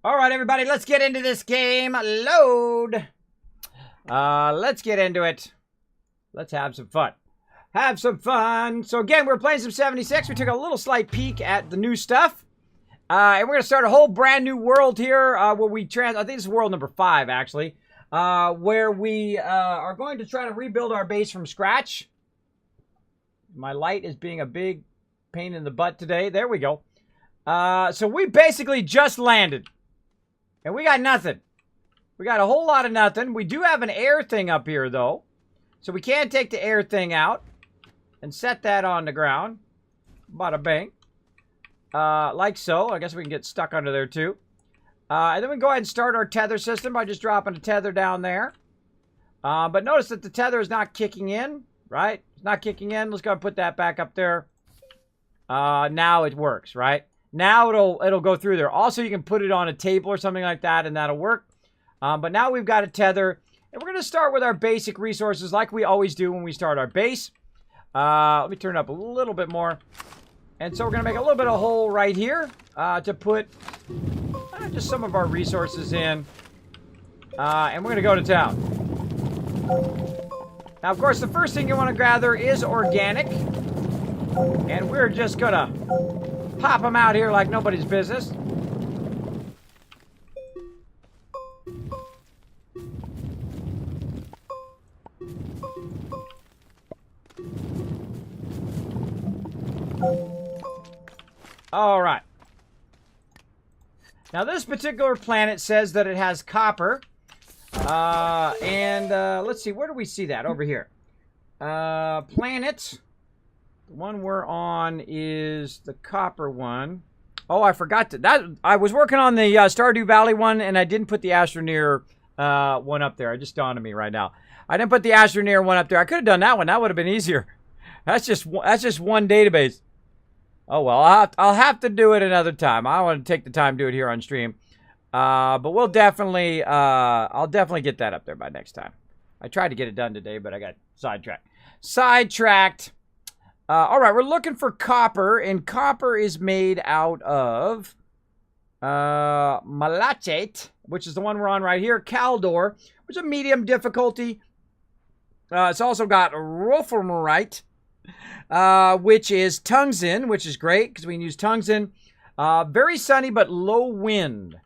All right, everybody, let's get into this game. Load. Let's get into it. Let's have some fun. Have some fun. So again, we're playing some 76. We took a little slight peek at the new stuff. And we're going to start a whole brand new world here where we I think this is world number 5, actually. Where we are going to try to rebuild our base from scratch. My light is being a big pain in the butt today. There we go. So we basically just landed. And we got nothing. We got a whole lot of nothing. We do have an air thing up here, though. So we can take the air thing out and set that on the ground. Bada bang. Like so. I guess we can get stuck under there, too. And then we can go ahead and start our tether system by just dropping a tether down there. But notice that the tether is not kicking in, right? It's not kicking in. Let's go ahead and put that back up there. Now it works, right? Now it'll go through there. Also, you can put it on a table or something like that, and that'll work. But now we've got a tether. And we're going to start with our basic resources like we always do when we start our base. Let me turn it up a little bit more. And so we're going to make a little bit of a hole right here to put just some of our resources in. And we're going to go to town. Now, of course, the first thing you want to gather is organic. And we're just going to pop them out here like nobody's business. All right. Now, this particular planet says that it has copper. Let's see. Where do we see that? Over here. Planet. The one we're on is the copper one. Oh, I forgot that. I was working on the Stardew Valley one, and I didn't put the Astroneer one up there. It just dawned on me right now. I didn't put the Astroneer one up there. I could have done that one. That would have been easier. That's just one database. Oh well, I'll have to do it another time. I want to take the time to do it here on stream. But we'll definitely I'll definitely get that up there by next time. I tried to get it done today, but I got sidetracked. All right, we're looking for copper, and copper is made out of malachite, which is the one we're on right here. Caldor, which is a medium difficulty. It's also got wolframite, which is tungsten, which is great because we can use tungsten. Very sunny, but low wind.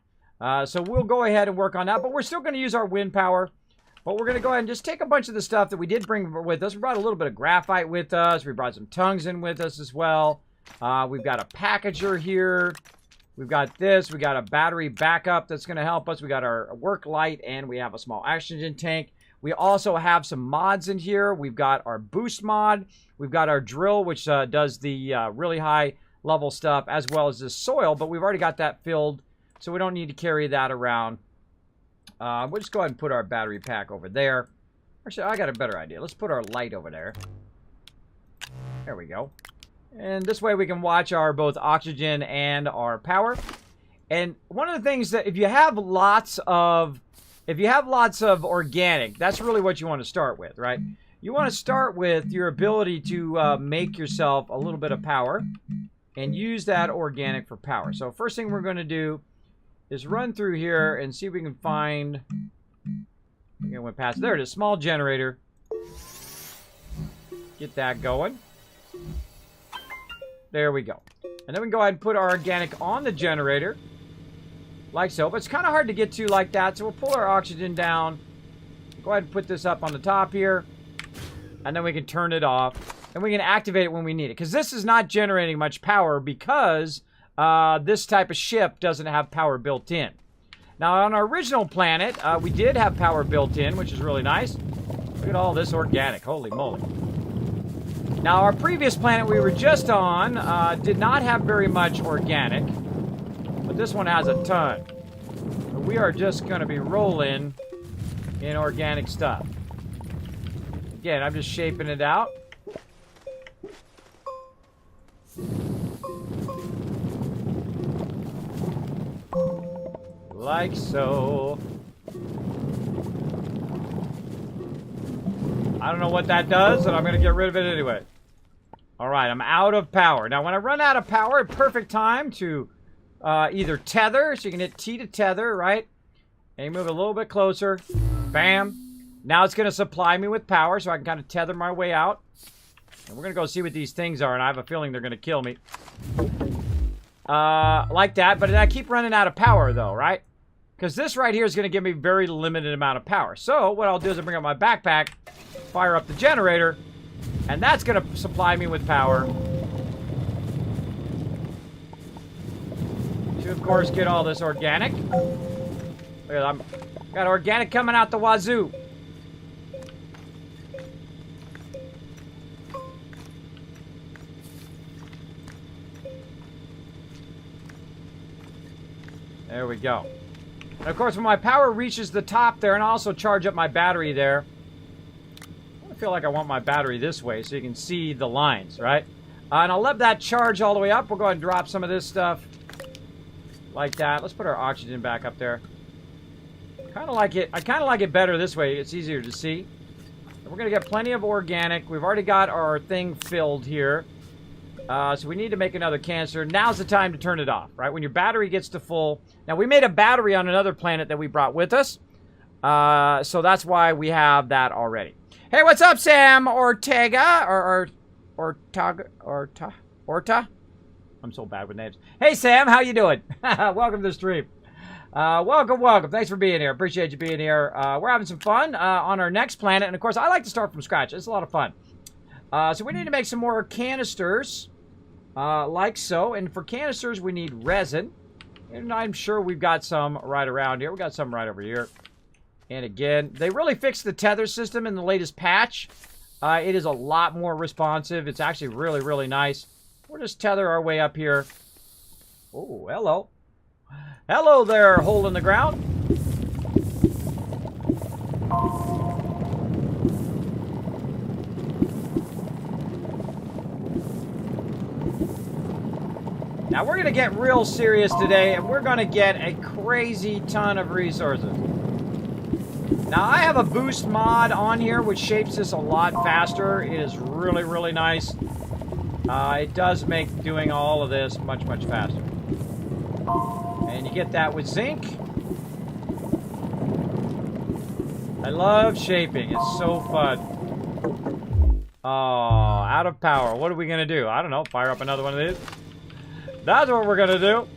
So we'll go ahead and work on that, but we're still going to use our wind power. But we're going to go ahead and just take a bunch of the stuff that we did bring with us. We brought a little bit of graphite with us. We brought some tungsten with us as well. We've got a packager here. We've got this. We got a battery backup that's going to help us. We got our work light, and we have a small oxygen tank. We also have some mods in here. We've got our boost mod. We've got our drill, which does the really high level stuff, as well as the soil. But we've already got that filled, so we don't need to carry that around. We'll just go ahead and put our battery pack over there. Actually, I got a better idea. Let's put our light over there. There we go. And this way we can watch our both oxygen and our power. And one of the things that if you have lots of organic, that's really what you want to start with, right? You want to start with your ability to make yourself a little bit of power and use that organic for power. So first thing we're going to do is run through here and see if we can find... I think I went past... There it is. Small generator. Get that going. There we go. And then we can go ahead and put our organic on the generator. Like so. But it's kind of hard to get to like that. So we'll pull our oxygen down. Go ahead and put this up on the top here. And then we can turn it off. And we can activate it when we need it. Because this is not generating much power because... this type of ship doesn't have power built in. Now, on our original planet, we did have power built in, which is really nice. Look at all this organic. Holy moly. Now, our previous planet we were just on did not have very much organic. But this one has a ton. So we are just going to be rolling in organic stuff. Again, I'm just shaping it out. Like so. I don't know what that does, and I'm going to get rid of it anyway. All right, I'm out of power. Now, when I run out of power, perfect time to either tether, so you can hit T to tether, right? And you move a little bit closer. Bam. Now it's going to supply me with power, so I can kind of tether my way out. And we're going to go see what these things are, and I have a feeling they're going to kill me. Like that, but I keep running out of power, though, right? Because this right here is going to give me very limited amount of power. So what I'll do is I'll bring up my backpack, fire up the generator, and that's going to supply me with power. To, of course, get all this organic. Look at that. Got organic coming out the wazoo. There we go. And of course, when my power reaches the top there, and I'll also charge up my battery there. I feel like I want my battery this way so you can see the lines, right? And I'll let that charge all the way up. We'll go ahead and drop some of this stuff like that. Let's put our oxygen back up there. Kind of like it. I kind of like it better this way. It's easier to see. And we're going to get plenty of organic. We've already got our thing filled here. So we need to make another canister. Now's the time to turn it off, right? When your battery gets to full. Now, we made a battery on another planet that we brought with us. So that's why we have that already. Hey, what's up, Sam Ortega? Orta? I'm so bad with names. Hey, Sam, how you doing? Welcome to the stream. Welcome. Thanks for being here. Appreciate you being here. We're having some fun on our next planet. And, of course, I like to start from scratch. It's a lot of fun. So we need to make some more canisters, like so. And for canisters, we need resin. And I'm sure we've got some right around here. We've got some right over here. And again, they really fixed the tether system in the latest patch. It is a lot more responsive. It's actually really, really nice. We'll just tether our way up here. Oh, hello. Hello there, hole in the ground. Now, we're going to get real serious today, and we're going to get a crazy ton of resources. Now, I have a boost mod on here, which shapes this a lot faster. It is really, really nice. It does make doing all of this much, much faster. And you get that with zinc. I love shaping. It's so fun. Oh, out of power. What are we going to do? I don't know. Fire up another one of these. That's what we're going to do.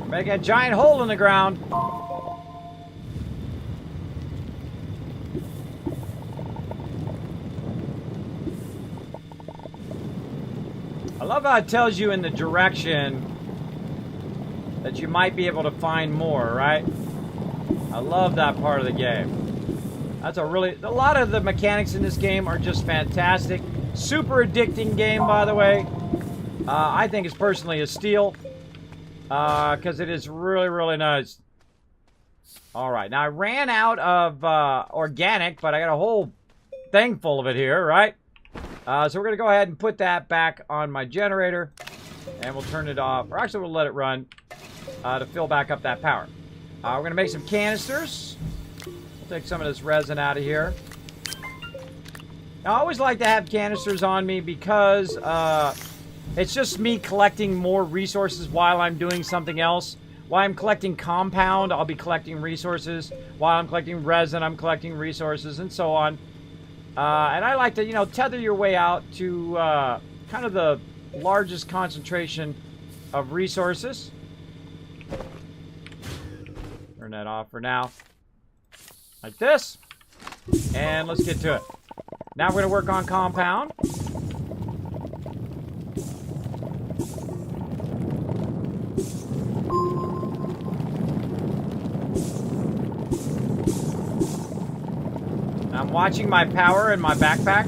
Make a giant hole in the ground. I love how it tells you in the direction that you might be able to find more, right? I love that part of the game. That's a lot of the mechanics in this game are just fantastic. Super addicting game, by the way. I think it's personally a steal. Because it is really, really nice. Alright, now I ran out of organic, but I got a whole thing full of it here, right? So we're going to go ahead and put that back on my generator. And we'll turn it off. Or actually, we'll let it run to fill back up that power. We're going to make some canisters. We'll take some of this resin out of here. Now, I always like to have canisters on me because it's just me collecting more resources while I'm doing something else. While I'm collecting compound, I'll be collecting resources. While I'm collecting resin, I'm collecting resources, and so on. And I like to, you know, tether your way out to kind of the largest concentration of resources. Turn that off for now. Like this. And let's get to it. Now we're going to work on compound. I'm watching my power in my backpack.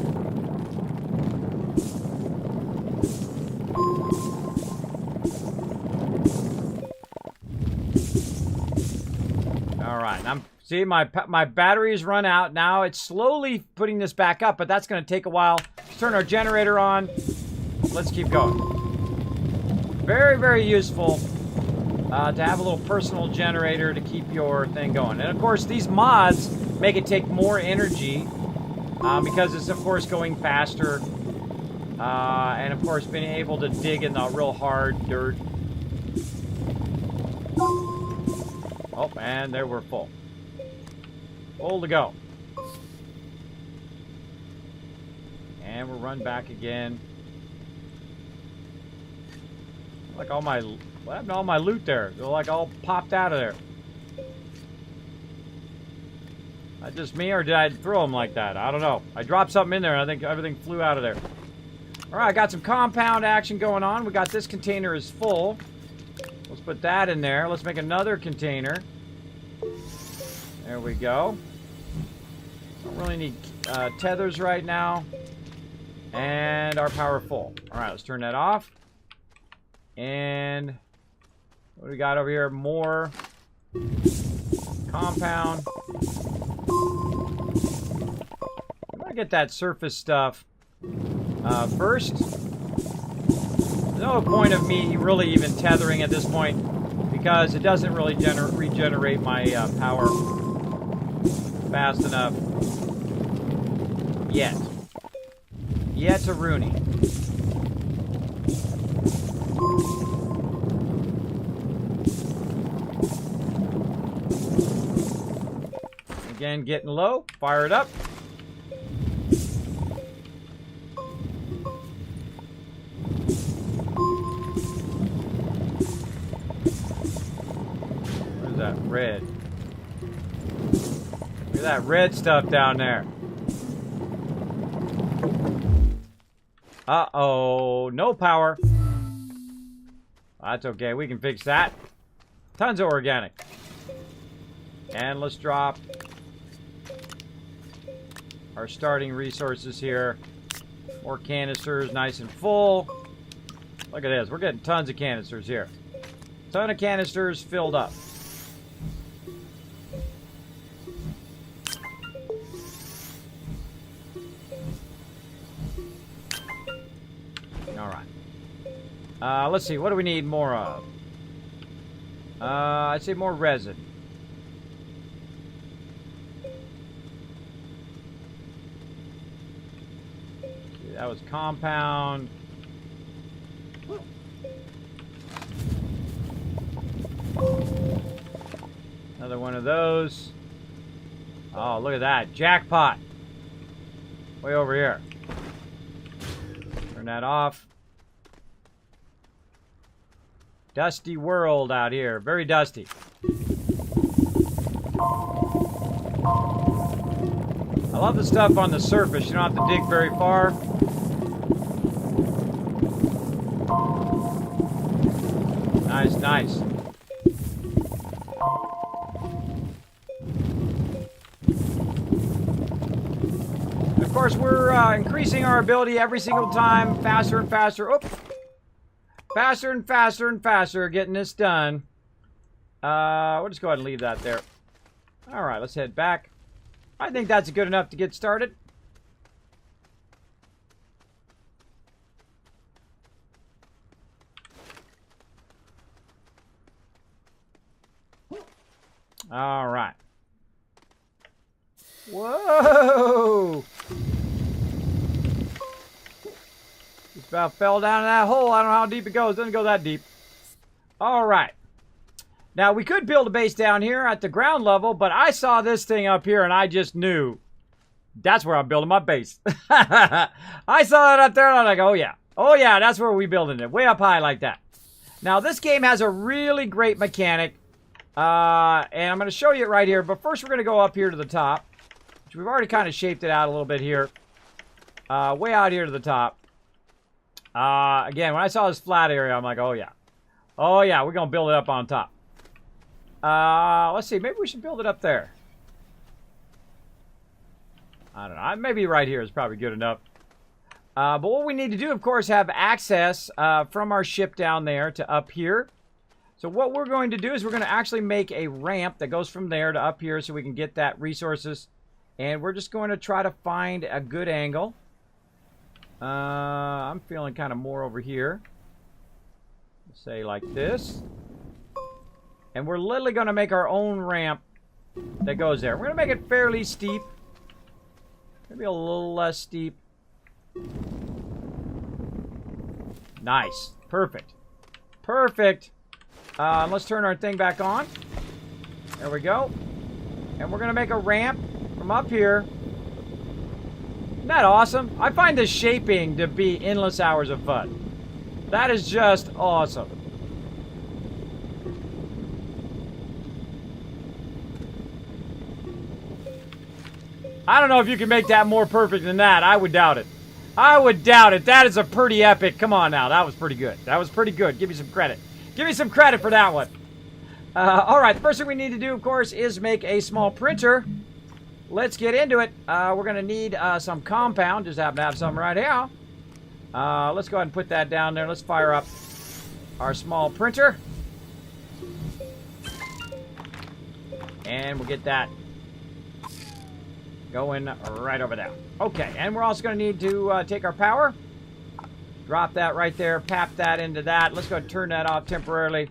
All right, see my batteries run out. Now it's slowly putting this back up, but that's going to take a while. Let's turn our generator on. Let's keep going. Very, very useful to have a little personal generator to keep your thing going. And of course, these mods make it take more energy because it's, of course, going faster. And of course, being able to dig in the real hard dirt. Oh, and there we're full. Full to go. And we'll run back again. Like all my... What happened to all my loot there? They're like all popped out of there. That just me, or did I throw them like that? I don't know. I dropped something in there and I think everything flew out of there. Alright, I got some compound action going on. We got this container is full. Let's put that in there. Let's make another container. There we go. Don't really need tethers right now. And our power full. Alright, let's turn that off. And what do we got over here? More compound. I'm gonna get that surface stuff first. There's no point of me really even tethering at this point because it doesn't really regenerate my power fast enough yet. Yet a Rooney. Again, getting low. Fire it up. What is that red? Look at that red stuff down there. Uh-oh. No power. That's okay. We can fix that. Tons of organic. And let's drop our starting resources here. More canisters, nice and full. Look at this. We're getting tons of canisters here. Ton of canisters filled up. Alright. Let's see. What do we need more of? I'd say more resin. That was compound. Another one of those. Oh, look at that. Jackpot. Way over here. Turn that off. Dusty world out here. Very dusty. I love the stuff on the surface. You don't have to dig very far. Nice, nice. Of course, we're increasing our ability every single time. Faster and faster. Oops. Faster and faster and faster getting this done. We'll just go ahead and leave that there. Alright, let's head back. I think that's good enough to get started. All right. Whoa! Just about fell down in that hole. I don't know how deep it goes. Doesn't go that deep. All right. Now, we could build a base down here at the ground level, but I saw this thing up here, and I just knew that's where I'm building my base. I saw that up there, and I'm like, oh, yeah. Oh, yeah, that's where we're building it. Way up high like that. Now, this game has a really great mechanic. And I'm going to show you it right here. But first, we're going to go up here to the top. Which we've already kind of shaped it out a little bit here. Way out here to the top. Again, when I saw this flat area, I'm like, oh, yeah. Oh, yeah, we're going to build it up on top. Let's see. Maybe we should build it up there. I don't know. Maybe right here is probably good enough. But what we need to do, of course, have access from our ship down there to up here. So what we're going to do is we're going to actually make a ramp that goes from there to up here so we can get that resources. And we're just going to try to find a good angle. I'm feeling kind of more over here. Say like this. And we're literally going to make our own ramp that goes there. We're going to make it fairly steep. Maybe a little less steep. Nice. Perfect. Perfect. Let's turn our thing back on. There we go. And we're going to make a ramp from up here. Isn't that awesome? I find the shaping to be endless hours of fun. That is just awesome. I don't know if you can make that more perfect than that. I would doubt it. I would doubt it. That is a pretty epic. Come on now. That was pretty good. That was pretty good. Give me some credit. Give me some credit for that one. All right. The first thing we need to do, of course, is make a small printer. Let's get into it. We're going to need some compound. Just happen to have some right here. Let's go ahead and put that down there. Let's fire up our small printer. And we'll get that going right over there. Okay, and we're also going to need to take our power. Drop that right there. Pap that into that. Let's go ahead and turn that off temporarily.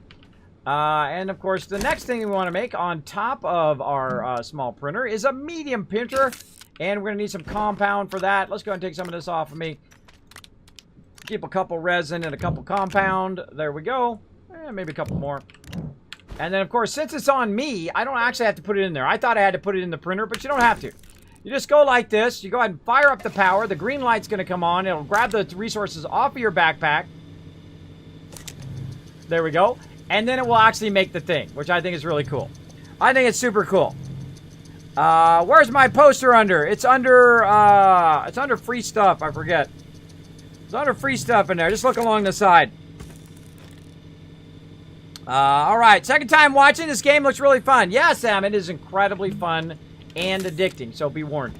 And, of course, the next thing we want to make on top of our small printer is a medium printer. And we're going to need some compound for that. Let's go ahead and take some of this off of me. Keep a couple resin and a couple compound. There we go. Maybe a couple more. And then, of course, since it's on me, I don't actually have to put it in there. I thought I had to put it in the printer, but you don't have to. You just go like this. You go ahead and fire up the power. The green light's going to come on. It'll grab the resources off of your backpack. There we go. And then it will actually make the thing, which I think is really cool. I think it's super cool. Where's my poster under? It's under free stuff. I forget. It's under free stuff in there. Just look along the side. All right. Second time watching. This game looks really fun. Yeah, Sam, it is incredibly fun and addicting. So be warned.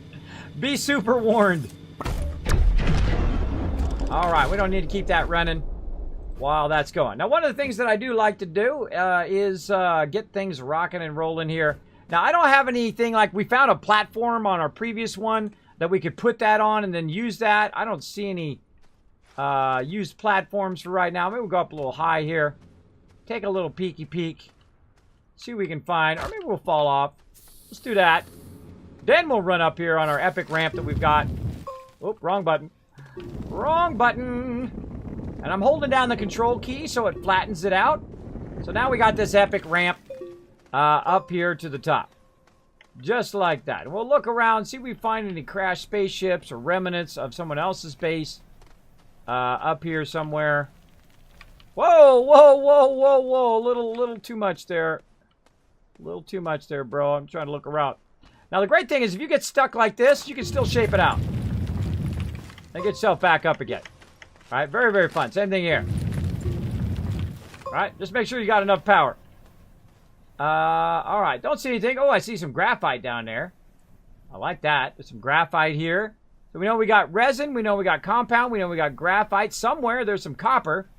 Be super warned. All right. We don't need to keep that running while that's going. Now, one of the things that I do like to do is get things rocking and rolling here. Now, I don't have anything like we found a platform on our previous one that we could put that on and then use that. I don't see any used platforms for right now. Maybe we'll go up a little high here. Take a little peeky peek. See what we can find. Or maybe we'll fall off. Let's do that. Then we'll run up here on our epic ramp that we've got. Oop, wrong button. Wrong button. And I'm holding down the control key so it flattens it out. So now we got this epic ramp up here to the top. Just like that. And we'll look around, see if we find any crashed spaceships or remnants of someone else's base up here somewhere. Whoa, whoa, whoa, whoa, whoa. A little too much there. A little too much there, bro. I'm trying to look around. Now, the great thing is if you get stuck like this, you can still shape it out. And get yourself back up again. All right, very, very fun. Same thing here. All right, just make sure you got enough power. All right, don't see anything. Oh, I see some graphite down there. I like that. There's some graphite here. So we know we got resin. We know we got compound. We know we got graphite. Somewhere there's some copper.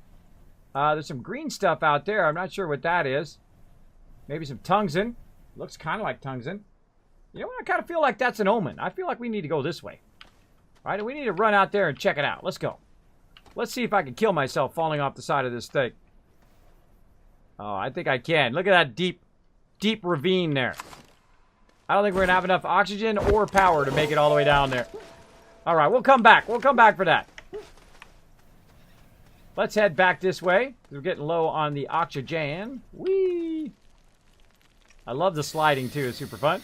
There's some green stuff out there. I'm not sure what that is. Maybe some tungsten. Looks kind of like tungsten. You know what? I kind of feel like that's an omen. I feel like we need to go this way. All right, we need to run out there and check it out. Let's go. Let's see if I can kill myself falling off the side of this thing. Oh, I think I can. Look at that deep, deep ravine there. I don't think we're going to have enough oxygen or power to make it all the way down there. All right, we'll come back. We'll come back for that. Let's head back this way. We're getting low on the oxygen. Whee! I love the sliding, too. It's super fun.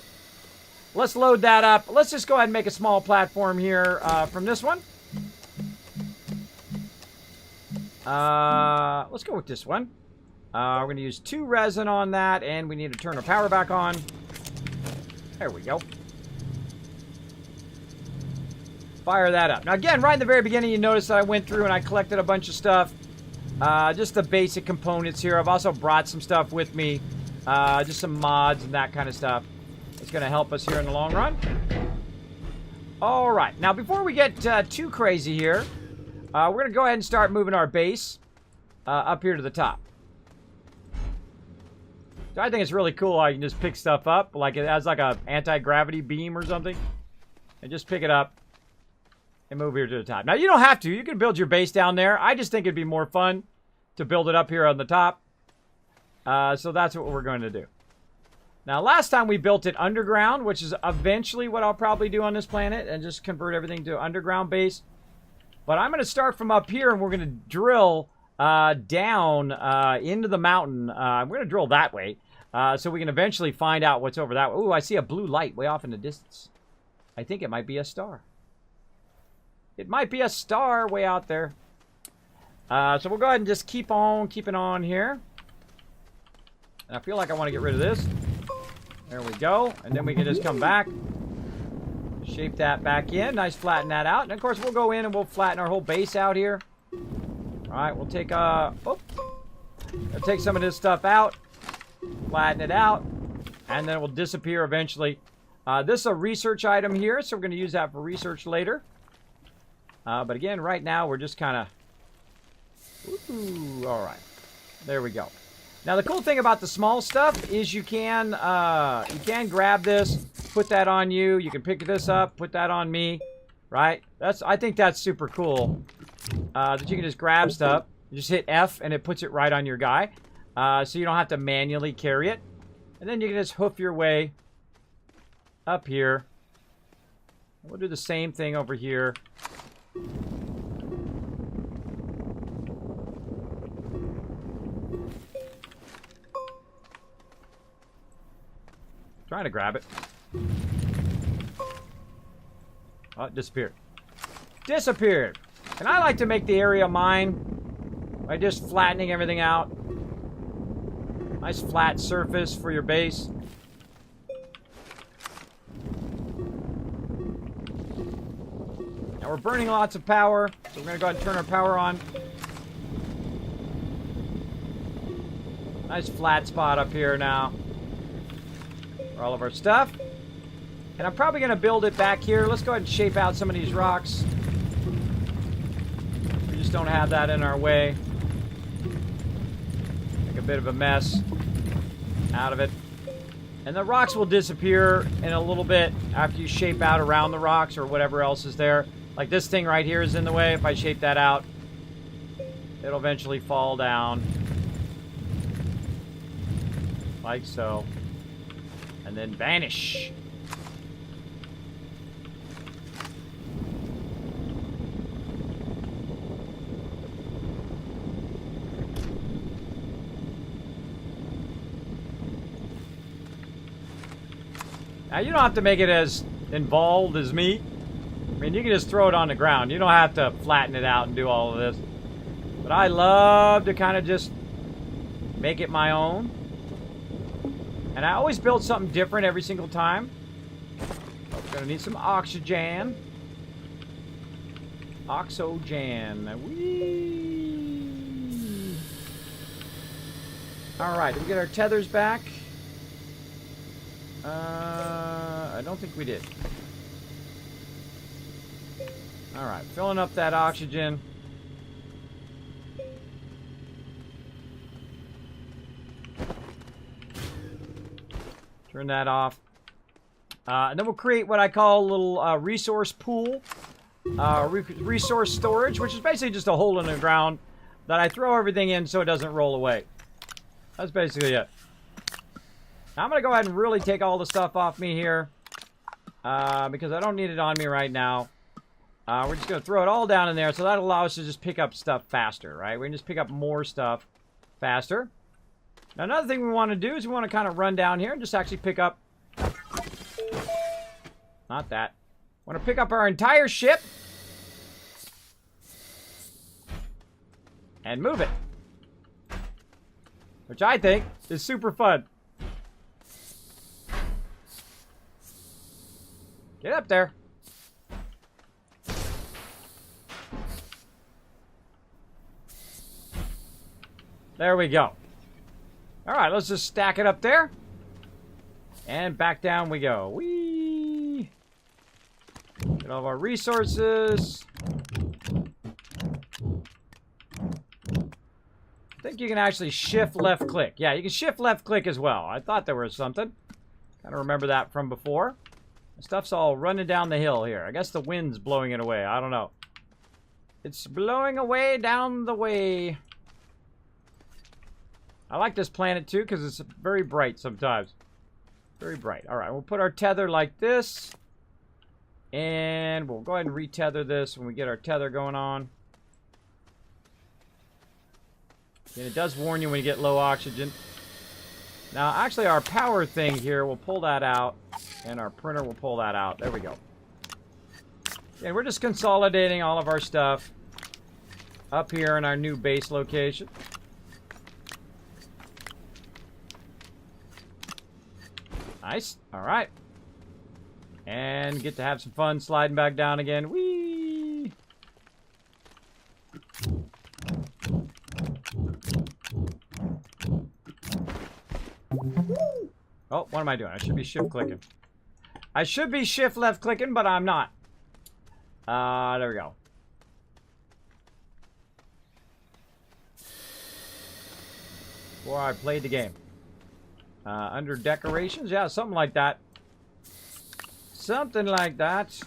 Let's load that up. Let's just go ahead and make a small platform here from this one. Let's go with this one. We're going to use 2 resin on that, and we need to turn our power back on. There we go. Fire that up. Now, again, right in the very beginning, you notice that I went through and I collected a bunch of stuff. Just the basic components here. I've also brought some stuff with me. Just some mods and that kind of stuff. It's going to help us here in the long run. All right. Now, before we get too crazy here, we're going to go ahead and start moving our base up here to the top. So I think it's really cool how you can just pick stuff up. Like it has like a anti-gravity beam or something. And just pick it up and move here to the top. Now, you don't have to. You can build your base down there. I just think it'd be more fun to build it up here on the top. So that's what we're going to do. Now, last time we built it underground, which is eventually what I'll probably do on this planet, and just convert everything to underground base. But I'm going to start from up here, and we're going to drill down into the mountain. I'm going to drill that way, so we can eventually find out what's over that way. Ooh, I see a blue light way off in the distance. I think it might be a star. It might be a star way out there. So we'll go ahead and just keep on keeping on here. And I feel like I want to get rid of this. There we go. And then we can just come back. Shape that back in. Nice, flatten that out. And of course, we'll go in and we'll flatten our whole base out here. Alright, we'll take we'll take some of this stuff out. Flatten it out. And then it will disappear eventually. This is a research item here, so we're going to use that for research later. But again, right now, we're just kind of... Ooh, alright. There we go. Now, the cool thing about the small stuff is you can grab this, put that on you. You can pick this up, put that on me, right? I think that's super cool, that you can just grab stuff. You just hit F, and it puts it right on your guy. So you don't have to manually carry it. And then you can just hoof your way up here. We'll do the same thing over here. Trying to grab it. Oh, it disappeared. Disappeared! And I like to make the area mine by just flattening everything out. Nice flat surface for your base. Now we're burning lots of power, so we're going to go ahead and turn our power on. Nice flat spot up here now for all of our stuff. And I'm probably going to build it back here. Let's go ahead and shape out some of these rocks. We just don't have that in our way. Make a bit of a mess out of it. And the rocks will disappear in a little bit after you shape out around the rocks or whatever else is there. Like this thing right here is in the way. If I shape that out, it'll eventually fall down. Like so. And then vanish. Now, you don't have to make it as involved as me. I mean, you can just throw it on the ground. You don't have to flatten it out and do all of this. But I love to kind of just make it my own. And I always build something different every single time. Oh, we're gonna need some oxygen. Oxygen. Whee! Alright, did we get our tethers back? I don't think we did. Alright, filling up that oxygen. Turn that off. And then we'll create what I call a little resource pool. Resource storage, which is basically just a hole in the ground that I throw everything in so it doesn't roll away. That's basically it. Now I'm going to go ahead and really take all the stuff off me here. Because I don't need it on me right now. We're just going to throw it all down in there. So that allows us to just pick up stuff faster, right? We can just pick up more stuff faster. Now, another thing we want to do is we want to kind of run down here and just actually pick up... Not that. We want to pick up our entire ship. And move it. Which I think is super fun. Get up there. There we go. Alright, let's just stack it up there. And back down we go. Whee! Get all of our resources. I think you can actually shift left click. Yeah, you can shift left click as well. I thought there was something. Kind of remember that from before. The stuff's all running down the hill here. I guess the wind's blowing it away. I don't know. It's blowing away down the way. I like this planet too because it's very bright sometimes. Very bright. All right, we'll put our tether like this. And we'll go ahead and retether this when we get our tether going on. And it does warn you when you get low oxygen. Now, actually, our power thing here, we'll pull that out. And our printer will pull that out. There we go. And we're just consolidating all of our stuff up here in our new base location. Nice. All right. And get to have some fun sliding back down again. Whee! Oh, what am I doing? I should be shift clicking. I should be shift left clicking, but I'm not. There we go. Before I played the game. Under decorations? Yeah, something like that. Something like that.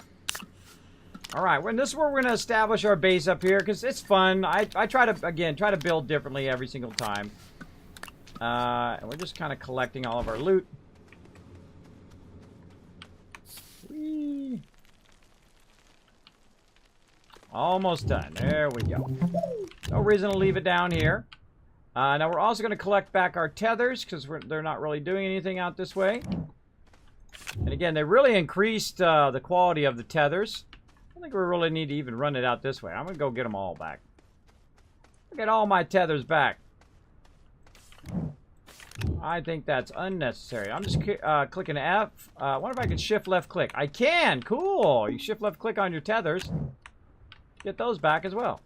Alright, well, this is where we're going to establish our base up here, because it's fun. I try to, again, try to build differently every single time. And we're just kind of collecting all of our loot. Whee! Almost done. There we go. No reason to leave it down here. Now we're also going to collect back our tethers, because they're not really doing anything out this way. And again, they really increased the quality of the tethers. I don't think we really need to even run it out this way. I'm going to go get them all back. Get all my tethers back. I think that's unnecessary. I'm just clicking F. I wonder if I can shift left click. I can! Cool! You shift left click on your tethers. Get those back as well.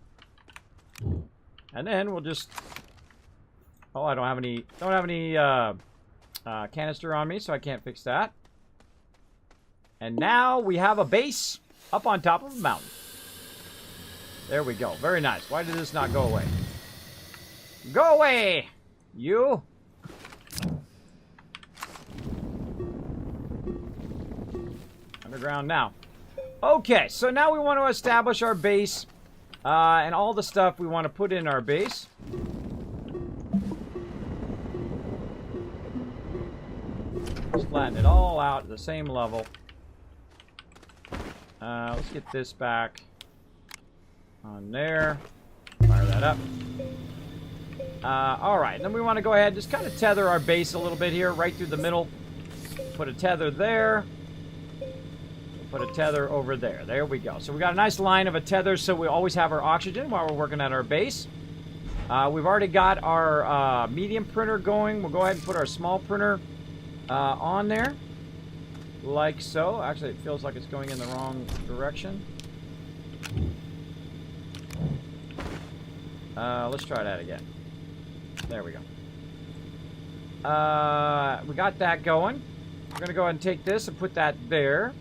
And then we'll just... Oh, I don't have any canister on me, so I can't fix that. And now we have a base up on top of a mountain. There we go. Very nice. Why did this not go away? Go away! You! Underground now. Okay, so now we want to establish our base and all the stuff we want to put in our base. Just flatten it all out at the same level. Let's get this back on there. Fire that up. Alright, then we want to go ahead and just kind of tether our base a little bit here, right through the middle. Put a tether there. Put a tether over there. There we go. So we got a nice line of a tether, so we always have our oxygen while we're working at our base. We've already got our medium printer going. We'll go ahead and put our small printer on there. Like so. Actually, it feels like it's going in the wrong direction. Let's try that again. There we go. We got that going. We're going to go ahead and take this and put that there.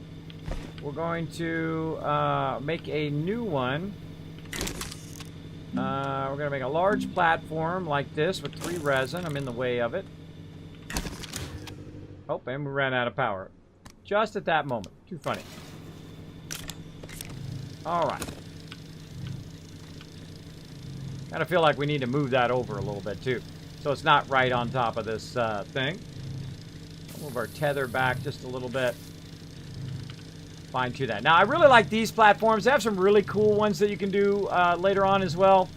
We're going to make a new one. We're going to make a large platform like this with 3 resin. I'm in the way of it. Oh, and we ran out of power. Just at that moment. Too funny. Alright. Kind of feel like we need to move that over a little bit too. So it's not right on top of this thing. Move our tether back just a little bit. Fine tune that. Now, I really like these platforms. They have some really cool ones that you can do later on as well.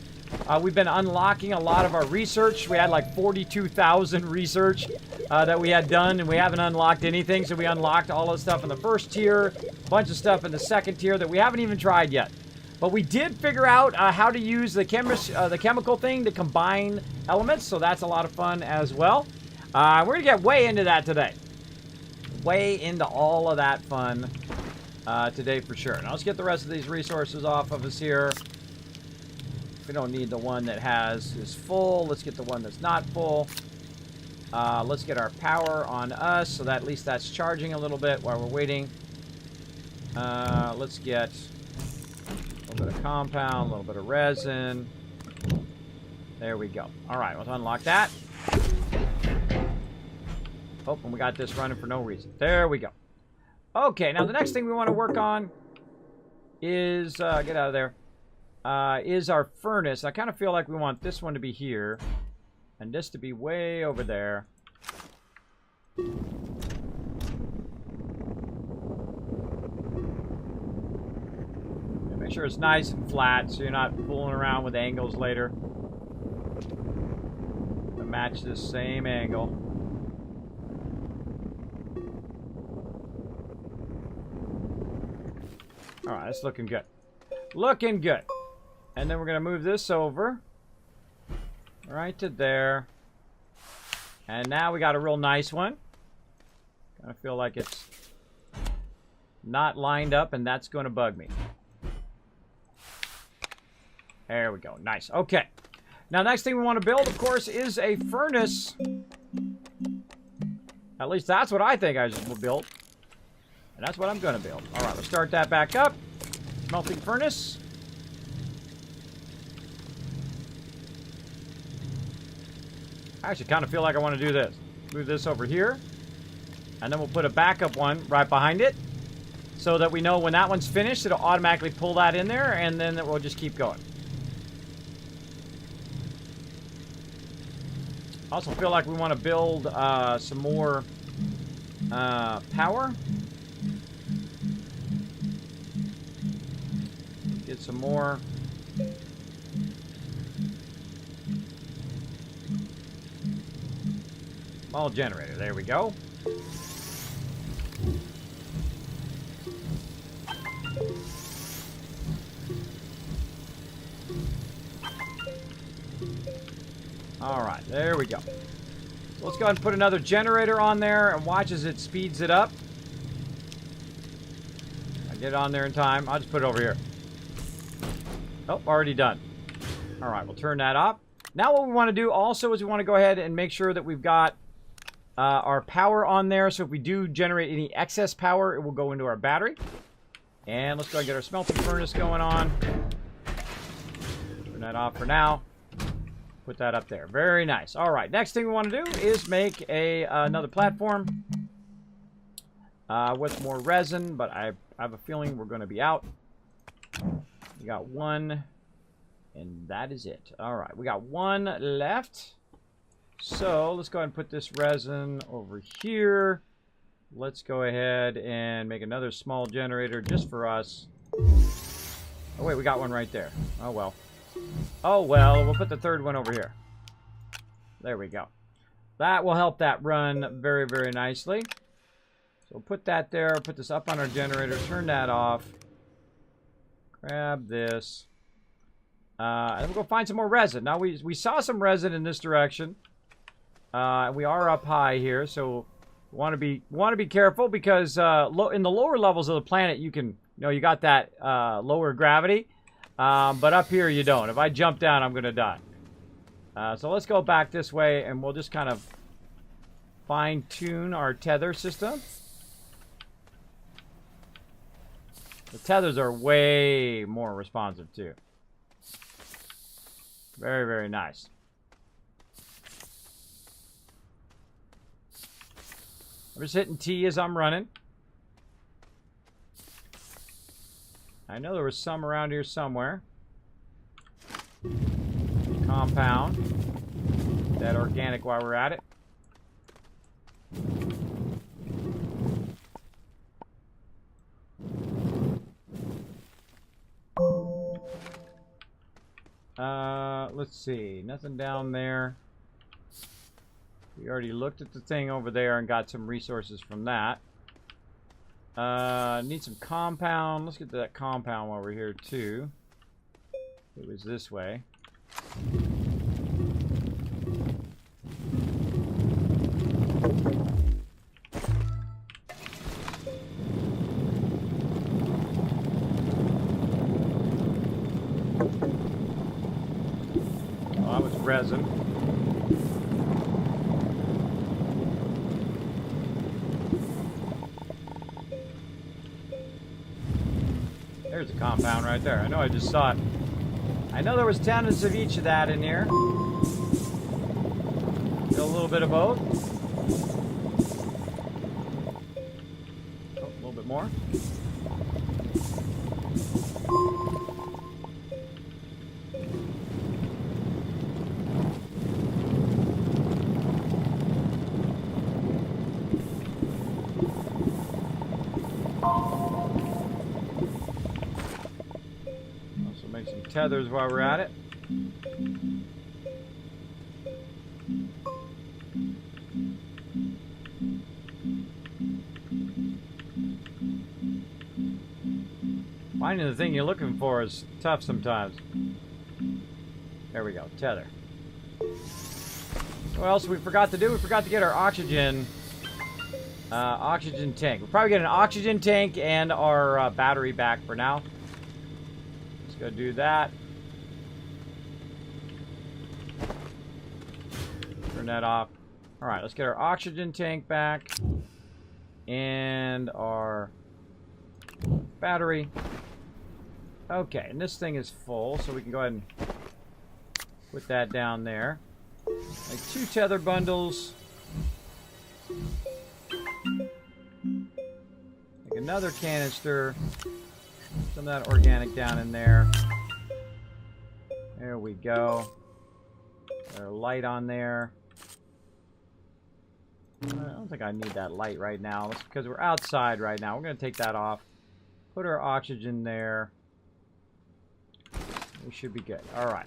We've been unlocking a lot of our research. We had like 42,000 research that we had done, and we haven't unlocked anything. So we unlocked all the stuff in the first tier, a bunch of stuff in the second tier that we haven't even tried yet. But we did figure out how to use the chemical thing to combine elements, so that's a lot of fun as well. We're going to get way into that today. Way into all of that fun today for sure. Now let's get the rest of these resources off of us here. We don't need the one that is full. Let's get the one that's not full. Let's get our power on us, so that at least that's charging a little bit while we're waiting. Let's get a little bit of compound, a little bit of resin. There we go. All right, let's unlock that. Oh, and we got this running for no reason. There we go. Okay, now the next thing we want to work on is, get out of there, is our furnace. I kind of feel like we want this one to be here, And this to be way over there. Make sure it's nice and flat so you're not fooling around with angles later. To match this same angle. Alright, that's looking good. Looking good. And then we're going to move this over. Right to there. And now we got a real nice one. I feel like it's not lined up, and that's going to bug me. There we go. Nice. Okay. Now, next thing we want to build, of course, is a furnace. At least that's what I think I will build. And that's what I'm going to build. All right, let's start that back up. Smelting furnace. I actually kind of feel like I want to do this. Move this over here. And then we'll put a backup one right behind it. So that we know when that one's finished, it'll automatically pull that in there. And then we'll just keep going. I also feel like we want to build some more power. Get some more. Small generator. There we go. Alright, there we go. So let's go ahead and put another generator on there and watch as it speeds it up. I get it on there in time. I'll just put it over here. Oh, already done. Alright, we'll turn that off. Now what we want to do also is we want to go ahead and make sure that we've got our power on there. So if we do generate any excess power, it will go into our battery. And let's go ahead and get our smelting furnace going on. Turn that off for now. Put that up there. Very nice. All right. Next thing we want to do is make another platform with more resin, but I have a feeling we're going to be out. We got one, and that is it. All right. We got one left. So let's go ahead and put this resin over here. Let's go ahead and make another small generator just for us. Oh, wait. We got one right there. Oh, well. Oh, well, we'll put the third one over here. There we go. That will help that run very, very nicely. So we'll put that there. Put this up on our generator. Turn that off. Grab this. And we'll go find some more resin. Now, we saw some resin in this direction. We are up high here, so we want to be careful because in the lower levels of the planet, you got that lower gravity. But up here you don't. If I jump down, I'm going to die. So let's go back this way, and we'll just kind of fine-tune our tether system. The tethers are way more responsive, too. Very, very nice. I'm just hitting T as I'm running. I know there was some around here somewhere. Compound. That organic while we're at it. Let's see. Nothing down there. We already looked at the thing over there and got some resources from that. Need some compound. Let's get to that compound while we're here too. It was this way. Oh, that was resin. There's a compound right there. I know I just saw it. I know there was tons of each of that in here. Get a little bit of both. Oh, a little bit more. tethers while we're at it. Finding the thing you're looking for is tough sometimes. There we go, tether. What else we forgot to do? We forgot to get our oxygen tank. We'll probably get an oxygen tank and our battery back for now. Let's go do that. Turn that off. Alright, let's get our oxygen tank back. And our battery. Okay, and this thing is full, so we can go ahead and put that down there. Like 2 tether bundles. Like another canister. Some of that organic down in there. There we go. Got a light on there. I don't think I need that light right now. That's because we're outside right now. We're going to take that off. Put our oxygen there. We should be good. All right.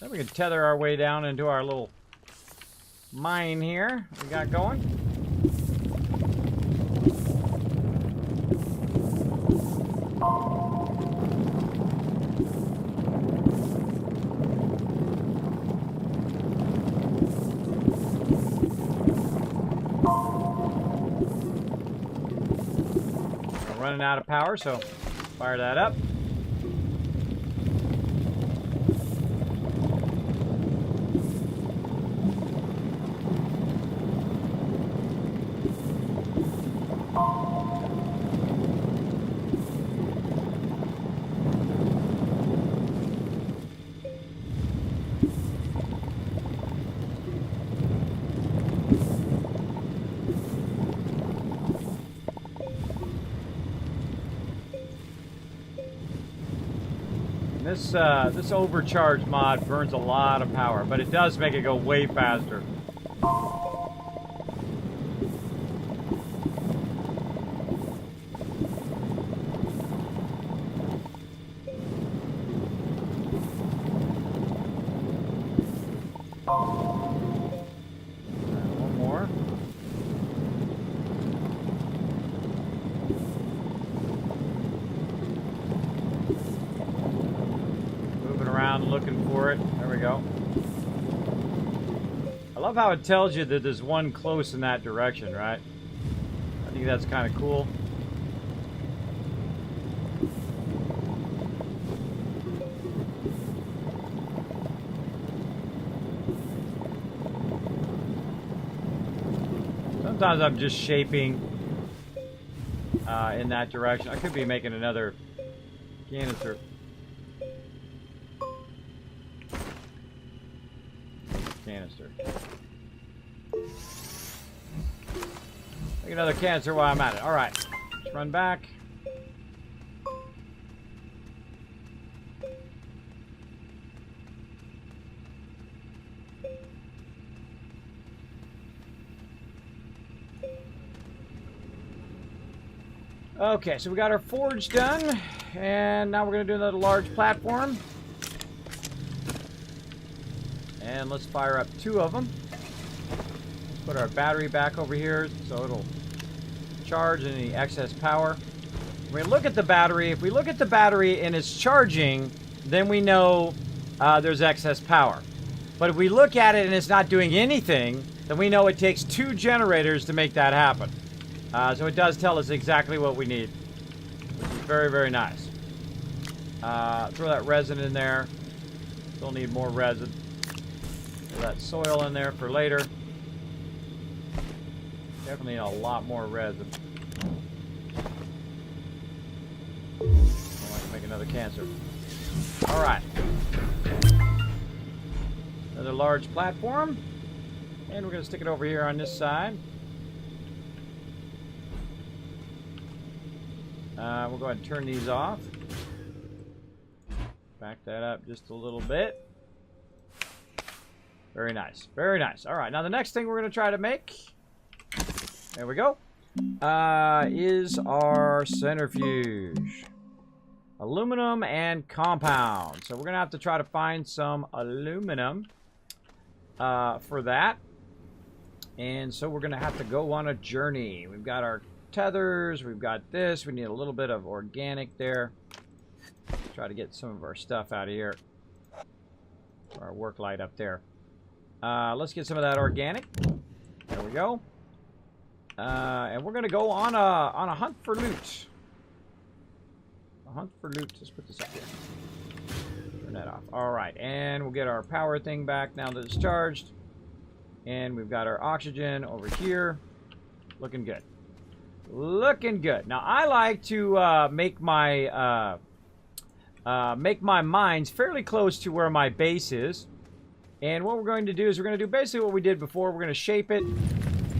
Then we can tether our way down into our little mine here we got going. We're running out of power, so fire that up. This overcharge mod burns a lot of power, but it does make it go way faster. One more. Looking for it. There we go. I love how it tells you that there's one close in that direction, right? I think that's kind of cool. Sometimes I'm just shaping in that direction. I could be making another canister. Canister. Make another canister while I'm at it. Alright. Let's run back. Okay, so we got our forge done. And now we're going to do another large platform. And let's fire up 2 of them. Let's put our battery back over here so it'll charge any excess power. When we look at the battery, if we look at the battery and it's charging, then we know there's excess power. But if we look at it and it's not doing anything, then we know it takes 2 generators to make that happen. So it does tell us exactly what we need, which is very, very nice. Throw that resin in there. Still need more resin. That soil in there for later. Definitely need a lot more resin. I want to make another canister. Alright. Another large platform. And we're going to stick it over here on this side. We'll go ahead and turn these off. Back that up just a little bit. Very nice. Very nice. All right. Now, the next thing we're going to try to make, there we go, is our centrifuge. Aluminum and compound. So we're going to have to try to find some aluminum for that. And so we're going to have to go on a journey. We've got our tethers. We've got this. We need a little bit of organic there. Try to get some of our stuff out of here. Our work light up there. Let's get some of that organic. There we go. And we're going to go on a hunt for loot. A hunt for loot. Let's put this up here. Turn that off. All right. And we'll get our power thing back now that it's charged. And we've got our oxygen over here. Looking good. Looking good. Now, I like to make my mines fairly close to where my base is. And what we're going to do is we're going to do basically what we did before. We're going to shape it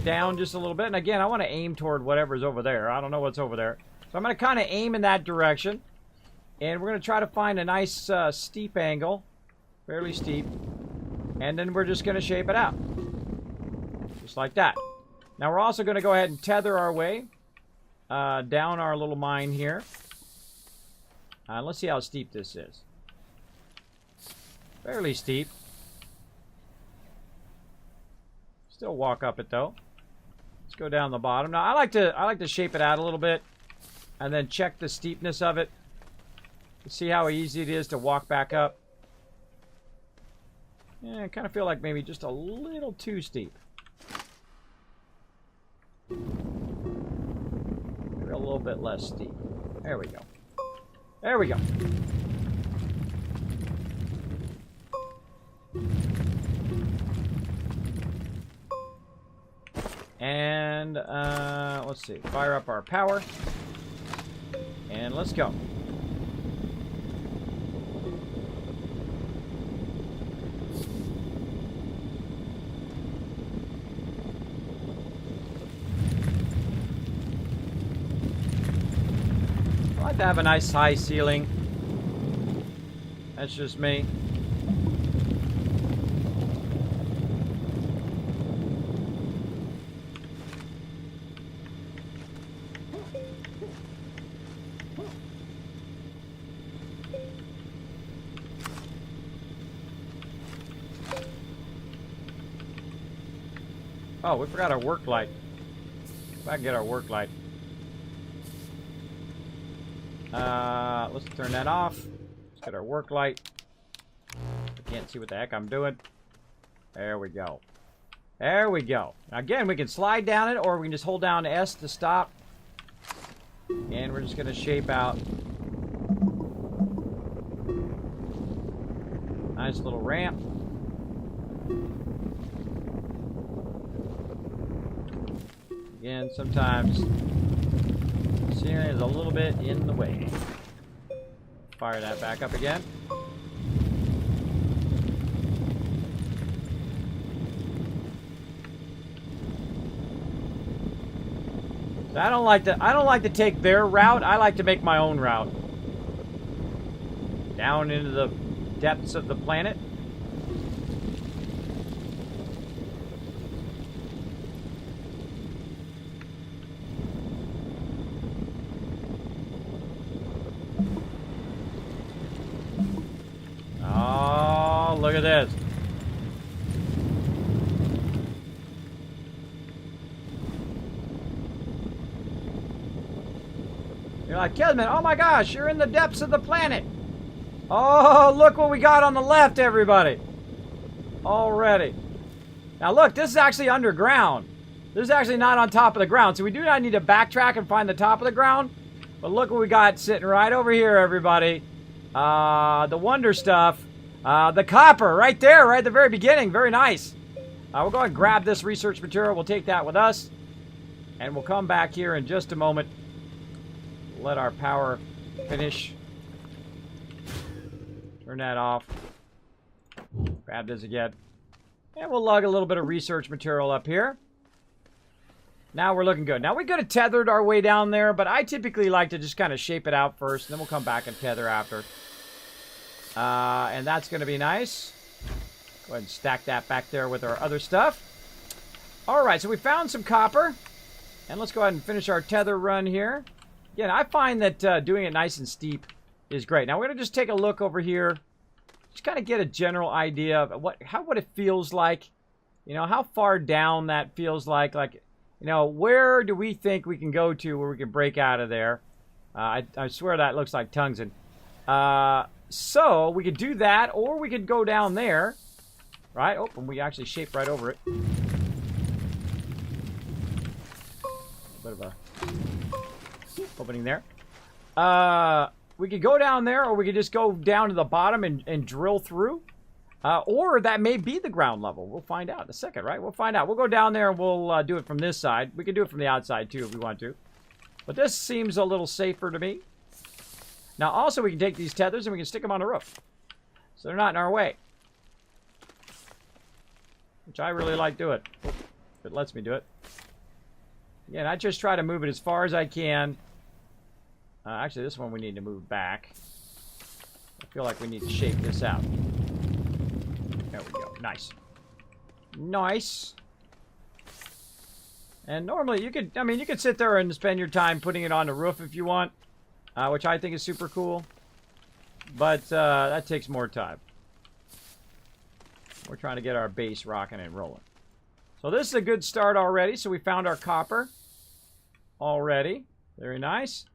down just a little bit. And again, I want to aim toward whatever's over there. I don't know what's over there. So I'm going to kind of aim in that direction. And we're going to try to find a nice steep angle. Fairly steep. And then we're just going to shape it out. Just like that. Now we're also going to go ahead and tether our way down our little mine here. Let's see how steep this is. Fairly steep. Still walk up it though. Let's go down the bottom. Now I like to shape it out a little bit and then check the steepness of it to see how easy it is to walk back up. Yeah, I kind of feel like maybe just a little too steep. Maybe a little bit less steep. There we go. There we go. And let's see. Fire up our power. And let's go. I like to have a nice high ceiling. That's just me. Oh, we forgot our work light. If I can get our work light. Let's turn that off. Let's get our work light. I can't see what the heck I'm doing. There we go. There we go. Now again, we can slide down it, or we can just hold down S to stop. And we're just going to shape out. Nice little ramp. Again, sometimes the ceiling is a little bit in the way. Fire that back up again. So I don't like to take their route. I like to make my own route. Down into the depths of the planet. Oh, look at this. You're like, Kismet, oh my gosh, you're in the depths of the planet. Oh, look what we got on the left, everybody. Already. Now look, this is actually underground. This is actually not on top of the ground. So we do not need to backtrack and find the top of the ground. But look what we got sitting right over here, everybody. The wonder stuff. The copper right there, right at the very beginning. Very nice. We'll go ahead and grab this research material. We'll take that with us. And we'll come back here in just a moment. Let our power finish. Turn that off. Grab this again. And we'll lug a little bit of research material up here. Now we're looking good. Now we could have tethered our way down there, but I typically like to just kind of shape it out first, and then we'll come back and tether after. And that's going to be nice. Go ahead and stack that back there with our other stuff. All right, so we found some copper. And let's go ahead and finish our tether run here. Again, I find that doing it nice and steep is great. Now, we're going to just take a look over here. Just kind of get a general idea of what it feels like. You know, how far down that feels like. Like, you know, where do we think we can go to where we can break out of there? I swear that looks like tungsten. So, we could do that, or we could go down there. Right? Oh, and we actually shaped right over it. Bit of a opening there. We could go down there, or we could just go down to the bottom and drill through. Or that may be the ground level. We'll find out in a second, right? We'll find out. We'll go down there and we'll do it from this side. We can do it from the outside too if we want to. But this seems a little safer to me. Now also we can take these tethers and we can stick them on the roof. So they're not in our way. Which I really like doing. If it lets me do it. Again, I just try to move it as far as I can. Actually, this one we need to move back. I feel like we need to shape this out. There we go. Nice. Nice. And normally you could, you could sit there and spend your time putting it on the roof if you want. Which I think is super cool. But that takes more time. We're trying to get our base rocking and rolling. So this is a good start already. So we found our copper already. Very nice.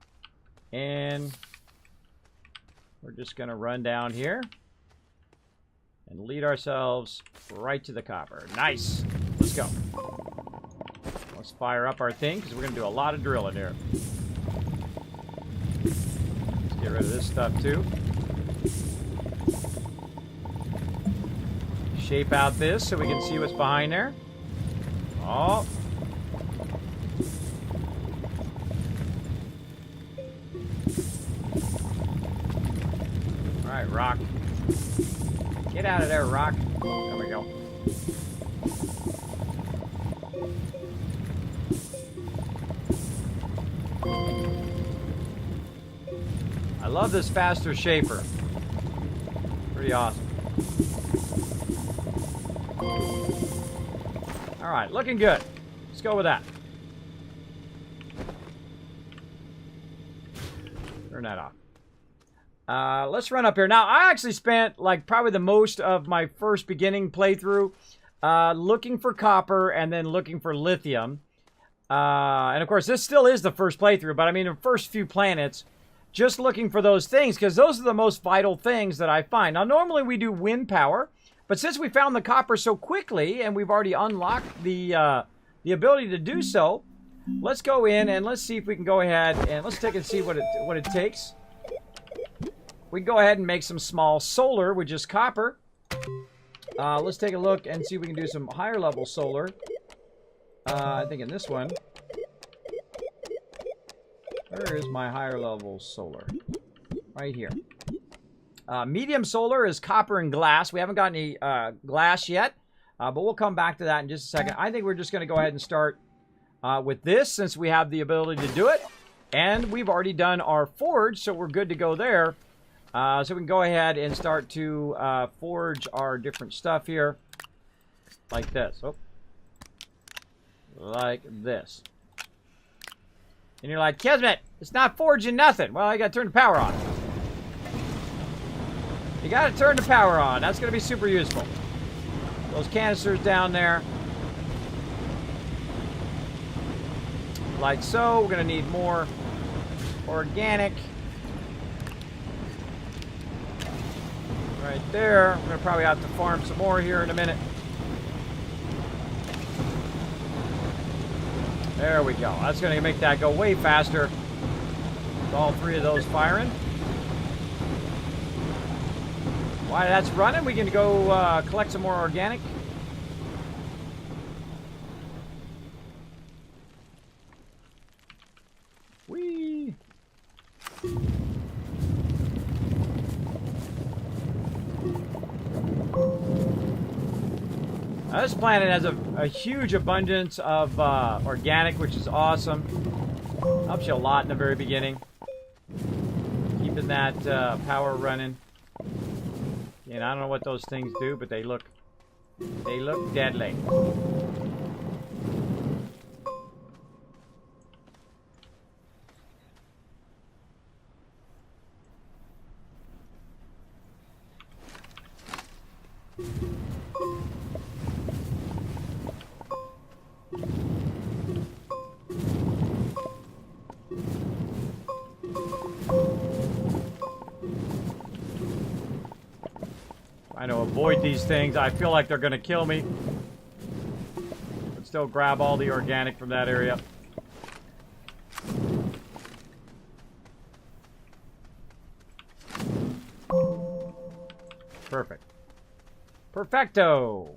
And we're just going to run down here and lead ourselves right to the copper. Nice. Let's go. Let's fire up our thing because we're going to do a lot of drilling here. Let's get rid of this stuff too. Shape out this so we can see what's behind there. Oh. All right, rock. Get out of there, rock. There we go. I love this faster shaper. Pretty awesome. All right, looking good. Let's go with that. Turn that off. Let's run up here. Now, I actually spent like probably the most of my first beginning playthrough looking for copper and then looking for lithium. And of course, this still is the first playthrough, but I mean the first few planets, just looking for those things because those are the most vital things that I find. Now, normally we do wind power. But since we found the copper so quickly, and we've already unlocked the ability to do so, let's go in and let's see if we can go ahead and let's take and see what it takes. We can go ahead and make some small solar with just copper. Let's take a look and see if we can do some higher level solar. I think in this one. Where is my higher level solar? Right here. Medium solar is copper and glass. We haven't got any glass yet, but we'll come back to that in just a second. I think we're just going to go ahead and start with this since we have the ability to do it. And we've already done our forge, so we're good to go there. So we can go ahead and start to forge our different stuff here. Like this. Oh. Like this. And you're like, Kismet, it's not forging nothing. Well, I got to turn the power on. You got to turn the power on. That's going to be super useful. Those canisters down there. Like so. We're going to need more organic. Right there. We're going to probably have to farm some more here in a minute. There we go. That's going to make that go way faster. With all three of those firing. While that's running, we can go collect some more organic. Whee! Now, this planet has a huge abundance of organic, which is awesome. Helps you a lot in the very beginning. Keeping that power running. And I don't know what those things do, but they look They look deadly. Trying to avoid these things. I feel like they're going to kill me. But still grab all the organic from that area. Perfect. Perfecto.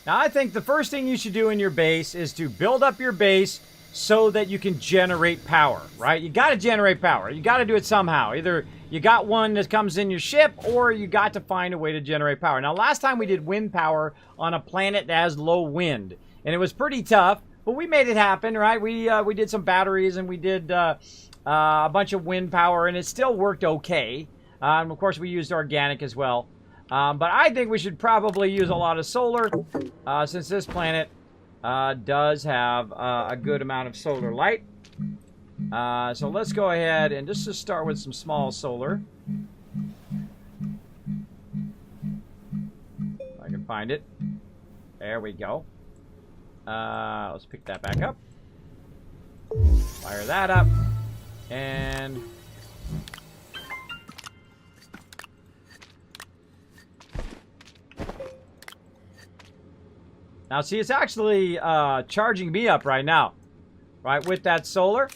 Now, I think the first thing you should do in your base is to build up your base so that you can generate power, right? You got to generate power. You got to do it somehow. Either you got one that comes in your ship, or you got to find a way to generate power. Now, last time we did wind power on a planet that has low wind, and it was pretty tough, but we made it happen, right? We did some batteries, and we did a bunch of wind power, and it still worked okay. And of course, we used organic as well. But I think we should probably use a lot of solar, since this planet does have a good amount of solar light. So let's go ahead and just start with some small solar. If I can find it. There we go. Let's pick that back up. Fire that up. And... now, see, it's actually charging me up right now, right, with that solar.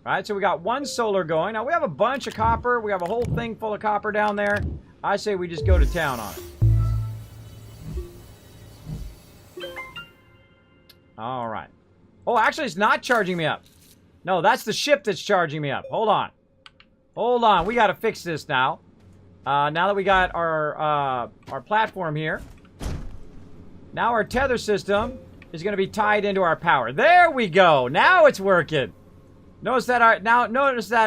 Right, so we got one solar going. Now, we have a bunch of copper. We have a whole thing full of copper down there. I say we just go to town on it. All right. Oh, actually, it's not charging me up. No, that's the ship that's charging me up. Hold on. Hold on. We got to fix this now. Now that we got our platform here. Now our tether system is going to be tied into our power. There we go. Now it's working. Notice that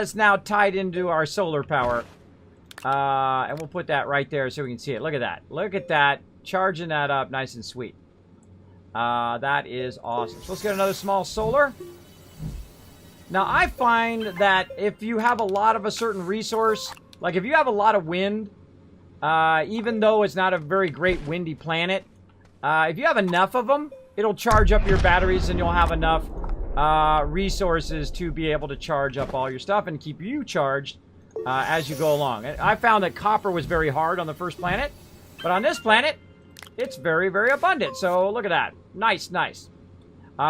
it's now tied into our solar power. And we'll put that right there so we can see it. Look at that. Look at that. Charging that up nice and sweet. That is awesome. So let's get another small solar. Now I find that if you have a lot of a certain resource, like if you have a lot of wind, even though it's not a very great windy planet, if you have enough of them, it'll charge up your batteries and you'll have enough resources to be able to charge up all your stuff and keep you charged as you go along. I found that copper was very hard on the first planet, but on this planet, it's very, very abundant. So look at that. Nice, nice.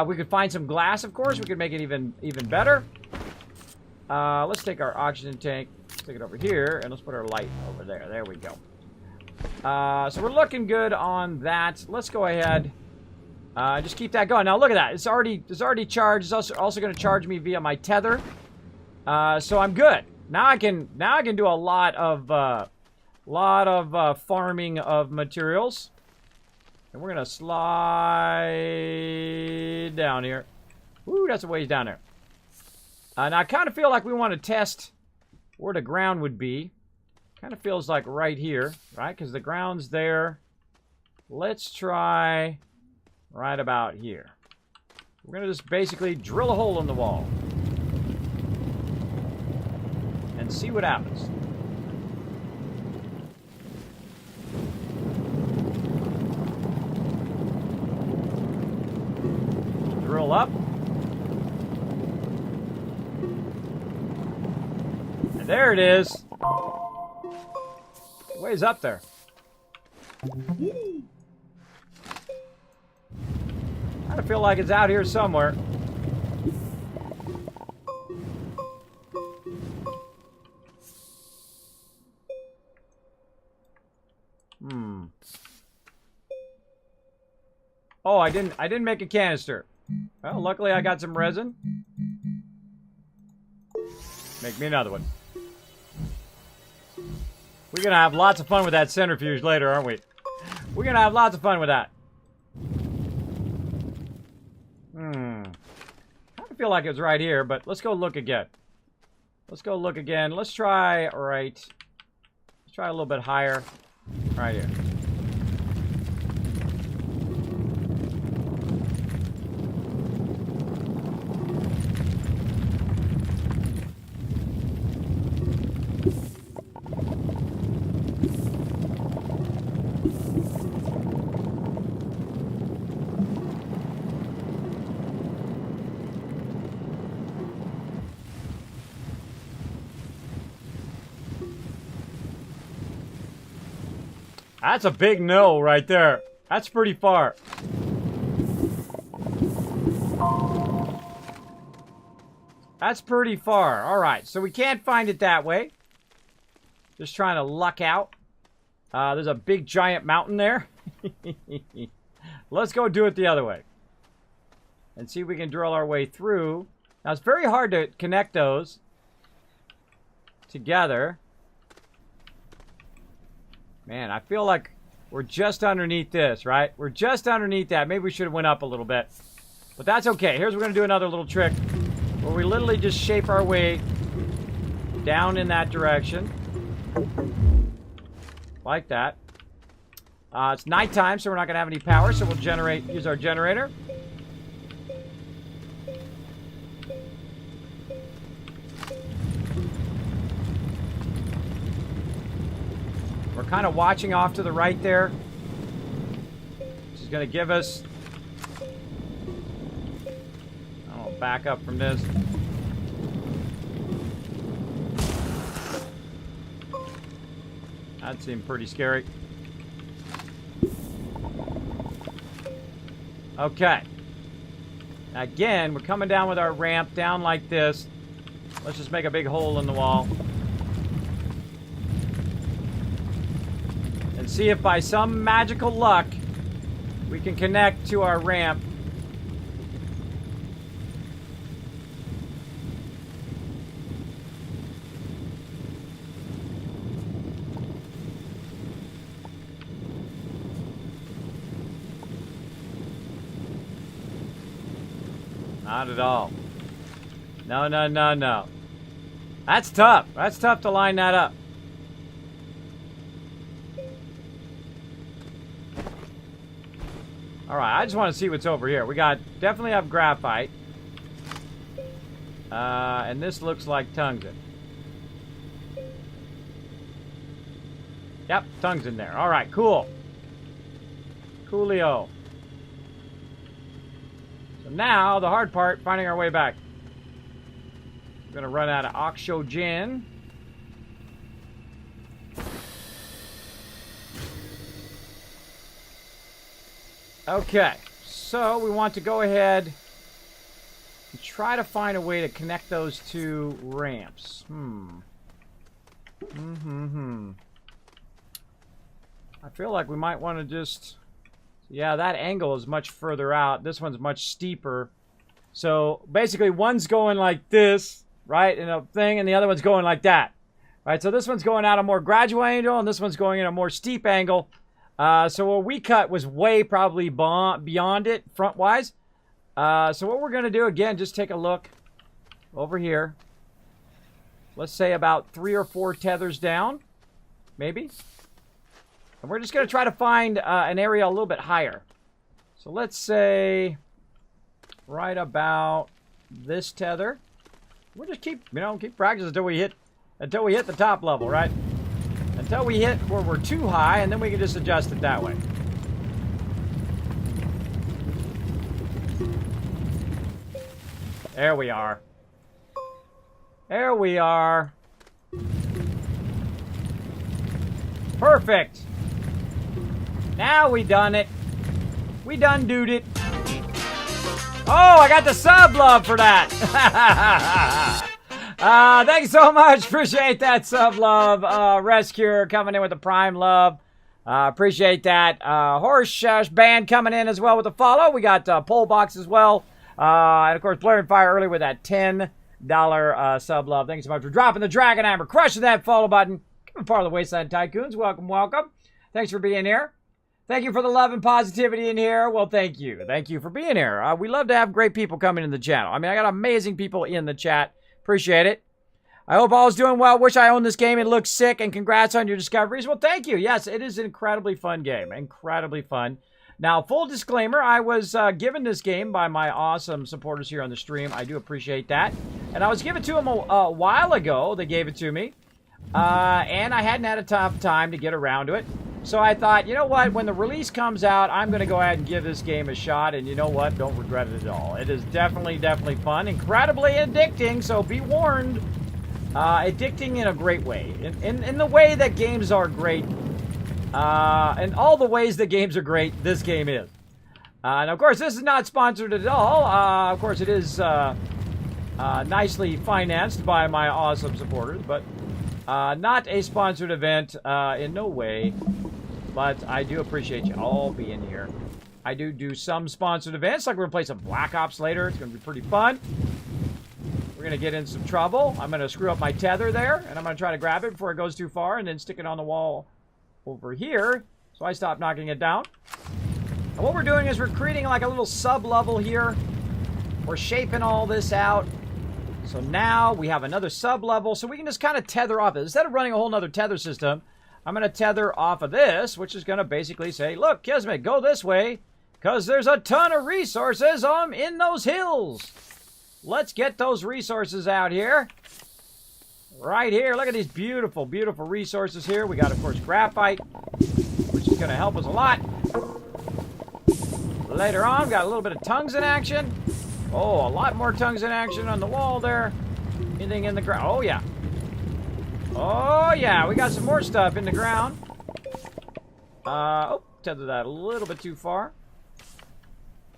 We could find some glass, of course. We could make it even better. Let's take our oxygen tank, stick it over here, and let's put our light over there. There we go. So we're looking good on that. Let's go ahead. Just keep that going. Now look at that. It's already charged. It's also going to charge me via my tether. So I'm good. Now I can do a lot of farming of materials. And we're going to slide down here. Ooh, that's a ways down there. Now I kind of feel like we want to test where the ground would be. Kind of feels like right here, right? Because the ground's there. Let's try right about here. We're going to just basically drill a hole in the wall. And see what happens. Drill up. And there it is. Ways up there. I feel like it's out here somewhere. Oh, I didn't make a canister. Well, luckily I got some resin. Make me another one. We're gonna have lots of fun with that centrifuge later, aren't we? We're gonna have lots of fun with that. I feel like it was right here, but let's go look again. Let's go look again. Let's try try a little bit higher. Right here. That's a big no right there. That's pretty far. That's pretty far. All right, so we can't find it that way. Just trying to luck out. There's a big giant mountain there. Let's go do it the other way. And see if we can drill our way through. Now, it's very hard to connect those together. Man, I feel like we're just underneath this, right? We're just underneath that. Maybe we should have went up a little bit. But that's okay. Here's we're going to do another little trick where we literally just shape our way down in that direction. Like that. It's nighttime, so we're not going to have any power, so we'll use our generator. We're kind of watching off to the right there. This is going to give us... I'll back up from this. That seemed pretty scary. Okay. Again, we're coming down with our ramp down like this. Let's just make a big hole in the wall. And see if by some magical luck we can connect to our ramp. Not at all. No, no, no, no. That's tough. That's tough to line that up. Alright, I just want to see what's over here. We definitely have graphite. And this looks like tungsten. Yep, tungsten there. Alright, cool. Coolio. So now, the hard part, finding our way back. We're going to run out of oxygen. Okay, so we want to go ahead and try to find a way to connect those two ramps. I feel like we might want to just... Yeah, that angle is much further out. This one's much steeper. So basically one's going like this, right, in a thing, and the other one's going like that. Right, so this one's going out a more gradual angle, and this one's going in a more steep angle. So what we cut was way probably beyond it, front-wise. So what we're going to do, again, just take a look over here. Let's say about 3 or 4 tethers down, maybe. And we're just going to try to find an area a little bit higher. So let's say right about this tether. We'll just keep practicing until we hit the top level, right? Until we hit where we're too high, and then we can just adjust it that way. There we are. There we are. Perfect. Now we done it. We done doed it. Oh, I got the sub love for that. Thanks so much. Appreciate that sub love. Rescuer coming in with the prime love. Appreciate that. Horse band coming in as well with the follow. We got Pole Box as well. And of course, Blaring Fire early with that $10 sub love. Thanks so much for dropping the Dragon Hammer, crushing that follow button. Becoming part of the Wasteland Tycoons. Welcome, welcome. Thanks for being here. Thank you for the love and positivity in here. Well, thank you. Thank you for being here. We love to have great people coming in the channel. I mean, I got amazing people in the chat. Appreciate it. I hope all is doing well. Wish I owned this game. It looks sick, and congrats on your discoveries. Well, thank you. Yes, it is an incredibly fun game. Incredibly fun. Now, full disclaimer, I was given this game by my awesome supporters here on the stream. I do appreciate that. And I was given to them a while ago. They gave it to me. And I hadn't had a tough time to get around to it. So I thought, you know what? When the release comes out, I'm going to go ahead and give this game a shot. And you know what? Don't regret it at all. It is definitely, definitely fun. Incredibly addicting, so be warned. Addicting in a great way. In the way that games are great. In all the ways that games are great, this game is. And of course, this is not sponsored at all. Of course, it is nicely financed by my awesome supporters, but not a sponsored event in no way. But I do appreciate you all being here. I do some sponsored events, like we're going to play some Black Ops later. It's going to be pretty fun. We're going to get in some trouble. I'm going to screw up my tether there, and I'm going to try to grab it before it goes too far, and then stick it on the wall over here, so I stop knocking it down. And what we're doing is we're creating like a little sub-level here. We're shaping all this out. So now we have another sub-level, so we can just kind of tether off it. Instead of running a whole nother tether system, I'm going to tether off of this, which is going to basically say, look, Kismet, go this way, because there's a ton of resources in those hills. Let's get those resources out here. Right here, look at these beautiful, beautiful resources here. We got, of course, graphite, which is going to help us a lot. Later on, got a little bit of tungsten action. Oh, a lot more tungsten action on the wall there. Anything in the ground? Oh, yeah. Oh, yeah, we got some more stuff in the ground. Oh, tethered that a little bit too far.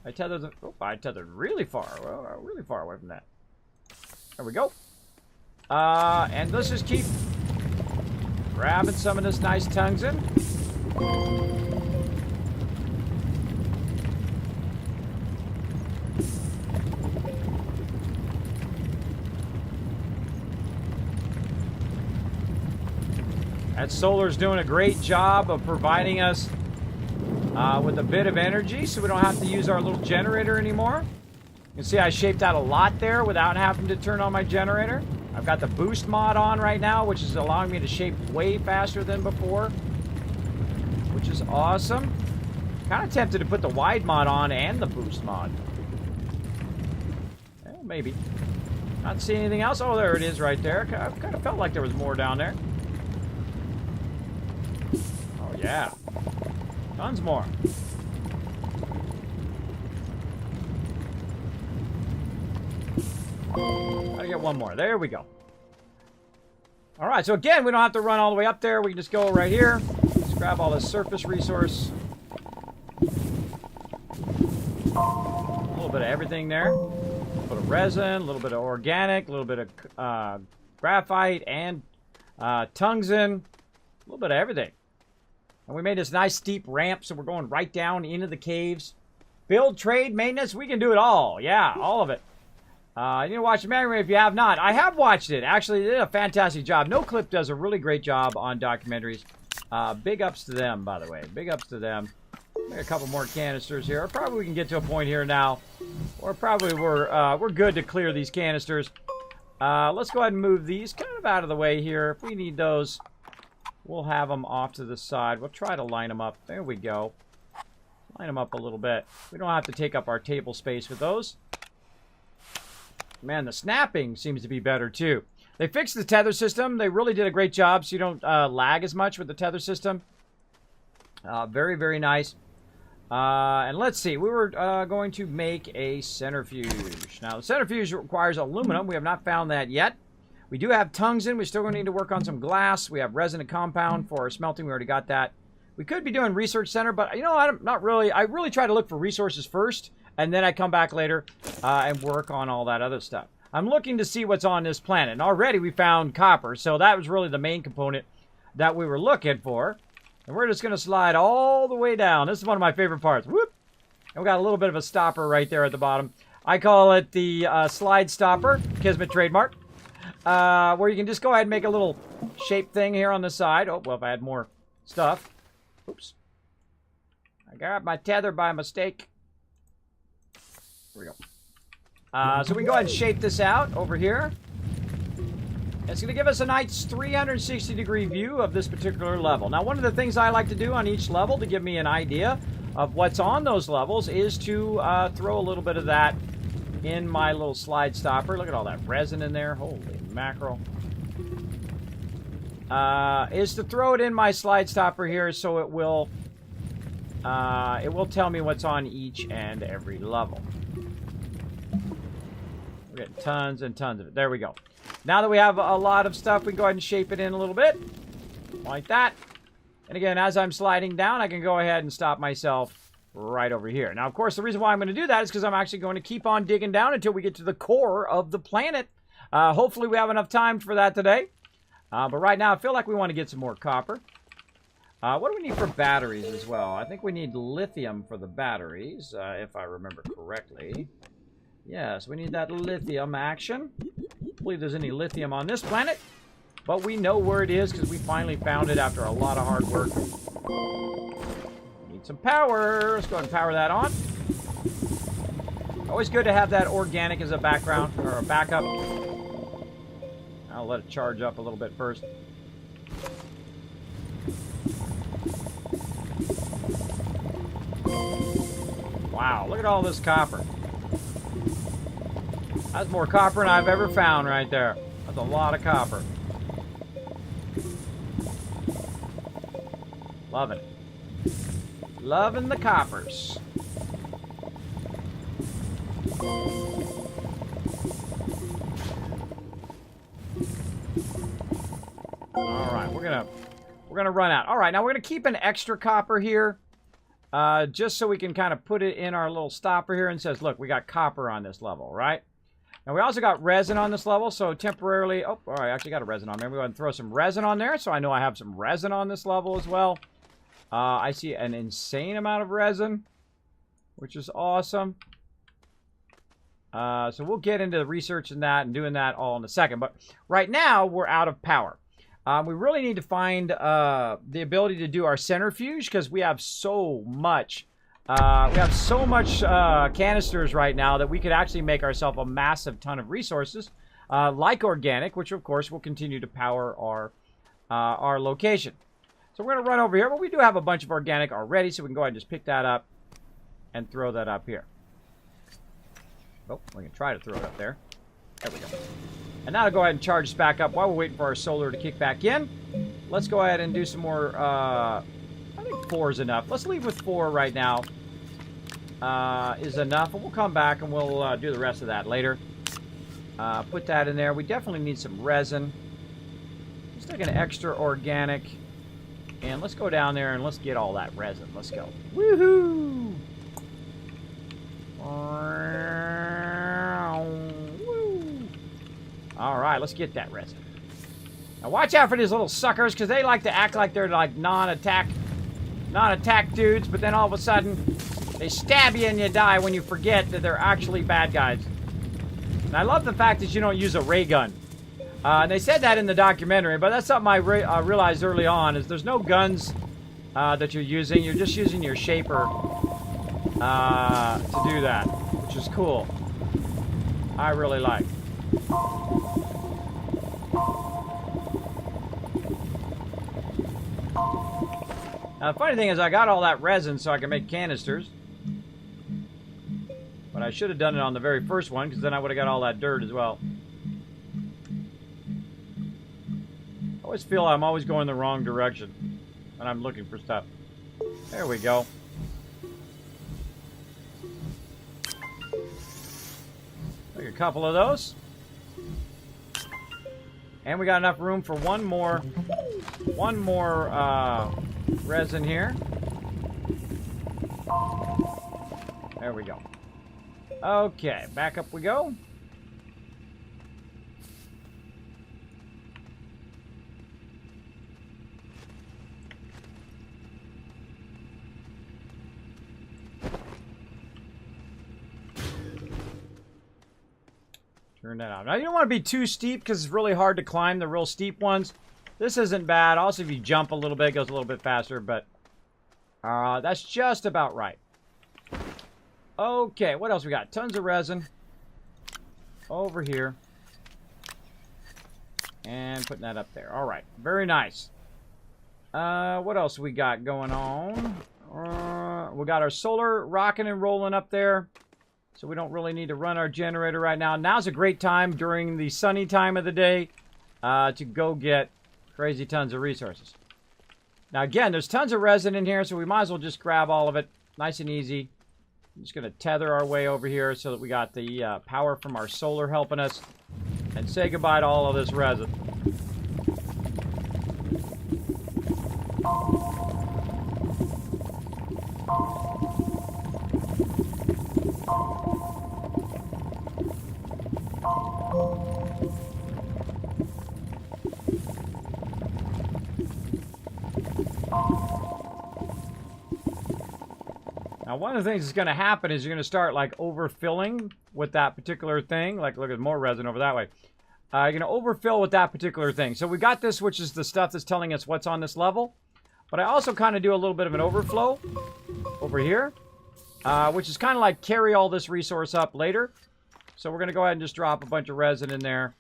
I tethered really far. Well, really far away from that. There we go. And let's just keep grabbing some of this nice tungsten. That solar's doing a great job of providing us with a bit of energy, so we don't have to use our little generator anymore. You can see I shaped out a lot there without having to turn on my generator. I've got the boost mod on right now, which is allowing me to shape way faster than before, which is awesome. Kind of tempted to put the wide mod on and the boost mod. Well, maybe. Not seeing anything else. Oh, there it is right there. I kind of felt like there was more down there. Oh, yeah. Tons more. Gotta get one more. There we go. All right, so again, we don't have to run all the way up there. We can just go right here. Just grab all this surface resource. A little bit of everything there. A little bit of resin, a little bit of organic, a little bit of graphite and tungsten. A little bit of everything. And we made this nice steep ramp, so we're going right down into the caves. Build, trade, maintenance, we can do it all. Yeah, all of it. You need to watch the documentary if you have not. I have watched it. Actually, they did a fantastic job. No Clip does a really great job on documentaries. Big ups to them, by the way. Big ups to them. Maybe a couple more canisters here. Probably we can get to a point here now. Or probably we're good to clear these canisters. Let's go ahead and move these kind of out of the way here. If we need those, we'll have them off to the side. We'll try to line them up. There we go. Line them up a little bit. We don't have to take up our table space with those. Man, the snapping seems to be better, too. They fixed the tether system. They really did a great job, so you don't lag as much with the tether system. Very, very nice. And let's see. We were going to make a centrifuge. Now, the centrifuge requires aluminum. We have not found that yet. We do have tungsten. We're still going to need to work on some glass. We have resin and compound for our smelting. We already got that. We could be doing research center, but, you know, I'm not really. I really try to look for resources first. And then I come back later and work on all that other stuff. I'm looking to see what's on this planet. And already we found copper. So that was really the main component that we were looking for. And we're just going to slide all the way down. This is one of my favorite parts. Whoop! And we got a little bit of a stopper right there at the bottom. I call it the slide stopper. Kismet trademark. Where you can just go ahead and make a little shape thing here on the side. Oh, well, if I had more stuff. Oops. I grabbed my tether by mistake. Here we go. So we can go ahead and shape this out over here. It's going to give us a nice 360-degree view of this particular level. Now, one of the things I like to do on each level to give me an idea of what's on those levels is to throw a little bit of that in my little slide stopper. Look at all that resin in there. Holy mackerel. Is to throw it in my slide stopper here so it will tell me what's on each and every level. We're getting tons and tons of it. There we go. Now that we have a lot of stuff, we can go ahead and shape it in a little bit. Like that. And again, as I'm sliding down, I can go ahead and stop myself right over here. Now, of course, the reason why I'm going to do that is because I'm actually going to keep on digging down until we get to the core of the planet. Hopefully, we have enough time for that today. But right now, I feel like we want to get some more copper. What do we need for batteries as well? I think we need lithium for the batteries, if I remember correctly. Yes, we need that lithium action. I don't believe there's any lithium on this planet, but we know where it is because we finally found it after a lot of hard work. Need some power. Let's go ahead and power that on. Always good to have that organic as a background or a backup. I'll let it charge up a little bit first. Wow, look at all this copper. That's more copper than I've ever found right there. That's a lot of copper. Loving it. Loving the coppers. All right, we're gonna run out. All right, now we're gonna keep an extra copper here, just so we can kind of put it in our little stopper here and says, look, we got copper on this level, right? Now we also got resin on this level, so temporarily. Oh, all right, I actually got a resin on there. We're going to throw some resin on there, so I know I have some resin on this level as well. I see an insane amount of resin, which is awesome. So we'll get into researching that and doing that all in a second. But right now, we're out of power. We really need to find the ability to do our centrifuge because we have so much. Canisters right now that we could actually make ourselves a massive ton of resources, like organic, which of course will continue to power our location. So we're going to run over here, but we do have a bunch of organic already, so we can go ahead and just pick that up and throw that up here. Oh, we can try to throw it up there. There we go. And now to go ahead and charge this back up while we're waiting for our solar to kick back in. Let's go ahead and do some more. I think 4 is enough. Let's leave with 4 right now. Is enough. And we'll come back and we'll do the rest of that later. Put that in there. We definitely need some resin. Let's take an extra organic. And let's go down there and let's get all that resin. Let's go. Woohoo! All right, let's get that resin. Now watch out for these little suckers because they like to act like they're like non-attack dudes, but then all of a sudden they stab you and you die when you forget that they're actually bad guys. And I love the fact that you don't use a ray gun. And they said that in the documentary, but that's something I realized early on is there's no guns that you're using. You're just using your shaper to do that, which is cool. I really like. Now, the funny thing is I got all that resin so I can make canisters. But I should have done it on the very first one because then I would have got all that dirt as well. I always feel I'm always going the wrong direction when I'm looking for stuff. There we go. Take a couple of those. And we got enough room for one more resin here. There we go. Okay, back up we go. Turn that out. Now, you don't want to be too steep because it's really hard to climb the real steep ones. This isn't bad. Also, if you jump a little bit, it goes a little bit faster, but that's just about right. Okay, what else we got? Tons of resin over here. And putting that up there. All right. Very nice. What else we got going on? We got our solar rocking and rolling up there. So we don't really need to run our generator right now. Now's a great time during the sunny time of the day to go get crazy tons of resources. Now again, there's tons of resin in here, so we might as well just grab all of it. Nice and easy. I'm just going to tether our way over here so that we got the power from our solar helping us. And say goodbye to all of this resin. Now, one of the things that's going to happen is you're going to start, like, overfilling with that particular thing. Like, look at more resin over that way. You're going to overfill with that particular thing. So we got this, which is the stuff that's telling us what's on this level. But I also kind of do a little bit of an overflow over here, which is kind of like carry all this resource up later. So we're going to go ahead and just drop a bunch of resin in there.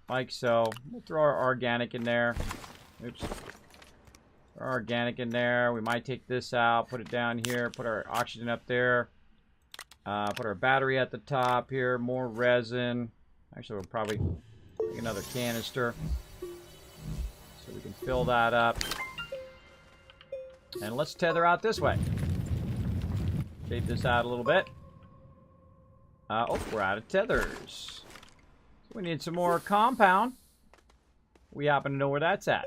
Like so. We'll throw our organic in there. Oops. Throw our organic in there. We might take this out, put it down here, put our oxygen up there. Put our battery at the top here. More resin. Actually, we'll probably make another canister. So we can fill that up. And let's tether out this way. Shape this out a little bit. Oh, we're out of tethers. So we need some more compound. We happen to know where that's at.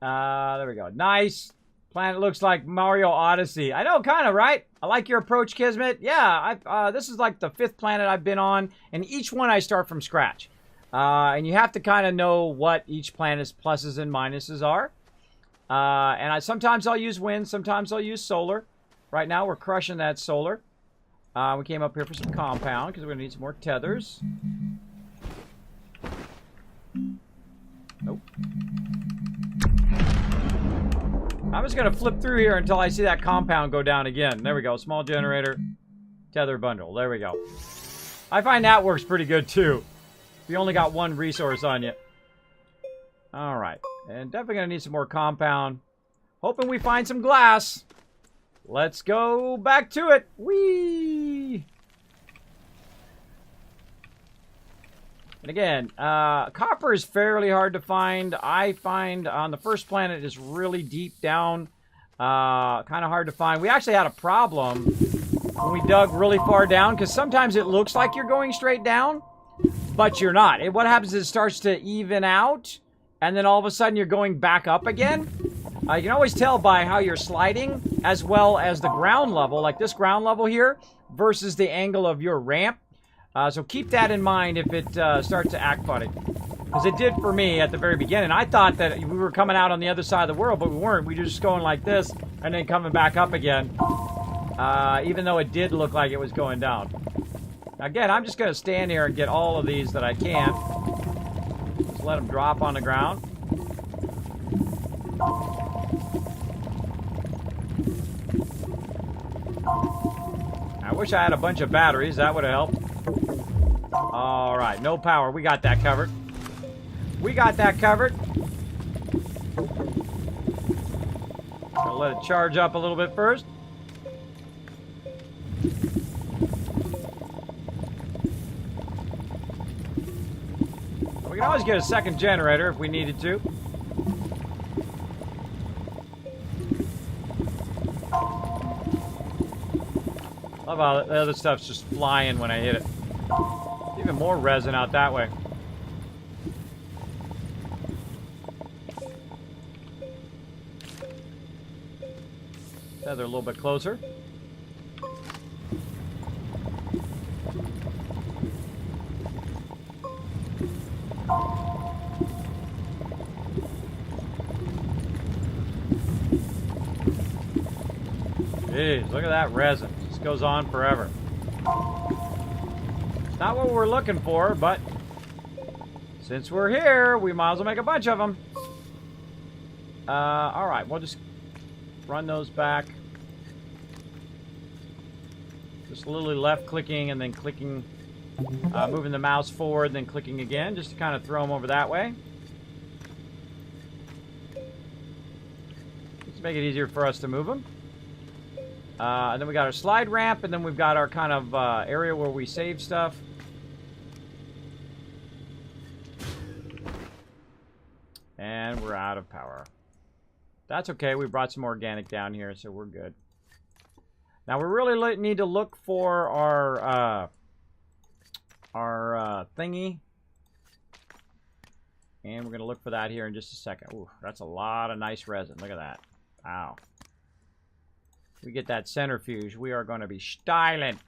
There we go. Nice. Planet looks like Mario Odyssey. I know, kind of, right? I like your approach, Kismet. Yeah, this is like the 5th planet I've been on, and each one I start from scratch. And you have to kind of know what each planet's pluses and minuses are. And sometimes I'll use wind, sometimes I'll use solar. Right now, we're crushing that solar. We came up here for some compound, because we're going to need some more tethers. Nope. I'm just going to flip through here until I see that compound go down again. There we go. Small generator. Tether bundle. There we go. I find that works pretty good, too. If you only got one resource on you. Alright. And definitely going to need some more compound. Hoping we find some glass. Let's go back to it. Whee! And again, copper is fairly hard to find. I find on the first planet is really deep down. Kind of hard to find. We actually had a problem when we dug really far down, because sometimes it looks like you're going straight down, but you're not. What happens is it starts to even out, and then all of a sudden you're going back up again. You can always tell by how you're sliding, as well as the ground level, like this ground level here, versus the angle of your ramp. So keep that in mind if it starts to act funny. Because it did for me at the very beginning. I thought that we were coming out on the other side of the world, but we weren't. We were just going like this, and then coming back up again. Even though it did look like it was going down. Again, I'm just going to stand here and get all of these that I can. Just let them drop on the ground. I wish I had a bunch of batteries. That would have helped. Alright, no power. We got that covered. We got that covered. Gonna let it charge up a little bit first. We can always get a second generator if we needed to. Love how the other stuff's just flying when I hit it. Even more resin out that way. Tether a little bit closer. Jeez, look at that resin. This goes on forever. Not what we're looking for, but since we're here, we might as well make a bunch of them. Alright, we'll just run those back. Just literally left clicking and then clicking moving the mouse forward, then clicking again, just to kind of throw them over that way. Just to make it easier for us to move them. And then we got our slide ramp, and then we've got our kind of area where we save stuff. And we're out of power. That's okay. We brought some organic down here, so we're good. Now we really need to look for our thingy. And we're going to look for that here in just a second. Ooh, that's a lot of nice resin. Look at that. Wow. We get that centrifuge, we are going to be styling.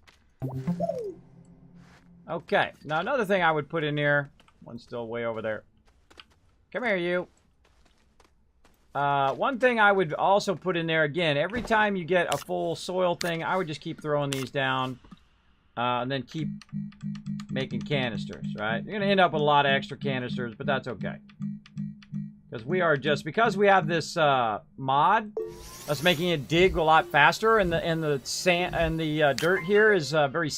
Okay. Now another thing I would put in here. One's still way over there. Come here, you. One thing I would also put in there, again, every time you get a full soil thing, I would just keep throwing these down. And then keep making canisters, right? You're going to end up with a lot of extra canisters, but that's okay. Because we are just, because we have this mod that's making it dig a lot faster, and the sand and the dirt here is very,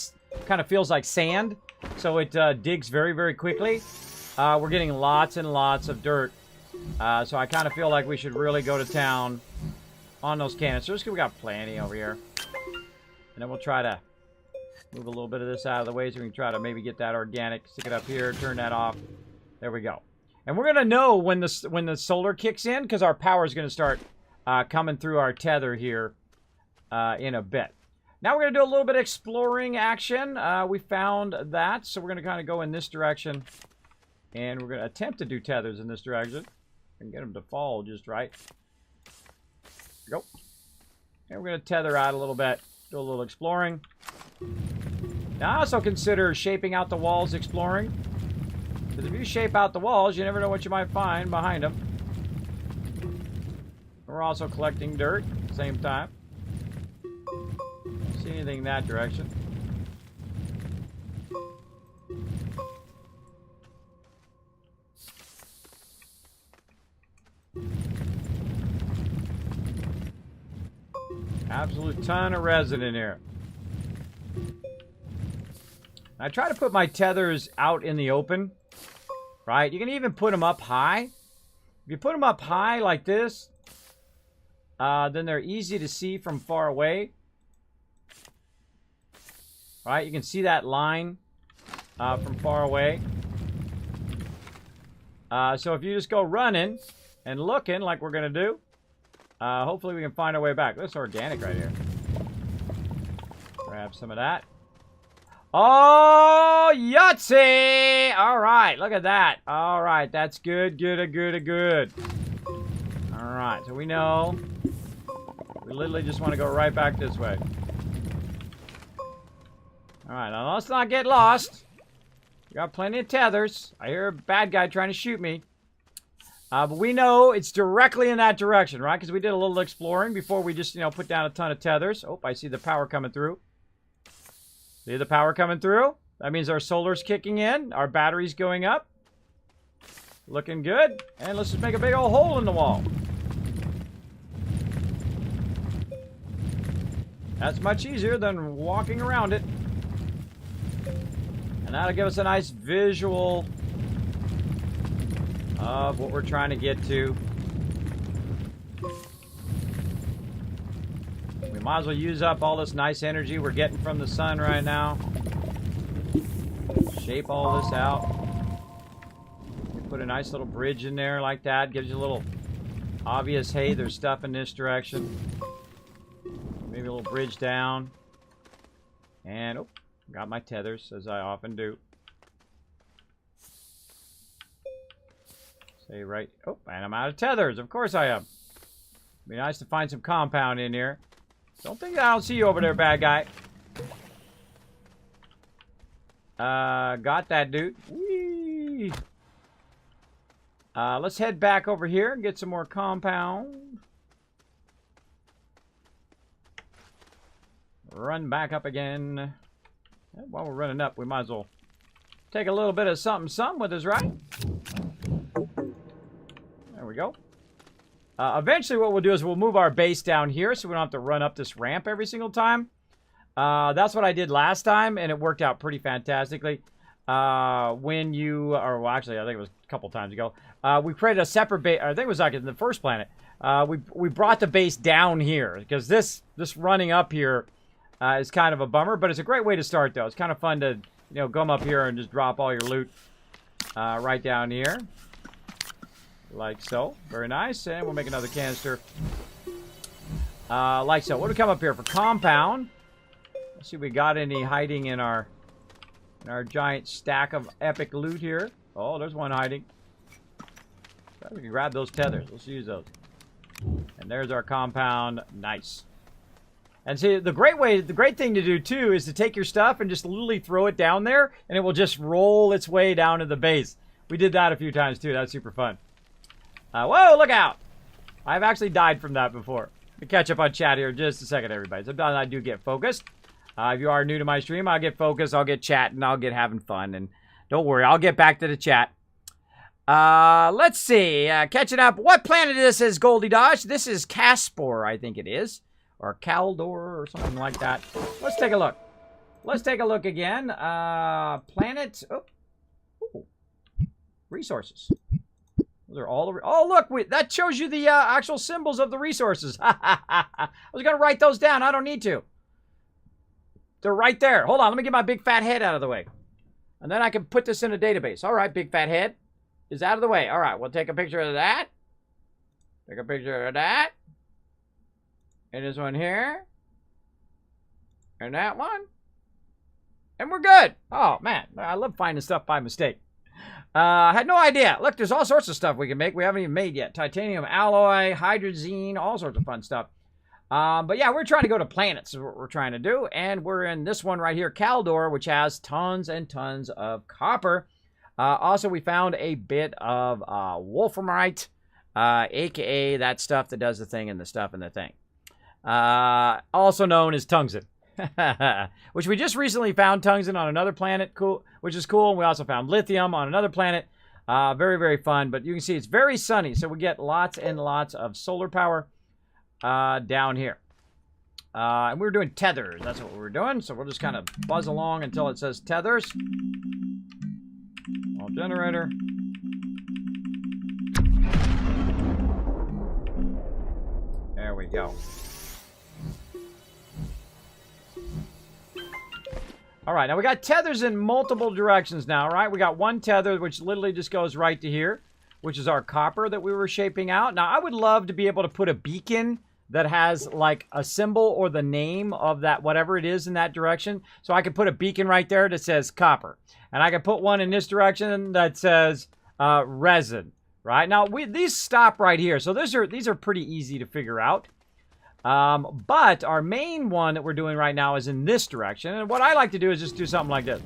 kind of feels like sand. So it digs very, very quickly. We're getting lots and lots of dirt. So I kind of feel like we should really go to town on those canisters, because we got plenty over here. And then we'll try to move a little bit of this out of the way so we can try to maybe get that organic. Stick it up here, turn that off. There we go. And we're going to know when the solar kicks in, because our power is going to start coming through our tether here in a bit. Now we're going to do a little bit of exploring action. We found that, so we're going to kind of go in this direction. And we're going to attempt to do tethers in this direction. And get them to fall just right. Go. And we're going to tether out a little bit. Do a little exploring. Now I also consider shaping out the walls exploring. Because if you shape out the walls, you never know what you might find behind them. We're also collecting dirt at the same time. Don't see anything in that direction. Absolute ton of resin in here. I try to put my tethers out in the open. Right? You can even put them up high. If you put them up high like this, then they're easy to see from far away. Right? You can see that line from far away. So if you just go running and looking like we're going to do, hopefully we can find our way back. This is organic right here. Grab some of that. Oh, Yahtzee! All right, look at that. All right, that's good. All right, so we know. We literally just want to go right back this way. All right, now let's not get lost. We got plenty of tethers. I hear a bad guy trying to shoot me. But we know it's directly in that direction, right? Because we did a little exploring before we just, put down a ton of tethers. Oh, I see the power coming through. See the power coming through? That means our solar's kicking in. Our battery's going up. Looking good. And let's just make a big old hole in the wall. That's much easier than walking around it. And that'll give us a nice visual of what we're trying to get to. We might as well use up all this nice energy we're getting from the sun right now. Shape all this out. Put a nice little bridge in there like that. Gives you a little obvious, hey, there's stuff in this direction. Maybe a little bridge down. And, oh, got my tethers, as I often do. Say right, oh, and I'm out of tethers. Of course I am. Be nice to find some compound in here. Don't think I don't see you over there, bad guy. Got that, dude. Whee! Let's head back over here and get some more compound. Run back up again. And while we're running up, we might as well take a little bit of something with us, right? There we go. Eventually what we'll do is we'll move our base down here so we don't have to run up this ramp every single time. That's what I did last time, and it worked out pretty fantastically. When you, or well, actually, I think it was a couple times ago, we created a separate base. I think it was like in the first planet. We brought the base down here because this running up here is kind of a bummer, but it's a great way to start though. It's kind of fun to come up here and just drop all your loot right down here, like so. Very nice, and we'll make another canister, like so. What do we come up here for compound? Let's see if we got any hiding in our giant stack of epic loot here. Oh, there's one hiding. We can grab those tethers. Let's use those. And there's our compound. Nice. And see, the great thing to do too is to take your stuff and just literally throw it down there, and it will just roll its way down to the base. We did that a few times too. That's super fun. Whoa, look out! I've actually died from that before. We'll catch up on chat here in just a second, everybody. Sometimes I do get focused. If you are new to my stream, I'll get focused, I'll get chatting, I'll get having fun, and don't worry, I'll get back to the chat. Let's see, catching up. What planet is this, Goldie Dodge? This is Caspor, I think it is, or Caldor, or something like that. Let's take a look. Let's take a look again. Planet, oh, resources. Those are all the, oh, look, that shows you the actual symbols of the resources. I was going to write those down, I don't need to. They're right there. Hold on, let me get my big fat head out of the way. And then I can put this in a database. All right, big fat head is out of the way. All right, we'll take a picture of that. Take a picture of that. And this one here. And that one. And we're good. Oh, man. I love finding stuff by mistake. I had no idea. Look, there's all sorts of stuff we can make. We haven't even made yet. Titanium alloy, hydrazine, all sorts of fun stuff. But yeah, we're trying to go to planets is what we're trying to do. And we're in this one right here, Caldor, which has tons and tons of copper. Also, we found a bit of wolframite, a.k.a. that stuff that does the thing and the stuff and the thing. Also known as tungsten, which we just recently found tungsten on another planet, cool, which is cool. And we also found lithium on another planet. Very, very fun. But you can see it's very sunny, so we get lots and lots of solar power. Down here. And we were doing tethers. That's what we were doing. So we'll just kind of buzz along until it says tethers. All generator. There we go. All right, now we got tethers in multiple directions now, right? We got one tether, which literally just goes right to here, which is our copper that we were shaping out. Now, I would love to be able to put a beacon that has like a symbol or the name of that, whatever it is in that direction. So I could put a beacon right there that says copper. And I could put one in this direction that says resin, right? Now, these stop right here. So these are pretty easy to figure out. But our main one that we're doing right now is in this direction. And what I like to do is just do something like this.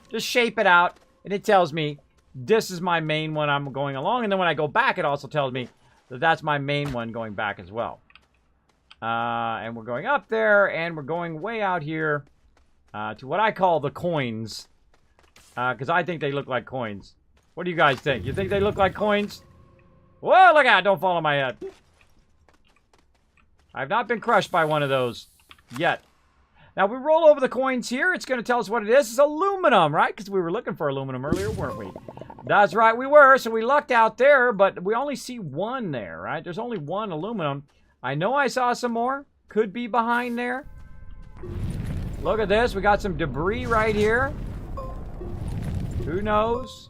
Just shape it out, and it tells me this is my main one I'm going along. And then when I go back, it also tells me that that's my main one going back as well. And we're going up there, and we're going way out here to what I call the coins. Because I think they look like coins. What do you guys think? You think they look like coins? Whoa, look out, don't fall on my head. I've not been crushed by one of those yet. Now, we roll over the coins here. It's going to tell us what it is. It's aluminum, right? Because we were looking for aluminum earlier, weren't we? That's right, we were. So we lucked out there, but we only see one there, right? There's only one aluminum. I know I saw some more. Could be behind there. Look at this. We got some debris right here. Who knows?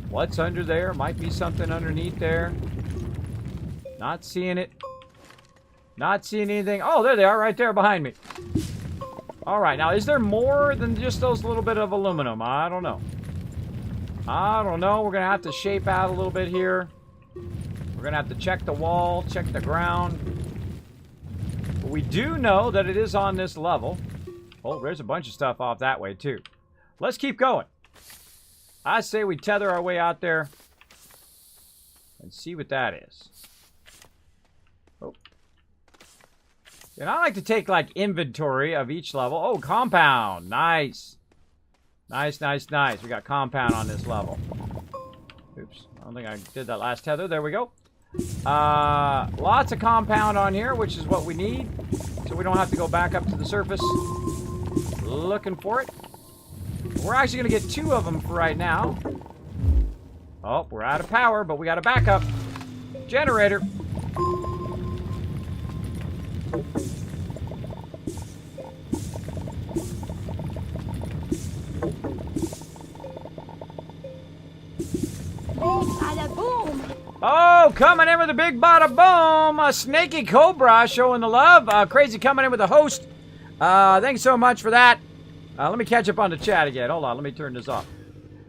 What's under there? Might be something underneath there. Not seeing it. Not seeing anything. Oh, there they are right there behind me. All right. Now, is there more than just those little bit of aluminum? I don't know. I don't know. We're going to have to shape out a little bit here. We're going to have to check the wall, check the ground. But we do know that it is on this level. Oh, there's a bunch of stuff off that way, too. Let's keep going. I say we tether our way out there and see what that is. Oh. And I like to take, like, inventory of each level. Oh, compound. Nice. Nice, nice, nice. We got compound on this level. Oops. I don't think I did that last tether. There we go. Lots of compound on here, which is what we need. So we don't have to go back up to the surface looking for it. We're actually going to get 2 of them for right now. Oh, we're out of power, but we got a backup generator. Oh, coming in with a big bada boom. A snaky cobra showing the love. Crazy coming in with a host. Thanks so much for that. Let me catch up on the chat again. Hold on, let me turn this off.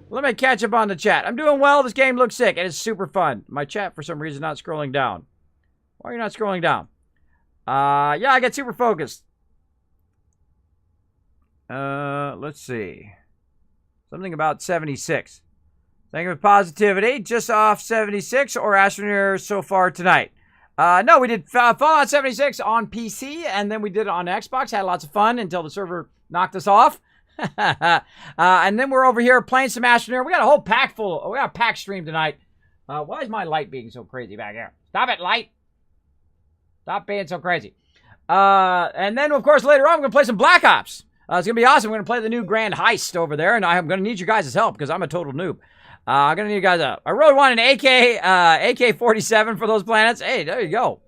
Let me catch up on the chat. I'm doing well. This game looks sick, and it's super fun. My chat, for some reason, not scrolling down. Why are you not scrolling down? Yeah, I get super focused. Let's see. Something about 76. Thank you for positivity. Just off 76 or Astroneer so far tonight. No, we did Fallout 76 on PC, and then we did it on Xbox. Had lots of fun until the server knocked us off. And then we're over here playing some Astroneer. We got a whole pack full. We got a pack stream tonight. Why is my light being so crazy back here? Stop it, light. Stop being so crazy. And then, of course, later on, we're going to play some Black Ops. It's going to be awesome. We're going to play the new Grand Heist over there, and I'm going to need you guys' help because I'm a total noob. I'm going to need you guys up. I really want an AK-47 for those planets. Hey, there you go.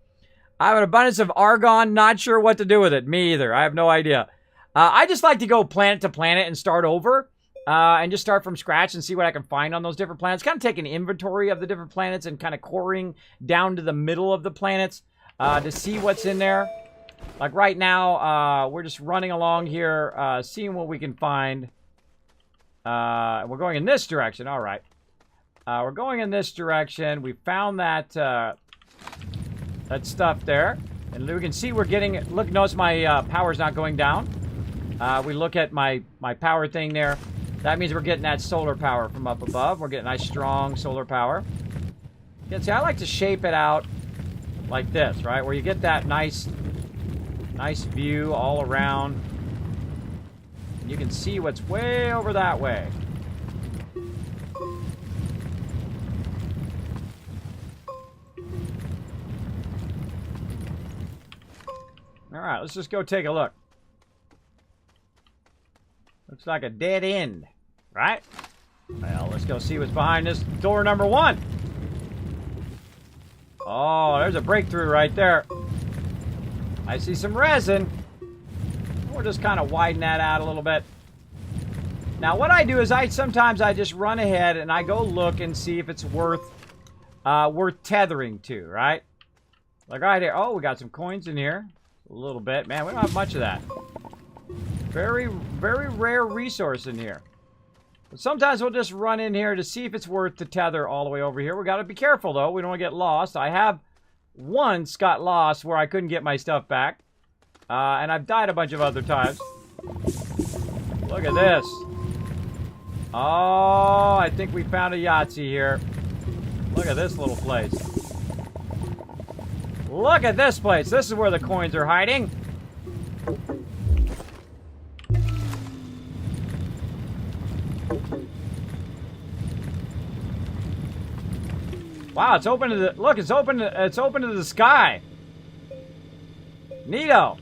I have an abundance of argon. Not sure what to do with it. Me either. I have no idea. I just like to go planet to planet and start over. And just start from scratch and see what I can find on those different planets. Kind of take an inventory of the different planets and kind of coring down to the middle of the planets to see what's in there. Like right now, we're just running along here, seeing what we can find. We're going in this direction. All right. We're going in this direction. We found that that stuff there. And we can see we're getting... Look, notice my power's not going down. We look at my power thing there. That means we're getting that solar power from up above. We're getting nice, strong solar power. Yeah, see, I like to shape it out like this, right? Where you get that nice view all around. You can see what's way over that way. All right, let's just go take a look. Looks like a dead end, right? Well, let's go see what's behind this door number 1. Oh, there's a breakthrough right there. I see some resin. We'll just kind of widen that out a little bit. Now, what I do is sometimes I just run ahead and I go look and see if it's worth tethering to, right? Like right here. Oh, we got some coins in here. A little bit. Man, we don't have much of that. Very, very rare resource in here. But sometimes we'll just run in here to see if it's worth to tether all the way over here. We got to be careful, though. We don't want to get lost. I have once got lost where I couldn't get my stuff back. And I've died a bunch of other times. Look at this. Oh, I think we found a Yahtzee here. Look at this little place. Look at this place. This is where the coins are hiding. Wow, it's open to the... Look, it's open to the sky. Neato.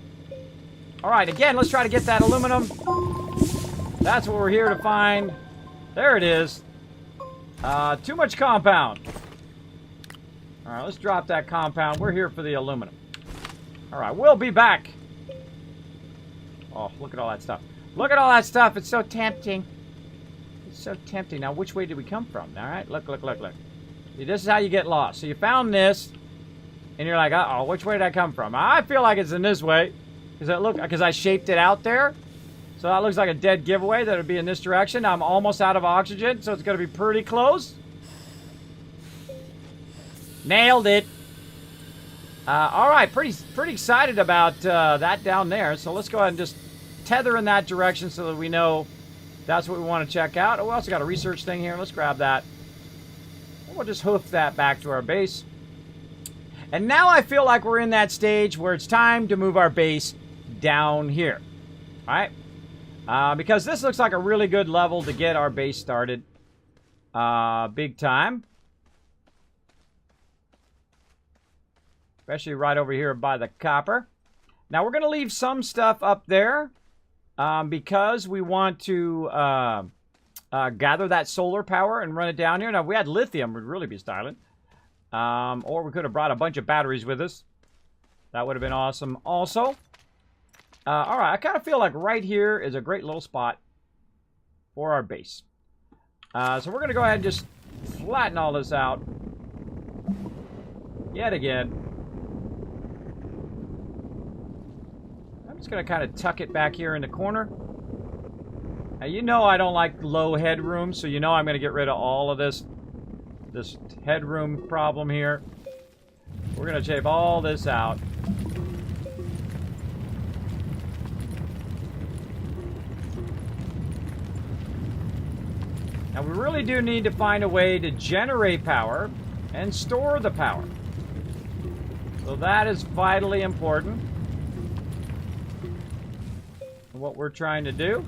Alright, again, let's try to get that aluminum. That's what we're here to find. There it is. Too much compound. Alright, let's drop that compound. We're here for the aluminum. Alright, we'll be back. Oh, look at all that stuff. Look at all that stuff. It's so tempting. It's so tempting. Now, which way did we come from? Alright, look, look, look, look. See, this is how you get lost. So you found this, and you're like, uh-oh, which way did I come from? I feel like it's in this way. Because I shaped it out there. So that looks like a dead giveaway that would be in this direction. I'm almost out of oxygen, so it's going to be pretty close. Nailed it. All right, pretty excited about that down there. So let's go ahead and just tether in that direction so that we know that's what we want to check out. Oh, we also got a research thing here. Let's grab that. And we'll just hoof that back to our base. And now I feel like we're in that stage where it's time to move our base down here. All right? Because this looks like a really good level to get our base started. Big time. especially right over here by the copper. Now, we're going to leave some stuff up there because we want to gather that solar power and run it down here. Now, if we had lithium, we'd really be styling. Or we could have brought a bunch of batteries with us. That would have been awesome also. All right, I kind of feel like right here is a great little spot for our base. So we're going to go ahead and just flatten all this out. Yet again. I'm just going to kind of tuck it back here in the corner. Now, you know I don't like low headroom, so you know I'm going to get rid of all of this headroom problem here. We're going to shave all this out. Now, we really do need to find a way to generate power and store the power. So that is vitally important. What we're trying to do.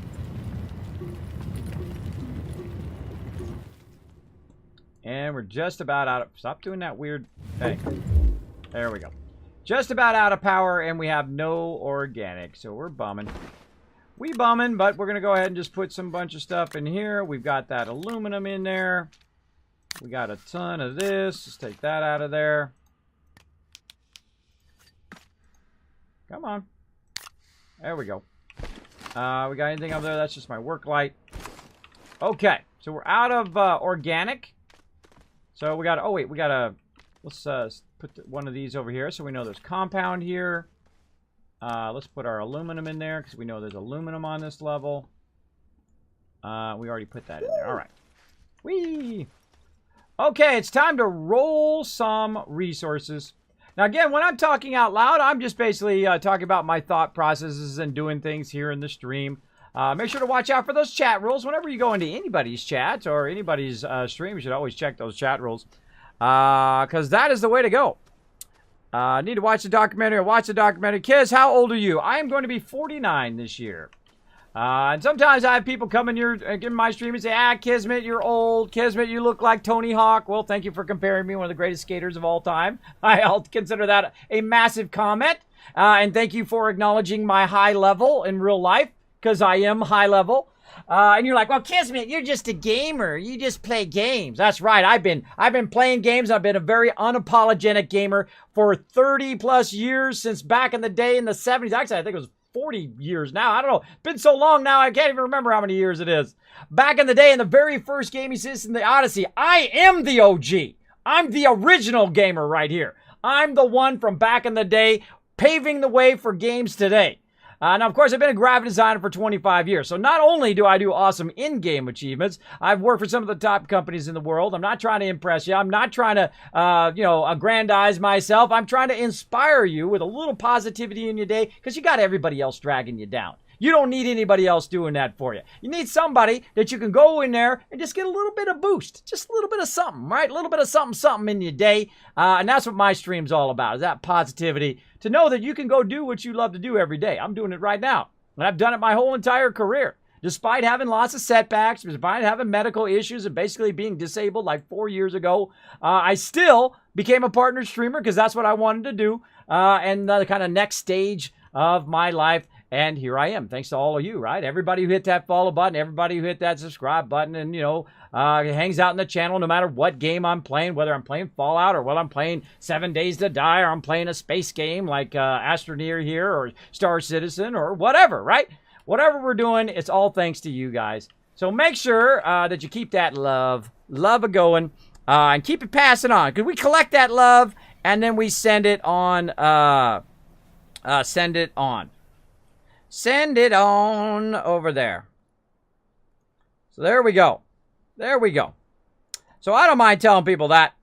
And we're just about out of... Stop doing that weird thing. There we go. Just about out of power, and we have no organic. So we're bumming. We bumming, but we're going to go ahead and just put some bunch of stuff in here. We've got that aluminum in there. We got a ton of this. Let's take that out of there. Come on. There we go. We got anything over there? That's just my work light. Okay, so we're out of organic. So we got, oh wait, we got to, let's put one of these over here so we know there's compound here. Let's put our aluminum in there because we know there's aluminum on this level. We already put that in there. All right. Whee! Okay, it's time to roll some resources. Now, again, when I'm talking out loud, I'm just basically talking about my thought processes and doing things here in the stream. Make sure to watch out for those chat rules. Whenever you go into anybody's chat or anybody's stream, you should always check those chat rules because that is the way to go. Need to watch the documentary. Watch the documentary. Kiz, how old are you? I am going to be 49 this year. And sometimes I have people come in here, in my stream and say, Kismet, you're old. Kismet, you look like Tony Hawk. Well, thank you for comparing me, one of the greatest skaters of all time. I'll consider that a massive comment. And thank you for acknowledging my high level in real life, because I am high level. And you're like, well, Kismet, you're just a gamer. You just play games. That's right. I've been playing games. I've been a very unapologetic gamer for 30 plus years, since back in the day in the 70s. Actually, I think it was 40 years now. I don't know. It's been so long now, I can't even remember how many years it is. Back in the day, in the very first gaming system, the Odyssey, I am the OG. I'm the original gamer right here. I'm the one from back in the day, paving the way for games today. Now, of course, I've been a graphic designer for 25 years. So not only do I do awesome in-game achievements, I've worked for some of the top companies in the world. I'm not trying to impress you. I'm not trying to, aggrandize myself. I'm trying to inspire you with a little positivity in your day, because you got everybody else dragging you down. You don't need anybody else doing that for you. You need somebody that you can go in there and just get a little bit of boost. Just a little bit of something, right? A little bit of something in your day. And that's what my stream's all about, is that positivity. To know that you can go do what you love to do every day. I'm doing it right now. And I've done it my whole entire career. Despite having lots of setbacks, despite having medical issues and basically being disabled like 4 years ago, I still became a partner streamer because that's what I wanted to do. And the kind of next stage of my life. And here I am, thanks to all of you, right? Everybody who hit that follow button, everybody who hit that subscribe button, and, hangs out in the channel no matter what game I'm playing, whether I'm playing Fallout or whether I'm playing 7 Days to Die or I'm playing a space game like Astroneer here or Star Citizen or whatever, right? Whatever we're doing, it's all thanks to you guys. So make sure that you keep that love a-going, and keep it passing on. Because we collect that love and then we send it on, Send it on over there. So there we go. There we go. So I don't mind telling people that.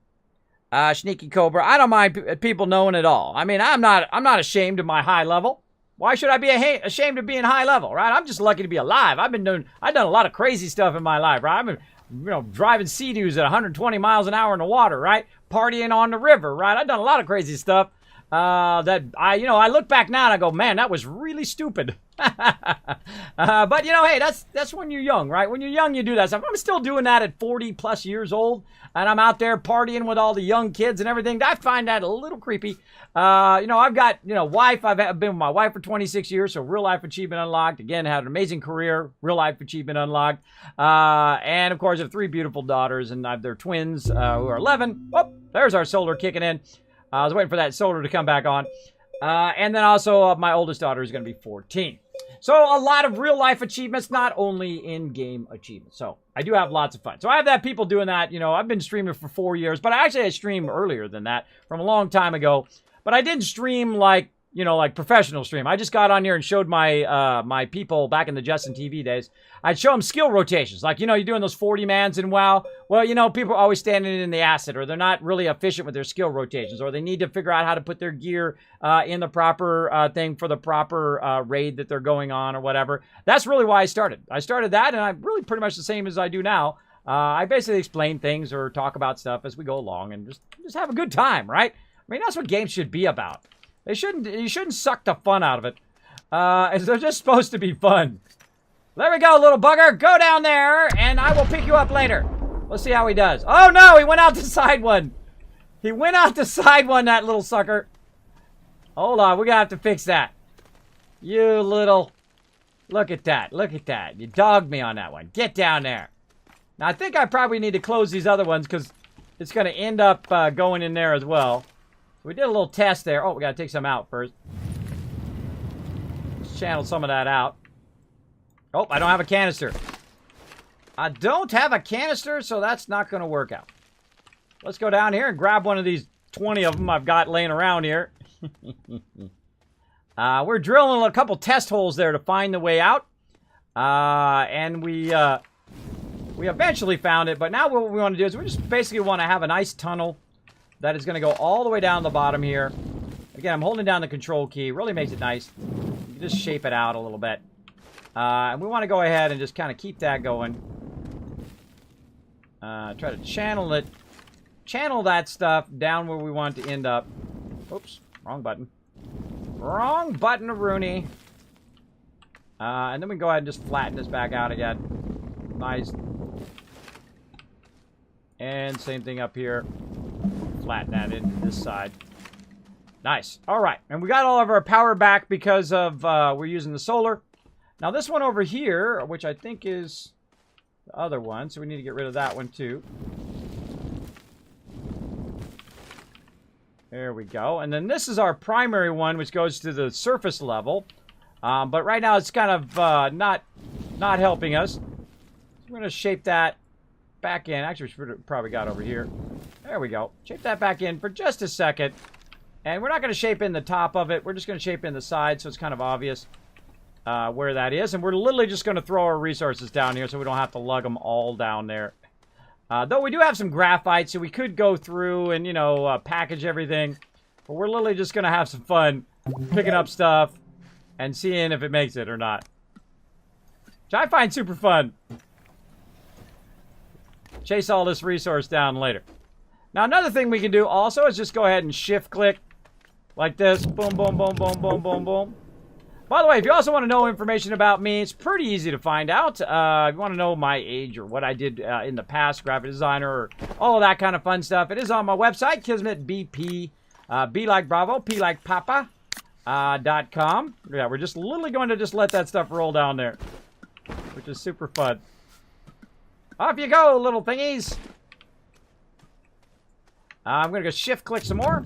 Sneaky Cobra. I don't mind people knowing it all. I mean, I'm not ashamed of my high level. Why should I be ashamed of being high level, right? I'm just lucky to be alive. I've done a lot of crazy stuff in my life, right? I've been, driving Sea-Doos at 120 miles an hour in the water, right? Partying on the river, right? I've done a lot of crazy stuff. I look back now and I go, man, that was really stupid. But hey, that's when you're young, right? When you're young, you do that stuff. I'm still doing that at 40 plus years old, and I'm out there partying with all the young kids and everything. I find that a little creepy. I've got, wife. I've been with my wife for 26 years, so real life achievement unlocked. Again, had an amazing career, real life achievement unlocked. And of course, I have 3 beautiful daughters, and they're twins who are 11. Oh, there's our solar kicking in. I was waiting for that solar to come back on. And then also my oldest daughter is going to be 14. So a lot of real life achievements, not only in-game achievements. So I do have lots of fun. So I have that people doing that. I've been streaming for 4 years, but I streamed earlier than that from a long time ago. But I didn't stream like professional stream. I just got on here and showed my my people back in the Justin TV days. I'd show them skill rotations. Like, you're doing those 40-mans in WoW. Well, people are always standing in the acid, or they're not really efficient with their skill rotations, or they need to figure out how to put their gear in the proper thing for the proper raid that they're going on or whatever. That's really why I started. I started that, and I'm really pretty much the same as I do now. I basically explain things or talk about stuff as we go along and just have a good time, right? I mean, that's what games should be about. You shouldn't suck the fun out of it. They're just supposed to be fun. There we go, little bugger. Go down there, and I will pick you up later. Let's see how he does. Oh, no, he went out the side one. He went out the side one, that little sucker. Hold on, we're going to have to fix that. You little... Look at that. Look at that. You dogged me on that one. Get down there. Now, I think I probably need to close these other ones because it's going to end up going in there as well. We did a little test there. Oh, we got to take some out first. Let's channel some of that out. Oh, I don't have a canister. I don't have a canister, so that's not going to work out. Let's go down here and grab one of these 20 of them I've got laying around here. We're drilling a couple test holes there to find the way out. And we eventually found it, but now what we want to do is we just basically want to have a nice tunnel that is going to go all the way down the bottom here. Again, I'm holding down the control key. Really makes it nice. You can just shape it out a little bit. And we want to go ahead and just kind of keep that going. Try to channel it. Channel that stuff down where we want it to end up. Oops, wrong button. Wrong button, Rooney. And then we can go ahead and just flatten this back out again. Nice. And same thing up here. Flatten that into this side. Nice. All right. And we got all of our power back because of we're using the solar. Now this one over here, which I think is the other one, so we need to get rid of that one too. There we go. And then this is our primary one, which goes to the surface level. But right now it's kind of not helping us. So we're going to shape that back in. Actually, we should have probably got over here. There we go. Shape that back in for just a second. And we're not going to shape in the top of it. We're just going to shape in the side so it's kind of obvious where that is. And we're literally just going to throw our resources down here so we don't have to lug them all down there. Though we do have some graphite, so we could go through and, package everything. But we're literally just going to have some fun picking up stuff and seeing if it makes it or not. Which I find super fun. Chase all this resource down later. Now, another thing we can do also is just go ahead and shift-click like this. Boom, boom, boom, boom, boom, boom, boom. By the way, if you also want to know information about me, it's pretty easy to find out. If you want to know my age or what I did in the past, graphic designer, or all of that kind of fun stuff, it is on my website, Kismet BP, B like Bravo, P like Papa, .com. Yeah, we're just literally going to just let that stuff roll down there, which is super fun. Off you go, little thingies. I'm going to go shift-click some more.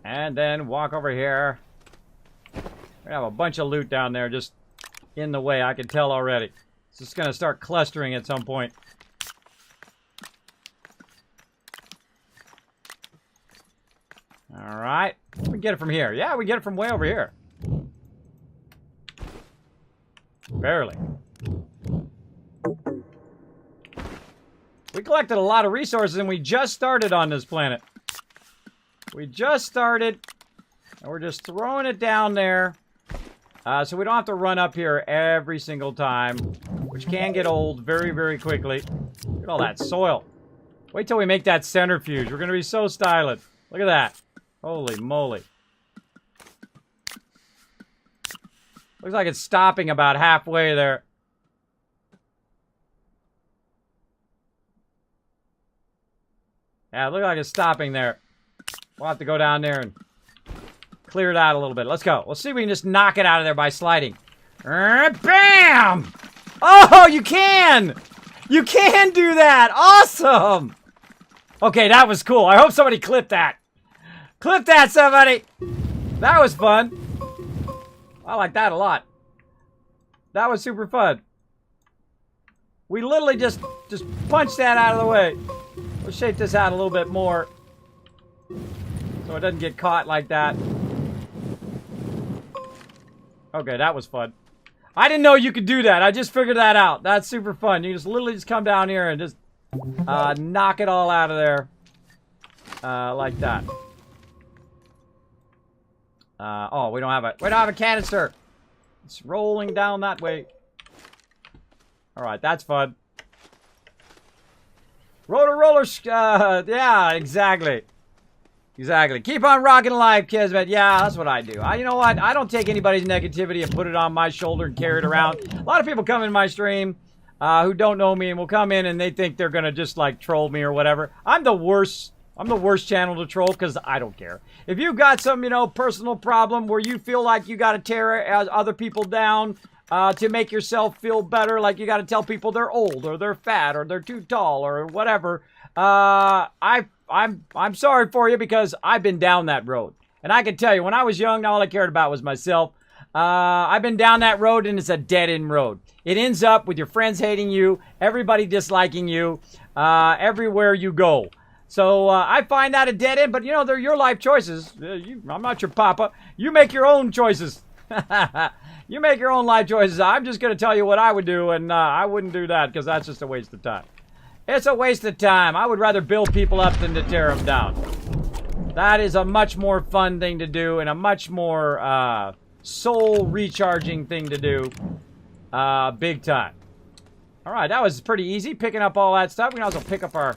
And then walk over here. We have a bunch of loot down there just in the way, I can tell already. It's just going to start clustering at some point. All right. We get it from here. Yeah, we get it from way over here. Barely. We collected a lot of resources and we just started on this planet. We just started, and we're just throwing it down there, so we don't have to run up here every single time, which can get old very, very quickly. Look at all that soil. Wait till we make that centrifuge. We're going to be so stylish. Look at that. Holy moly. Looks like it's stopping about halfway there. Yeah, it looks like it's stopping there. We'll have to go down there and clear it out a little bit. Let's go. We'll see if we can just knock it out of there by sliding. Bam! Oh, you can! You can do that! Awesome! Okay, that was cool. I hope somebody clipped that. Clip that, somebody! That was fun. I like that a lot. That was super fun. We literally just punched that out of the way. We'll shape this out a little bit more so it doesn't get caught like that. Okay, that was fun. I didn't know you could do that. I just figured that out. That's super fun. You just literally just come down here and just knock it all out of there. Like that. Oh, we don't have a canister. It's rolling down that way. Alright, that's fun. Roller, yeah, exactly. Exactly. Keep on rocking life, Kismet. Yeah, that's what I do. You know what? I don't take anybody's negativity and put it on my shoulder and carry it around. A lot of people come in my stream who don't know me and will come in and they think they're going to just like troll me or whatever. I'm the worst channel to troll because I don't care. If you've got some, you know, personal problem where you feel like you got to tear other people down to make yourself feel better, like you got to tell people they're old or they're fat or they're too tall or whatever, I'm sorry for you because I've been down that road. And I can tell you, when I was young, all I cared about was myself. I've been down that road and it's a dead-end road. It ends up with your friends hating you, everybody disliking you, everywhere you go. So I find that a dead end, but you know, they're your life choices. I'm not your papa. You make your own choices. You make your own life choices. I'm just going to tell you what I would do, and I wouldn't do that because that's just a waste of time. It's a waste of time. I would rather build people up than to tear them down. That is a much more fun thing to do and a much more soul recharging thing to do. Big time. All right, that was pretty easy, picking up all that stuff. We can also pick up our...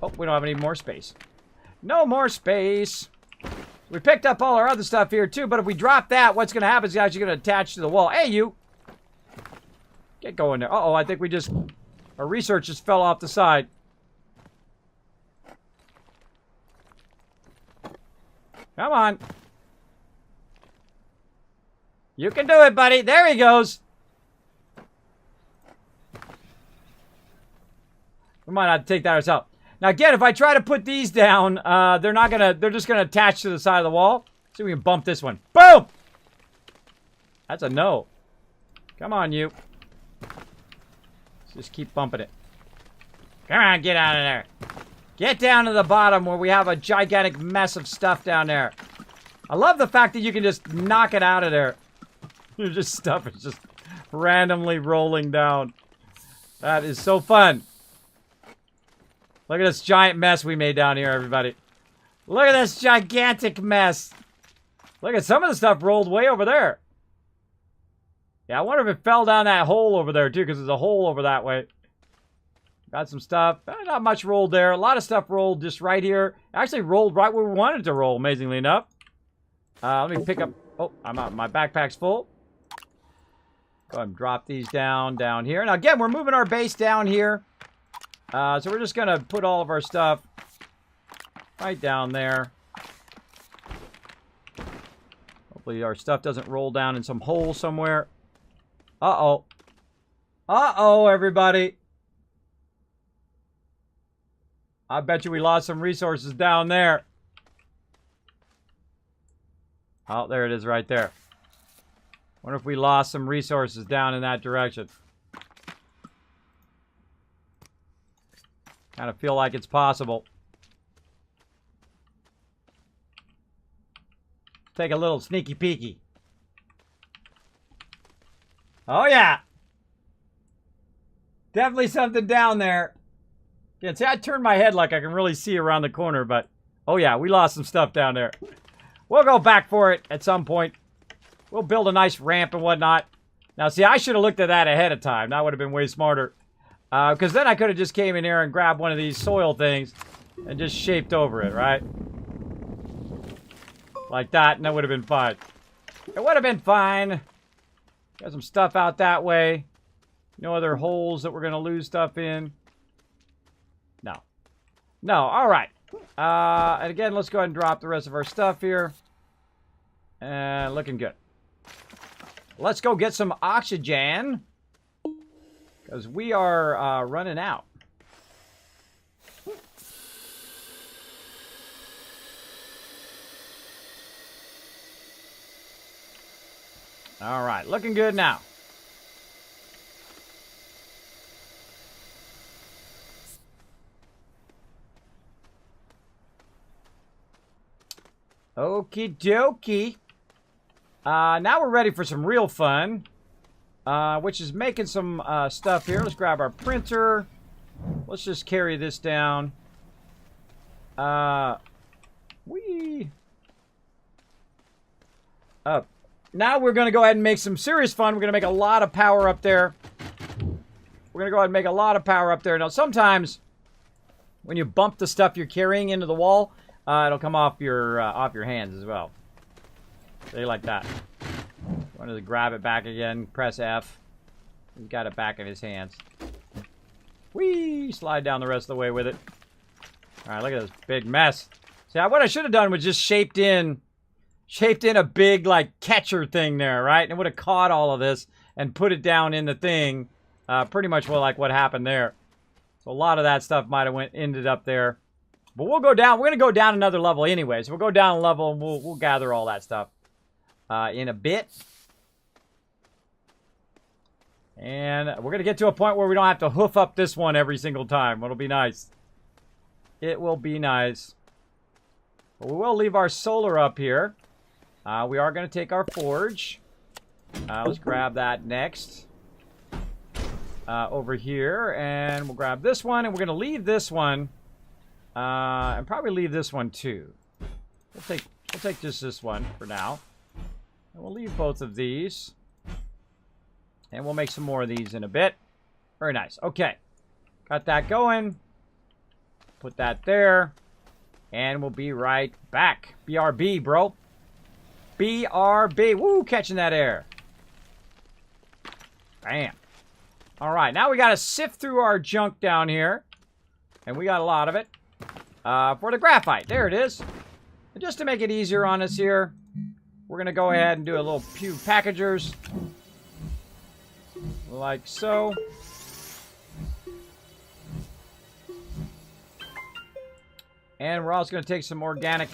Oh, we don't have any more space. No more space. We picked up all our other stuff here, too, but if we drop that, what's going to happen is it's actually going to attach to the wall. Hey, you! Get going there. Uh-oh, I think we just... Our research just fell off the side. Come on. You can do it, buddy. There he goes. We might have to take that ourselves. Now, again, if I try to put these down, they're just gonna attach to the side of the wall. See if we can bump this one. Boom! That's a no. Come on, you. Let's just keep bumping it. Come on, get out of there. Get down to the bottom where we have a gigantic mess of stuff down there. I love the fact that you can just knock it out of there. You're just stuff is just randomly rolling down. That is so fun. Look at this giant mess we made down here, everybody. Look at this gigantic mess. Look at some of the stuff rolled way over there. Yeah, I wonder if it fell down that hole over there, too, because there's a hole over that way. Got some stuff. Not much rolled there. A lot of stuff rolled just right here. Actually rolled right where we wanted to roll, amazingly enough. Let me pick up... Oh, I'm out. My backpack's full. Go ahead and drop these down here. Now, again, we're moving our base down here. So we're just going to put all of our stuff right down there. Hopefully our stuff doesn't roll down in some hole somewhere. Uh-oh. Uh-oh, everybody. I bet you we lost some resources down there. Oh, there it is right there. Wonder if we lost some resources down in that direction. Kind of feel like it's possible. Take a little sneaky peeky. Oh, yeah. Definitely something down there. Yeah, see, I turned my head like I can really see around the corner, but... Oh, yeah, we lost some stuff down there. We'll go back for it at some point. We'll build a nice ramp and whatnot. Now, see, I should have looked at that ahead of time. That would have been way smarter. Because then I could have just came in here and grabbed one of these soil things and just shaped over it, right? Like that, and that would have been fine. It would have been fine. Got some stuff out that way. No other holes that we're going to lose stuff in. No. No, all right. And again, let's go ahead and drop the rest of our stuff here. And looking good. Let's go get some oxygen. Because we are running out. All right, looking good now. Okie dokie. Now we're ready for some real fun. Which is making some stuff here. Let's grab our printer. Let's just carry this down. Now we're going to go ahead and make some serious fun. We're going to make a lot of power up there. We're going to go ahead and make a lot of power up there. Now, sometimes when you bump the stuff you're carrying into the wall, it'll come off your hands as well. They like that. Want to grab it back again, press F. He's got it back in his hands. Whee! Slide down the rest of the way with it. Alright, look at this big mess. See, what I should have done was just shaped in a big, like, catcher thing there, right? And it would have caught all of this and put it down in the thing. Pretty much like what happened there. So a lot of that stuff might have ended up there. But we'll go down. We're going to go down another level anyway. So we'll go down a level and we'll gather all that stuff in a bit. And we're going to get to a point where we don't have to hoof up this one every single time. It'll be nice. It will be nice. But we will leave our solar up here. We are going to take our forge. Let's grab that next. Over here. And we'll grab this one. And we're going to leave this one. And probably leave this one too. We'll take just this one for now. And we'll leave both of these. And we'll make some more of these in a bit. Very nice. Okay. Got that going. Put that there. And we'll be right back. BRB, bro. BRB. Woo, catching that air. Bam. All right. Now we got to sift through our junk down here. And we got a lot of it. For the graphite. There it is. And just to make it easier on us here, we're going to go ahead and do a little few packagers. Like so. And we're also going to take some organic.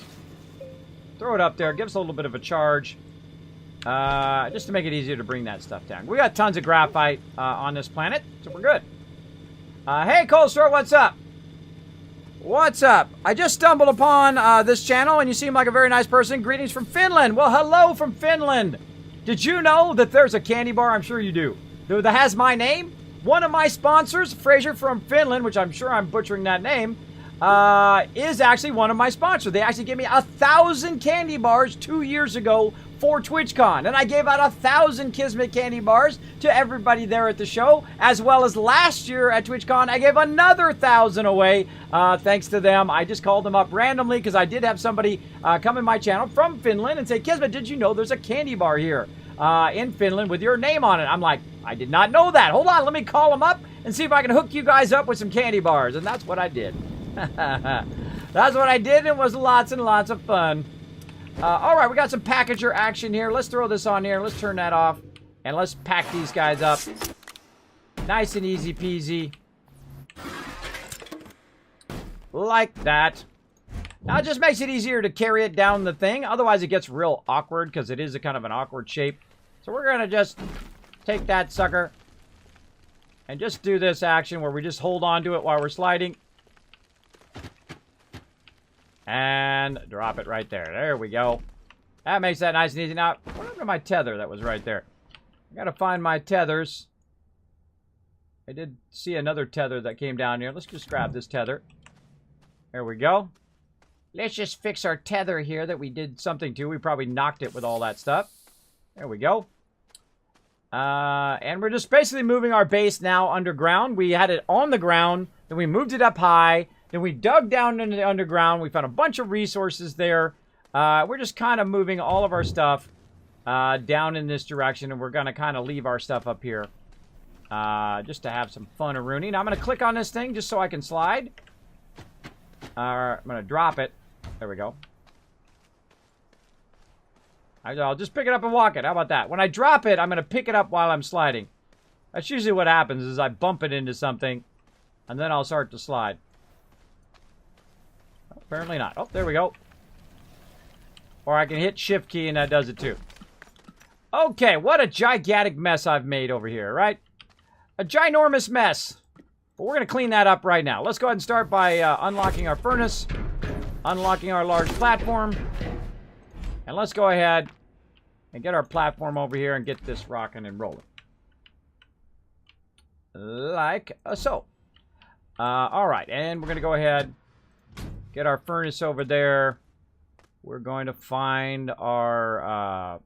Throw it up there. Give us a little bit of a charge. Just to make it easier to bring that stuff down. We got tons of graphite on this planet. So we're good. Hey, Cold Store, what's up? What's up? I just stumbled upon this channel and you seem like a very nice person. Greetings from Finland. Well, hello from Finland. Did you know that there's a candy bar? I'm sure you do. That has my name. One of my sponsors, Fraser from Finland, which I'm sure I'm butchering that name, is actually one of my sponsors. They actually gave me 1,000 candy bars 2 years ago for TwitchCon. And I gave out 1,000 Kismet candy bars to everybody there at the show, as well as last year at TwitchCon, I gave another 1,000 away. Thanks to them. I just called them up randomly because I did have somebody come in my channel from Finland and say, Kismet, did you know there's a candy bar here in Finland with your name on it? I'm like, I did not know that. Hold on, let me call them up and see if I can hook you guys up with some candy bars. And that's what I did. That's what I did, and it was lots and lots of fun. All right, we got some packager action here. Let's throw this on here. Let's turn that off. And let's pack these guys up. Nice and easy peasy. Like that. Now, it just makes it easier to carry it down the thing. Otherwise, it gets real awkward because it is a kind of an awkward shape. So we're going to just take that sucker and just do this action where we just hold on to it while we're sliding. And drop it right there. There we go. That makes that nice and easy. Now, what happened to my tether that was right there? I got to find my tethers. I did see another tether that came down here. Let's just grab this tether. There we go. Let's just fix our tether here that we did something to. We probably knocked it with all that stuff. There we go. And we're just basically moving our base now underground. We had it on the ground, then we moved it up high, then we dug down into the underground. We found a bunch of resources there. We're just kind of moving all of our stuff down in this direction, and we're going to kind of leave our stuff up here just to have some fun Rooney. Now I'm going to click on this thing just so I can slide. I'm going to drop it. There we go. I'll just pick it up and walk it. How about that? When I drop it, I'm going to pick it up while I'm sliding. That's usually what happens is I bump it into something, and then I'll start to slide. Apparently not. Oh, there we go. Or I can hit Shift key, and that does it too. Okay, what a gigantic mess I've made over here, right? A ginormous mess. But we're going to clean that up right now. Let's go ahead and start by unlocking our furnace, unlocking our large platform. And let's go ahead and get our platform over here and get this rocking and rolling. Like so. All right, and we're going to go ahead, get our furnace over there. We're going to find our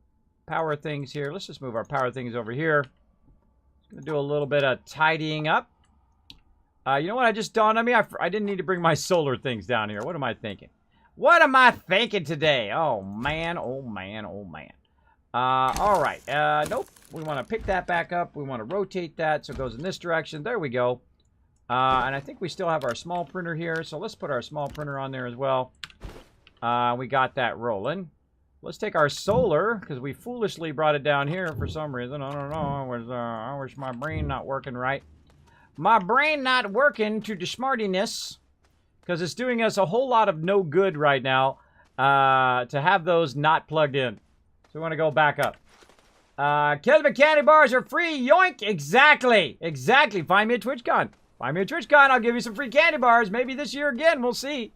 power things here. Let's just move our power things over here. Going to do a little bit of tidying up. You know what? I just dawned on me. I didn't need to bring my solar things down here. What am I thinking? What am I thinking today? Oh, man. Oh, man. Oh, man. All right. Nope. We want to pick that back up. We want to rotate that so it goes in this direction. There we go. And I think we still have our small printer here. So let's put our small printer on there as well. We got that rolling. Let's take our solar, because we foolishly brought it down here for some reason. I don't know. I wish my brain not working right. My brain not working to the smartiness. Because it's doing us a whole lot of no good right now to have those not plugged in. So we want to go back up. Kismet candy bars are free. Yoink. Exactly. Exactly. Find me a TwitchCon. Find me a TwitchCon. I'll give you some free candy bars. Maybe this year again. We'll see.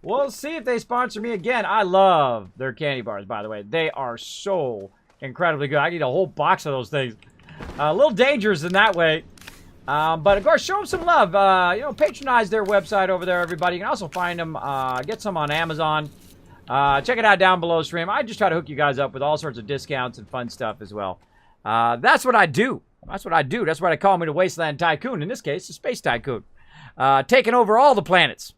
We'll see if they sponsor me again. I love their candy bars, by the way. They are so incredibly good. I need a whole box of those things. A little dangerous in that way. But of course, show them some love. You know, patronize their website over there, everybody. You can also find them, get some on Amazon. Check it out down below stream. I just try to hook you guys up with all sorts of discounts and fun stuff as well. That's what I do. That's what I do. That's why they call me the Wasteland Tycoon. In this case, the Space Tycoon. Taking over all the planets.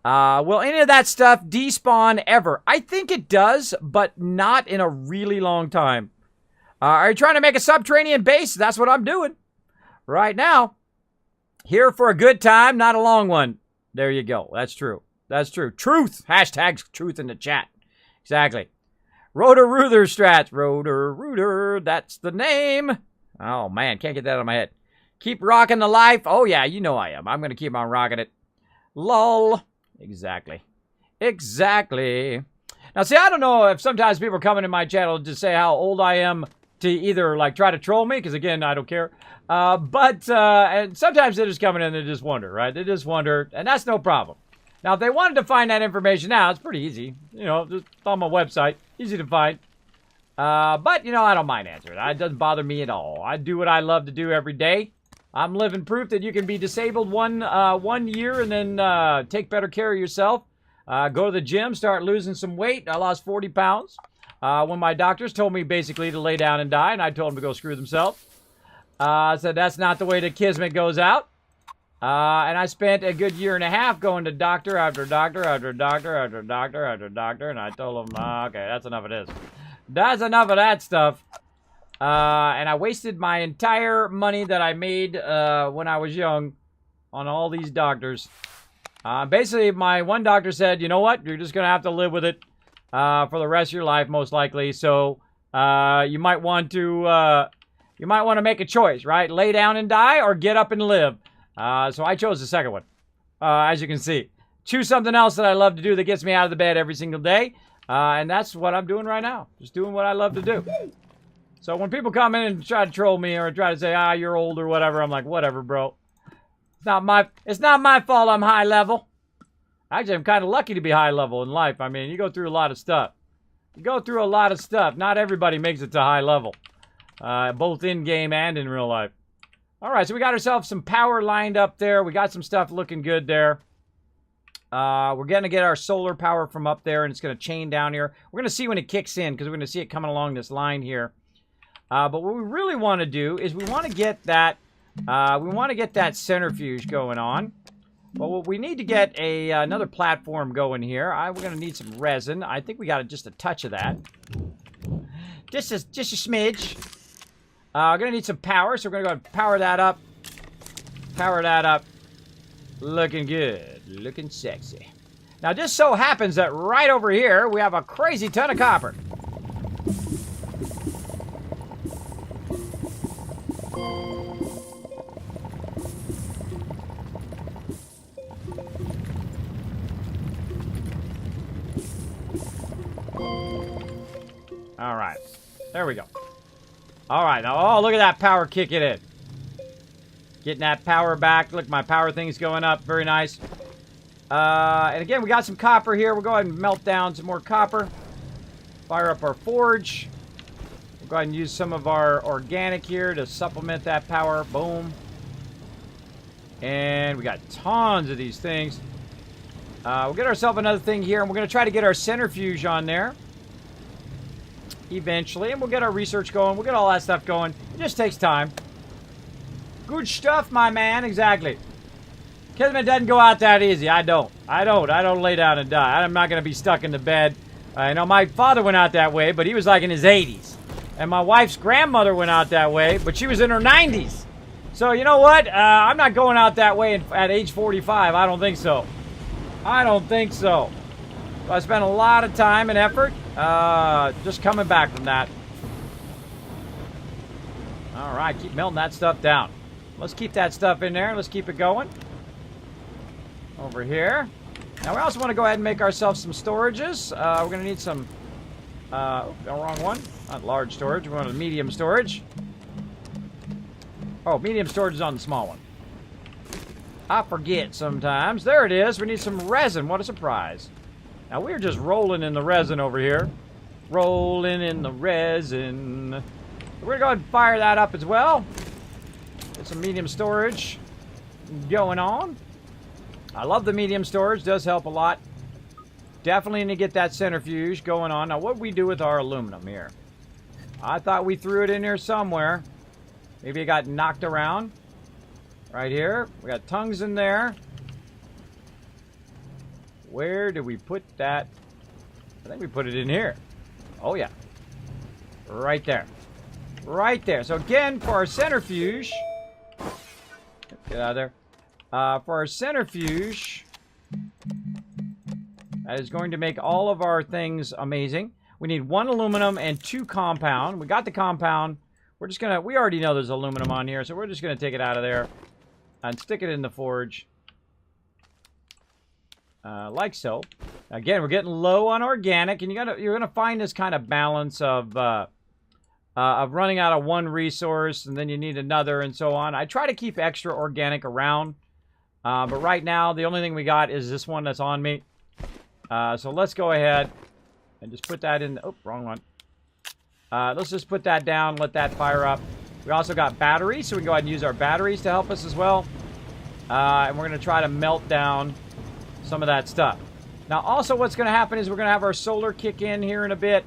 Will any of that stuff despawn ever? I think it does, but not in a really long time. Are you trying to make a subterranean base? That's what I'm doing. Right now, here for a good time, not a long one. There you go. That's true. That's true. Truth. Hashtag truth in the chat. Exactly. Rotor-Rooter strats. Rotor-Rooter. That's the name. Oh, man. Can't get that out of my head. Keep rocking the life. Oh, yeah. You know I am. I'm going to keep on rocking it. Lol. Exactly. Exactly. Now, see, I don't know if sometimes people are coming to my channel to say how old I am to either, like, try to troll me, because, again, I don't care. And sometimes they just come in and they just wonder, right? They just wonder, and that's no problem. Now, if they wanted to find that information out, it's pretty easy. You know, just on my website. Easy to find. But, you know, I don't mind answering. It doesn't bother me at all. I do what I love to do every day. I'm living proof that you can be disabled one year and then take better care of yourself. Go to the gym, start losing some weight. I lost 40 pounds. When my doctors told me basically to lay down and die, and I told them to go screw themselves. I said that's not the way that Kismet goes out. And I spent a good year and a half going to doctor after doctor after doctor after doctor after doctor, and I told them, okay, that's enough of this. That's enough of that stuff. And I wasted my entire money that I made when I was young on all these doctors. Basically, my one doctor said, you know what? You're just going to have to live with it for the rest of your life, most likely. So you might want to make a choice, right? Lay down and die or get up and live. So I chose the second one, as you can see. Choose something else that I love to do that gets me out of the bed every single day. And that's what I'm doing right now. Just doing what I love to do. So when people come in and try to troll me or try to say, you're old or whatever, I'm like, whatever, bro. It's not my fault I'm high level. Actually, I'm kind of lucky to be high level in life. I mean, you go through a lot of stuff. Not everybody makes it to high level. Both in-game and in real life. All right, so we got ourselves some power lined up there. We got some stuff looking good there. We're going to get our solar power from up there, and it's going to chain down here. We're going to see when it kicks in, because we're going to see it coming along this line here. But what we really want to do is we want to get that centrifuge going on. But what we need to get another platform going here. We're going to need some resin. I think we got just a touch of that. Just a smidge. We're going to need some power, so we're going to go ahead and power that up. Power that up. Looking good. Looking sexy. Now, it just so happens that right over here, we have a crazy ton of copper. All right. There we go. All right. Now, oh, look at that power kicking in. Getting that power back. Look, my power thing's going up. Very nice. And again, we got some copper here. We'll go ahead and melt down some more copper. Fire up our forge. We'll go ahead and use some of our organic here to supplement that power. Boom. And we got tons of these things. We'll get ourselves another thing here, and we're going to try to get our centrifuge on there. Eventually. And we'll get our research going. We'll get all that stuff going. It just takes time. Good stuff, my man. Exactly. Kismet doesn't go out that easy. I don't lay down and die. I'm not going to be stuck in the bed. I know my father went out that way, but he was like in his 80s. And my wife's grandmother went out that way, but she was in her 90s. So, you know what? I'm not going out that way at age 45. I don't think so. I don't think so. I spent a lot of time and effort just coming back from that. All right, keep melting that stuff down. Let's keep that stuff in there. Let's keep it going. Over here. Now, we also want to go ahead and make ourselves some storages. We're going to need some... oh, wrong one. Not large storage. We want a medium storage. Oh, medium storage is on the small one. I forget sometimes. There it is. We need some resin. What a surprise. Now, we're just rolling in the resin over here. Rolling in the resin. We're going to go ahead and fire that up as well. Get some medium storage going on. I love the medium storage. Does help a lot. Definitely need to get that centrifuge going on. Now, what do we do with our aluminum here? I thought we threw it in here somewhere. Maybe it got knocked around. Right here. We got tongues in there. Where did we put that? I think we put it in here. Oh, yeah. Right there. Right there. So, again, for our centrifuge... Get out of there. For our centrifuge, that is going to make all of our things amazing. We need 1 aluminum and 2 compound. We got the compound. We're just gonna, we already know there's aluminum on here, so we're just gonna take it out of there and stick it in the forge. Like so. Again, we're getting low on organic, and you're gonna find this kind of balance of running out of one resource, and then you need another, and so on. I try to keep extra organic around. But right now, the only thing we got is this one that's on me. So let's go ahead and just put that in. Oh, wrong one. Let's just put that down, let that fire up. We also got batteries, so we can go ahead and use our batteries to help us as well. And we're going to try to melt down some of that stuff. Now, also what's going to happen is we're going to have our solar kick in here in a bit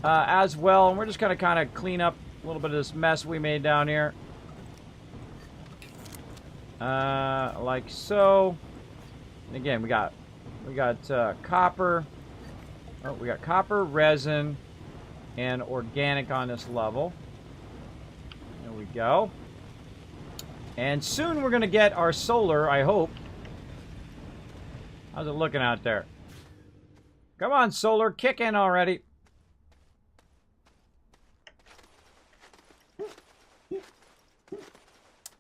as well. And we're just going to kind of clean up a little bit of this mess we made down here. Like so. And again, we got copper. Oh, we got copper, resin, and organic on this level. There we go. And soon we're gonna get our solar, I hope. How's it looking out there? Come on, solar, kick in already.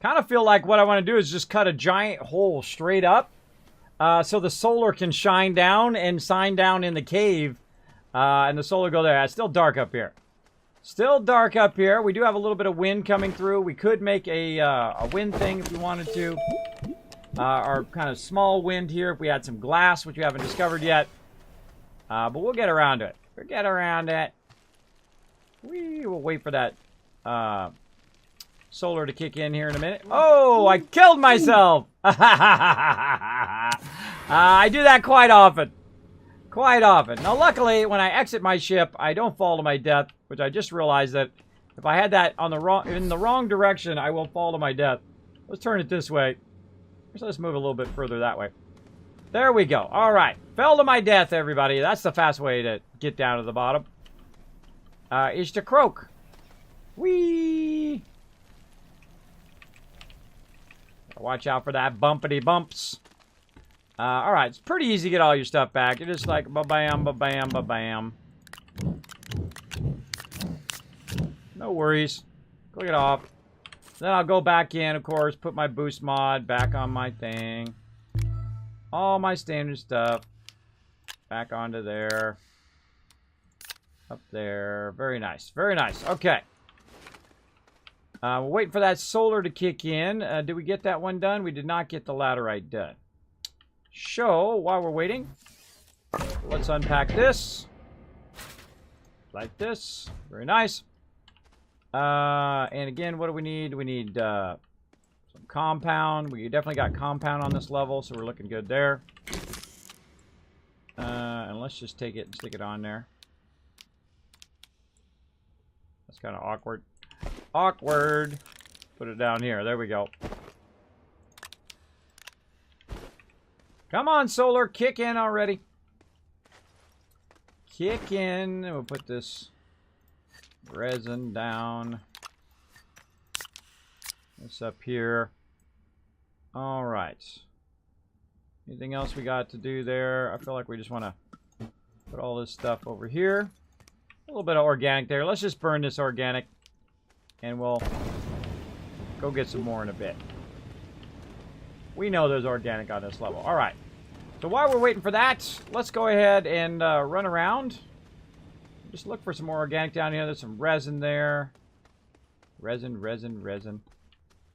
Kind of feel like what I want to do is just cut a giant hole straight up so the solar can shine down and shine down in the cave and the solar go there. It's still dark up here. Still dark up here. We do have a little bit of wind coming through. We could make a wind thing if we wanted to. Our kind of small wind here if we had some glass, which we haven't discovered yet. But we'll get around to it. We'll get around it. We will wait for that solar to kick in here in a minute. Oh, I killed myself! I do that quite often. Quite often. Now, luckily, when I exit my ship, I don't fall to my death, which I just realized that If I had that on the in the wrong direction, I will fall to my death. Let's turn it this way. Let's move a little bit further that way. There we go. All right. Fell to my death, everybody. That's the fast way to get down to the bottom. Is to croak. Whee! Watch out for that bumpity bumps. All right. It's pretty easy to get all your stuff back. You're just like ba-bam, ba-bam, ba-bam. No worries. Click it off. Then I'll go back in, of course, put my boost mod back on my thing. All my standard stuff. Back onto there. Up there. Very nice. Very nice. Okay. We're waiting for that solar to kick in. Did we get that one done? We did not get the laterite done. So, while we're waiting, let's unpack this. Like this. Very nice. And again, what do we need? We need some compound. We definitely got compound on this level, so we're looking good there. And let's just take it and stick it on there. That's kind of awkward. Awkward. Put it down here. There we go. Come on, solar. Kick in already. Kick in. We'll put this resin down. This up here. All right. Anything else we got to do there? I feel like we just want to put all this stuff over here. A little bit of organic there. Let's just burn this organic. And we'll go get some more in a bit. We know there's organic on this level. All right. So while we're waiting for that, let's go ahead and run around. Just look for some more organic down here. There's some resin there. Resin, resin, resin.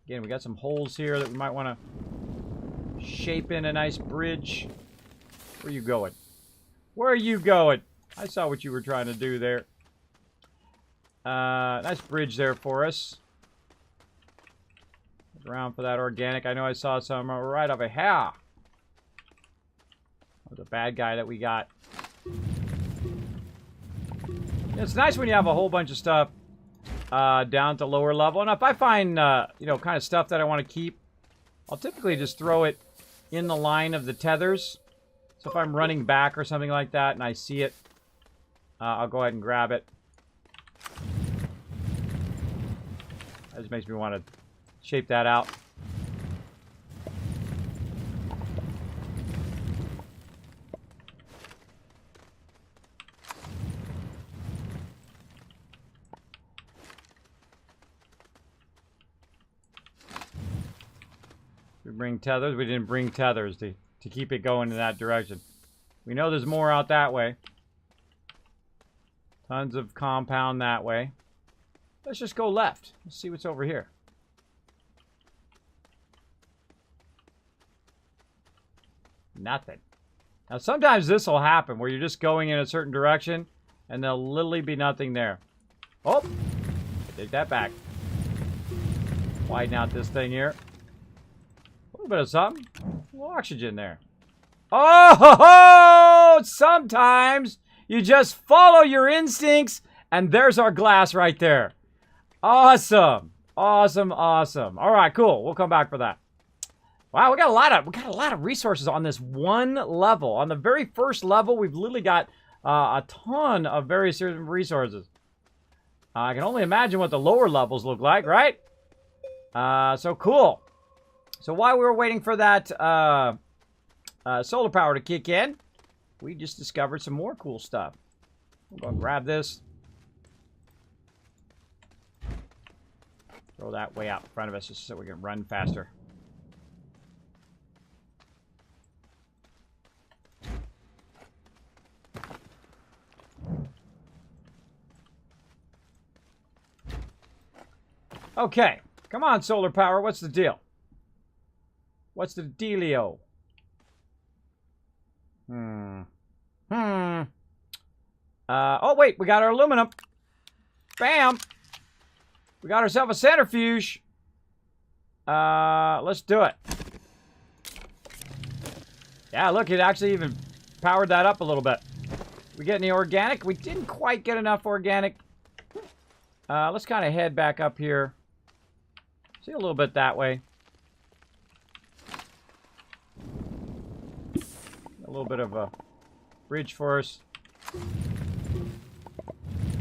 Again, we got some holes here that we might want to shape in a nice bridge. Where are you going? Where are you going? I saw what you were trying to do there. Nice bridge there for us. Look around for that organic. I know I saw some right over here. The bad guy that we got. It's nice when you have a whole bunch of stuff down to lower level. And if I find, you know, kind of stuff that I want to keep, I'll typically just throw it in the line of the tethers. So if I'm running back or something like that and I see it, I'll go ahead and grab it. That just makes me want to shape that out. We bring tethers. We didn't bring tethers to keep it going in that direction. We know there's more out that way. Tons of compound that way. Let's just go left. Let's see what's over here. Nothing. Now sometimes this will happen where you're just going in a certain direction and there'll literally be nothing there. Oh! Take that back. Widen out this thing here. A little bit of something. A little oxygen there. Oh! Ho, ho! Sometimes you just follow your instincts and there's our glass right there. Awesome. Awesome, awesome. All right, cool. We'll come back for that. Wow, we got a lot of resources on this one level. On the very first level, we've literally got a ton of various resources. I can only imagine what the lower levels look like, right? So cool. So while we were waiting for that solar power to kick in, we just discovered some more cool stuff. We'll go and grab this. Throw that way out in front of us just so we can run faster. Okay. Come on, solar power. What's the deal? What's the dealio? Oh, wait. We got our aluminum. Bam. We got ourselves a centrifuge. Let's do it. Yeah, look, it actually even powered that up a little bit. We get any organic? We didn't quite get enough organic. Let's kind of head back up here. See a little bit that way. A little bit of a bridge for us.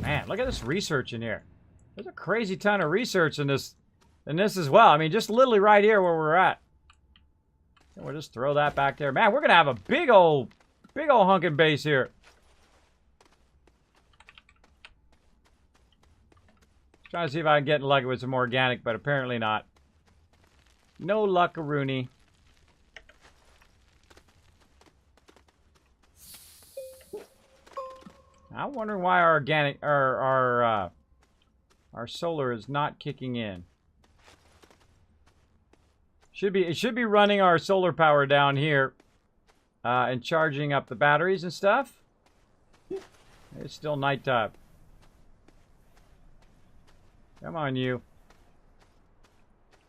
Man, look at this research in here. There's a crazy ton of research in this as well. I mean, just literally right here where we're at. And we'll just throw that back there. Man, we're gonna have a big old hunkin' base here. Trying to see if I can get lucky with some organic, but apparently not. No luck-a-rooney. I'm wondering why our organic, our solar is not kicking in. It should be running our solar power down here and charging up the batteries and stuff. It's still nighttime. Come on, you.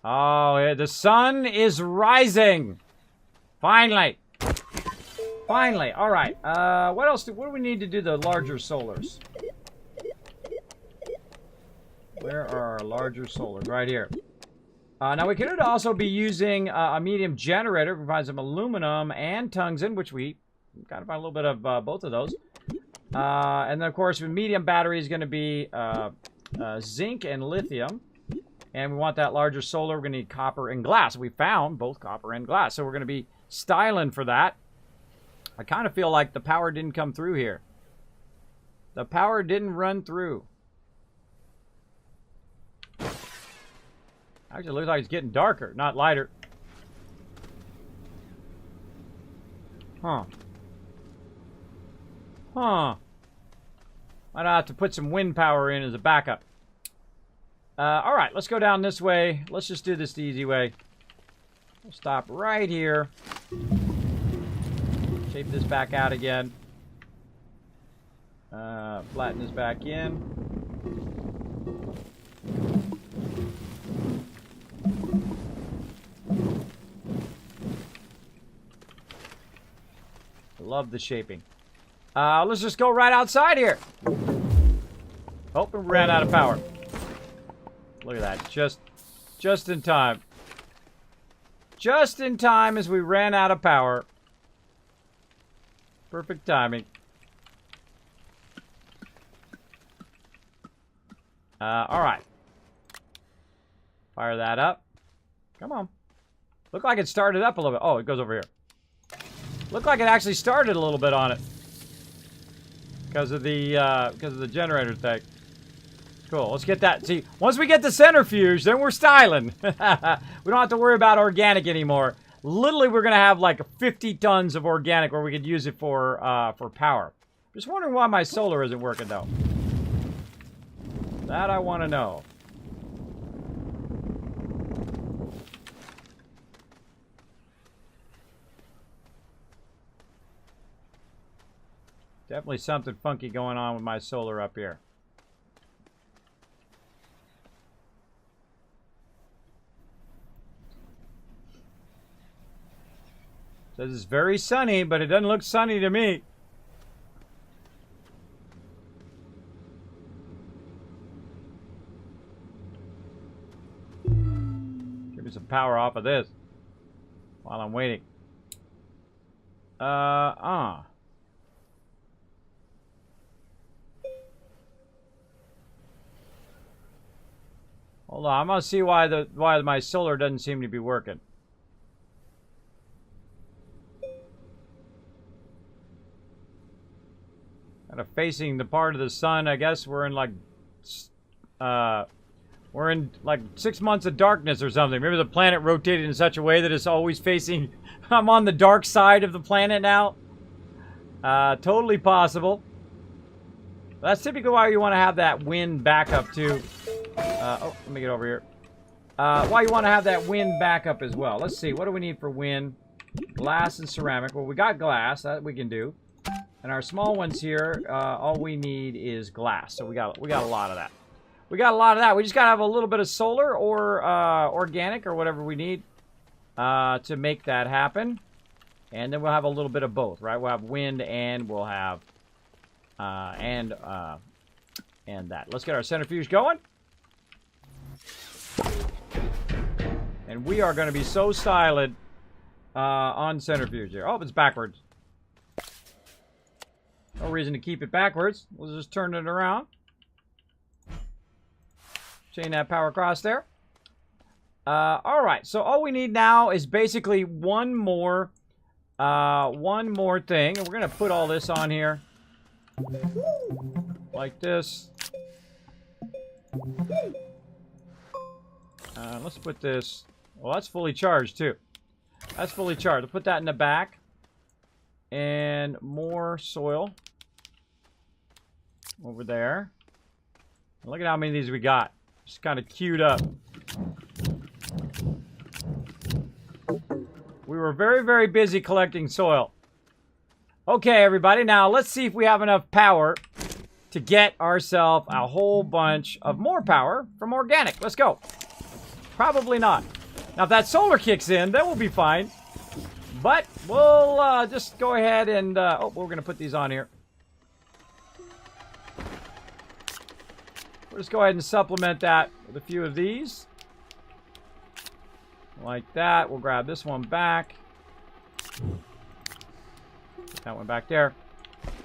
Oh, yeah, the sun is rising. Finally. Finally. All right. What else? What do we need to do the larger solars? Where are our larger solars? Right here. Now, we could also be using a medium generator to provide some aluminum and tungsten, which we got to find a little bit of both of those. And then, of course, the medium battery is going to be zinc and lithium. And we want that larger solar. We're going to need copper and glass. We found both copper and glass. So we're going to be styling for that. I kind of feel like the power didn't come through here. The power didn't run through. Actually, it looks like it's getting darker, not lighter. Huh. Huh. Might have to put some wind power in as a backup. All right, let's go down this way. Let's just do this the easy way. We'll stop right here. Shape this back out again. Flatten this back in. Love the shaping. Let's just go right outside here. Oh, we ran out of power. Look at that. Just in time. Just in time as we ran out of power. Perfect timing. All right. Fire that up. Come on. Look like it started up a little bit. Oh, it goes over here. Looked like it actually started a little bit on it. Because of the generator thing. Cool, let's get that. See, once we get the centrifuge, then we're styling. We don't have to worry about organic anymore. Literally, we're going to have like 50 tons of organic where we could use it for power. Just wondering why my solar isn't working, though. That I want to know. Definitely something funky going on with my solar up here. Says it's very sunny, but it doesn't look sunny to me. Give me some power off of this while I'm waiting. Hold on, I'm gonna see why my solar doesn't seem to be working. Kind of facing the part of the sun, I guess we're in like 6 months of darkness or something. Maybe the planet rotated in such a way that it's always facing. I'm on the dark side of the planet now. Totally possible. That's typically why you want to have that wind backup too. Oh, let me get over here. Why you want to have that wind backup as well. Let's see, what do we need for wind? Glass and ceramic. Well, we got glass, that we can do. And our small ones here, all we need is glass. So we got a lot of that. We got a lot of that. We just got to have a little bit of solar or organic or whatever we need to make that happen. And then we'll have a little bit of both, right? We'll have wind and we'll have and that. Let's get our centrifuge going. And we are going to be so silent on centrifuge here. Oh, it's backwards. No reason to keep it backwards. We'll just turn it around. Chain that power across there. All right. So all we need now is basically one more thing. And we're going to put all this on here. Like this. Let's put this... Well, that's fully charged, too. That's fully charged. I'll put that in the back. And more soil. Over there. Look at how many of these we got. Just kind of queued up. We were very, very busy collecting soil. Okay, everybody. Now, let's see if we have enough power to get ourselves a whole bunch of more power from organic. Let's go. Probably not. Now, if that solar kicks in, then we'll be fine. But we'll just go ahead and... oh, we're going to put these on here. We'll just go ahead and supplement that with a few of these. Like that. We'll grab this one back. Put that one back there.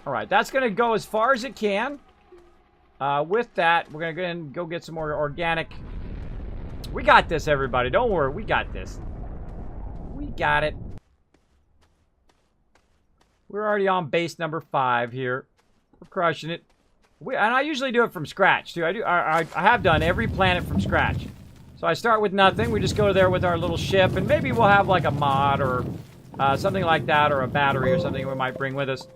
All right, that's going to go as far as it can. With that, we're going to go ahead and go get some more organic. We got this, everybody. Don't worry. We got this. We got it. We're already on base number 5 here. We're crushing it. And I usually do it from scratch, too. I have done every planet from scratch. So I start with nothing. We just go there with our little ship. And maybe we'll have like a mod or something like that. Or a battery or something we might bring with us.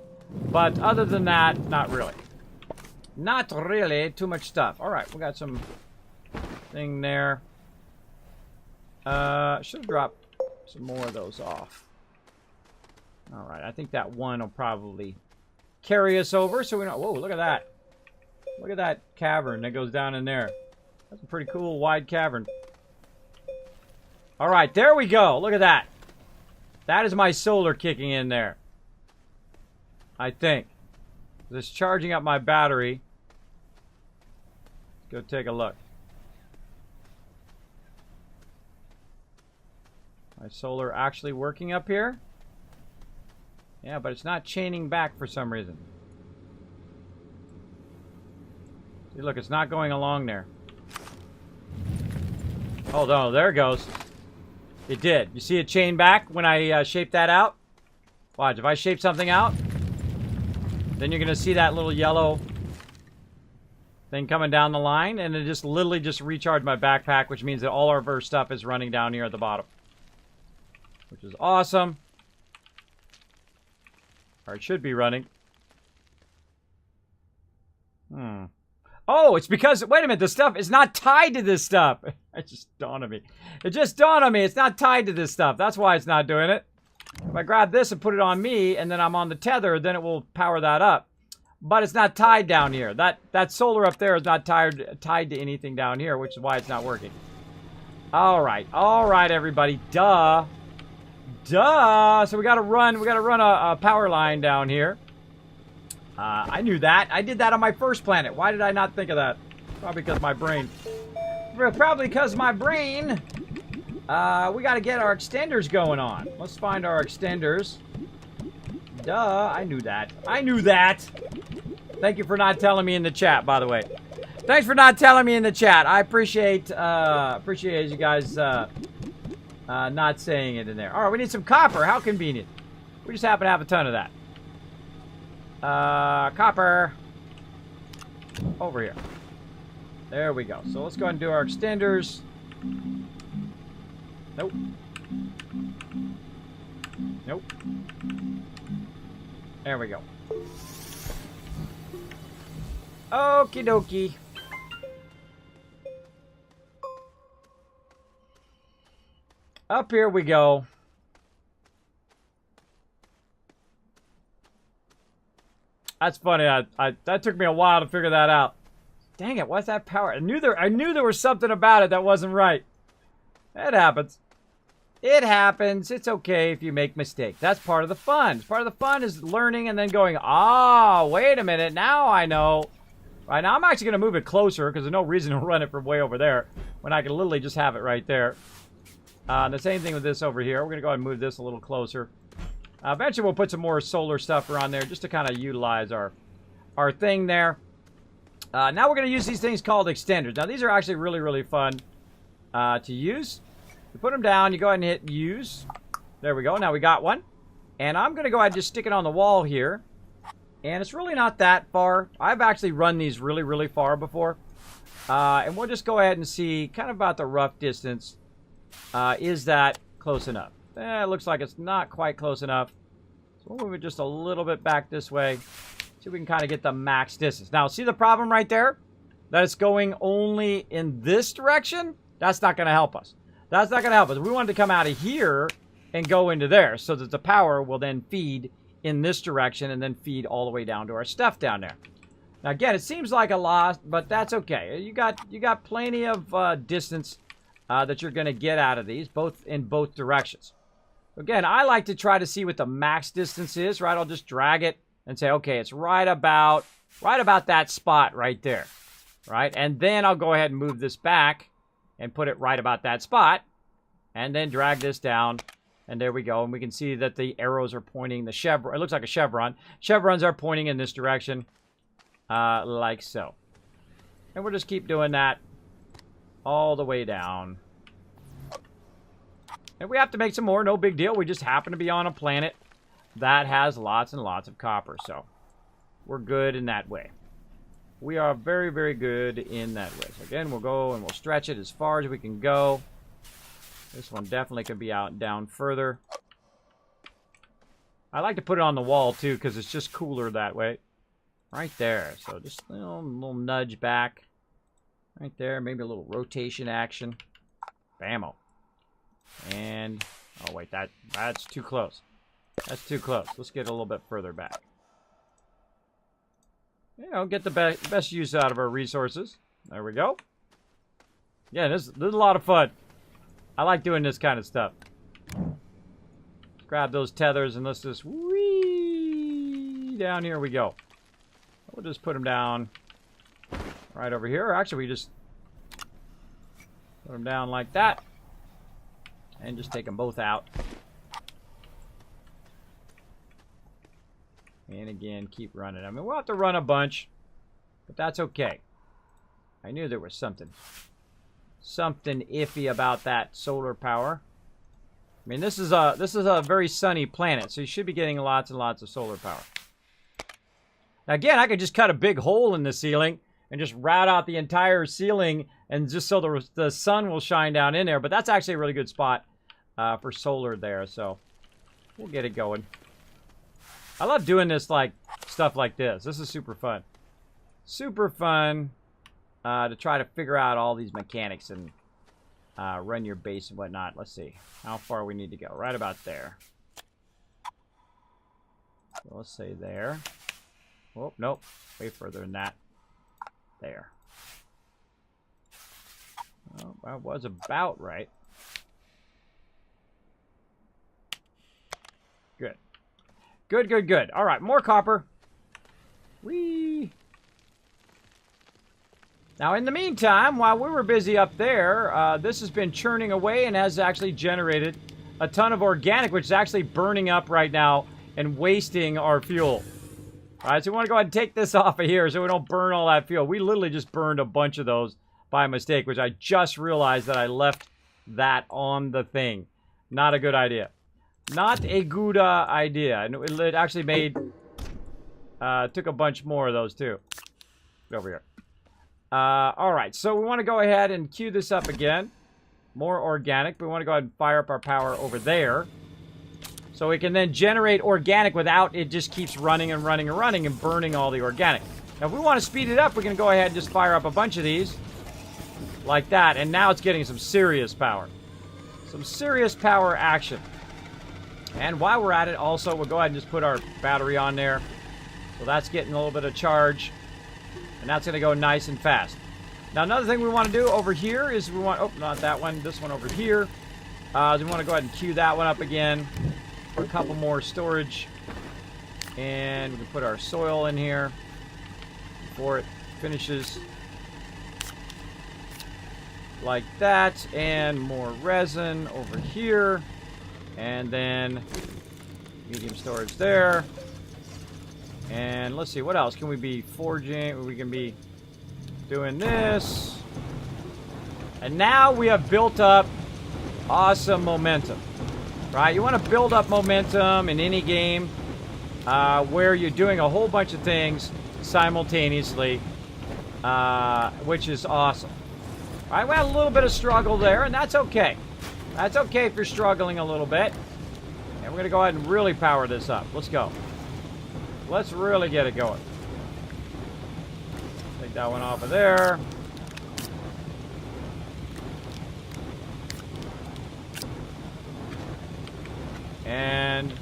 But other than that, not really. Not really. Too much stuff. All right. We got some thing there. Should have dropped some more of those off. All right. I think that one will probably carry us over. So we don't... Whoa, look at that. Look at that cavern that goes down in there. That's a pretty cool wide cavern. All right. There we go. Look at that. That is my solar kicking in there. I think. Just charging up my battery. Let's go take a look. My solar actually working up here? Yeah, but it's not chaining back for some reason. See, look, it's not going along there. Oh, no, there it goes. It did. You see it chain back when I shaped that out? Watch, if I shape something out, then you're going to see that little yellow thing coming down the line, and it just literally just recharged my backpack, which means that all our verse stuff is running down here at the bottom. Which is awesome. Or it should be running. Oh, it's because... Wait a minute, the stuff is not tied to this stuff. It just dawned on me. It just dawned on me. It's not tied to this stuff. That's why it's not doing it. If I grab this and put it on me, and then I'm on the tether, then it will power that up. But it's not tied down here. That solar up there is not tied to anything down here, which is why it's not working. All right, everybody. Duh. So we gotta run a power line down here. I knew that. I did that on my first planet. Why did I not think of that? Probably because my brain. Probably because my brain. We gotta get our extenders going on. Let's find our extenders. Duh, I knew that. I knew that. Thank you for not telling me in the chat, by the way. Thanks for not telling me in the chat. I appreciate you guys not saying it in there. All right, we need some copper. How convenient. We just happen to have a ton of that. Copper. Over here. There we go. So let's go ahead and do our extenders. Nope. Nope. There we go. Okie dokie. Up here we go. That's funny. That took me a while to figure that out. Dang it! What's that power? I knew there was something about it that wasn't right. It happens. It happens. It's okay if you make mistakes. That's part of the fun. Part of the fun is learning and then going, ah, wait a minute. Now I know. Right, now I'm actually going to move it closer because there's no reason to run it from way over there when I can literally just have it right there. The same thing with this over here. We're going to go ahead and move this a little closer. Eventually we'll put some more solar stuff around there just to kind of utilize our thing there. Now we're going to use these things called extenders. Now these are actually really, really fun to use. You put them down, you go ahead and hit use. There we go. Now we got one. And I'm going to go ahead and just stick it on the wall here. And it's really not that far. I've actually run these really, really far before. And we'll just go ahead and see kind of about the rough distance. Is that close enough? It looks like it's not quite close enough. So we'll move it just a little bit back this way. See if we can kind of get the max distance. Now, see the problem right there? That it's going only in this direction? That's not going to help us. That's not going to help us. We want it to come out of here and go into there so that the power will then feed in this direction and then feed all the way down to our stuff down there. Now again, it seems like a lot, but that's okay. You got plenty of distance that you're going to get out of these, in both directions. Again, I like to try to see what the max distance is, right? I'll just drag it and say, okay, it's right about that spot right there, right? And then I'll go ahead and move this back and put it right about that spot, and then drag this down. And there we go. And we can see that the arrows are pointing the chevron. It looks like a chevron. Chevrons are pointing in this direction, like so. And we'll just keep doing that all the way down. And we have to make some more. No big deal. We just happen to be on a planet that has lots and lots of copper. So we're good in that way. We are very, very good in that way. So again, we'll go and we'll stretch it as far as we can go. This one definitely could be out down further. I like to put it on the wall too because it's just cooler that way. Right there. So just a little nudge back. Right there. Maybe a little rotation action. Bammo. And oh wait, that's too close. That's too close. Let's get a little bit further back. You know, get the best use out of our resources. There we go. Yeah, this is a lot of fun. I like doing this kind of stuff. Grab those tethers and let's just whee down. Here we go. We'll just put them down right over here. Actually, we just put them down like that. And just take them both out. And again, keep running. I mean, we'll have to run a bunch, but that's okay. I knew there was something iffy about that solar power. I mean, this is a very sunny planet, so you should be getting lots and lots of solar power. Now, again, I could just cut a big hole in the ceiling and just route out the entire ceiling, and just so the sun will shine down in there. But that's actually a really good spot for solar there, so we'll get it going. I love doing this, like, stuff like this. This is super fun. Super fun to try to figure out all these mechanics and run your base and whatnot. Let's see how far we need to go. Right about there. So let's say there. Oh, nope. Way further than that. There. Oh, that was about right. Good. Good, good, good. All right, more copper. Whee! Now, in the meantime, while we were busy up there, this has been churning away and has actually generated a ton of organic, which is actually burning up right now and wasting our fuel. All right, so we want to go ahead and take this off of here so we don't burn all that fuel. We literally just burned a bunch of those by mistake, which I just realized that I left that on the thing. Not a good idea. Not a good idea. And it actually made... took a bunch more of those, too. Over here. Alright, so we want to go ahead and queue this up again. More organic. But we want to go ahead and fire up our power over there. So we can then generate organic without it just keeps running and running and running and burning all the organic. Now, if we want to speed it up, we can go ahead and just fire up a bunch of these. Like that. And now it's getting some serious power. Some serious power action. And while we're at it, also, we'll go ahead and just put our battery on there. So that's getting a little bit of charge. And that's going to go nice and fast. Now, another thing we want to do over here is we want... Oh, not that one. This one over here. We want to go ahead and queue that one up again. For a couple more storage. And we can put our soil in here. For it. finishes like that, and more resin over here, and then medium storage there. And let's see, what else can we be forging? We can be doing this. And now we have built up awesome momentum, right? You want to build up momentum in any game where you're doing a whole bunch of things simultaneously, which is awesome. All right, we had a little bit of struggle there, and that's okay. That's okay if you're struggling a little bit. And we're going to go ahead and really power this up. Let's go. Let's really get it going. Take that one off of there. And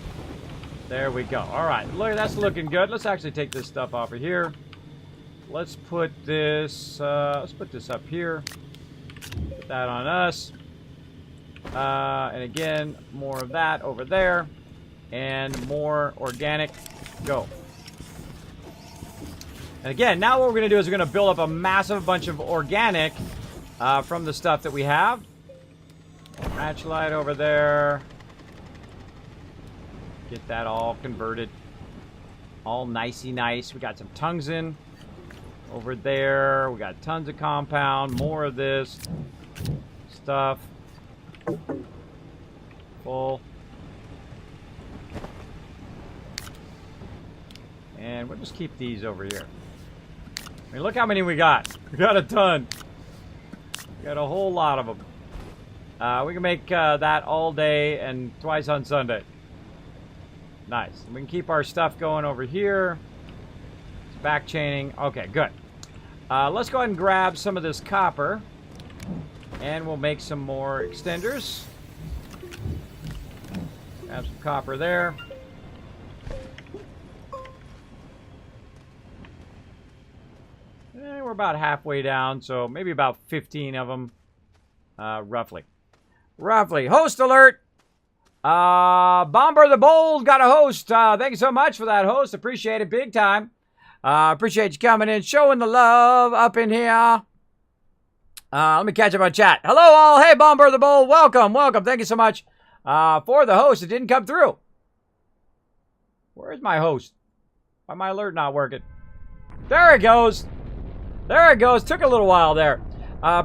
there we go. All right, look, that's looking good. Let's actually take this stuff off of here. Let's put this up here. Put that on us. And again, more of that over there. And more organic. Go. And again, now what we're going to do is we're going to build up a massive bunch of organic from the stuff that we have. Match light over there. Get that all converted. All nicey nice. We got some tungsten over there. We got tons of compound. More of this stuff. Full. And we'll just keep these over here. I mean, look how many we got. We got a ton. We got a whole lot of them. We can make that all day and twice on Sunday. Nice. We can keep our stuff going over here. It's back chaining. Okay, good. Let's go ahead and grab some of this copper. And we'll make some more extenders. Have some copper there. We're about halfway down, so maybe about 15 of them, roughly. Host alert! Bomber the Bold got a host. Thank you so much for that host. Appreciate it big time. Appreciate you coming in, showing the love up in here. Let me catch up on chat. Hello all. Hey, Bomber the Bold. Welcome. Thank you so much for the host. It didn't come through. Where's my host? Why my alert not working? There it goes. Took a little while there.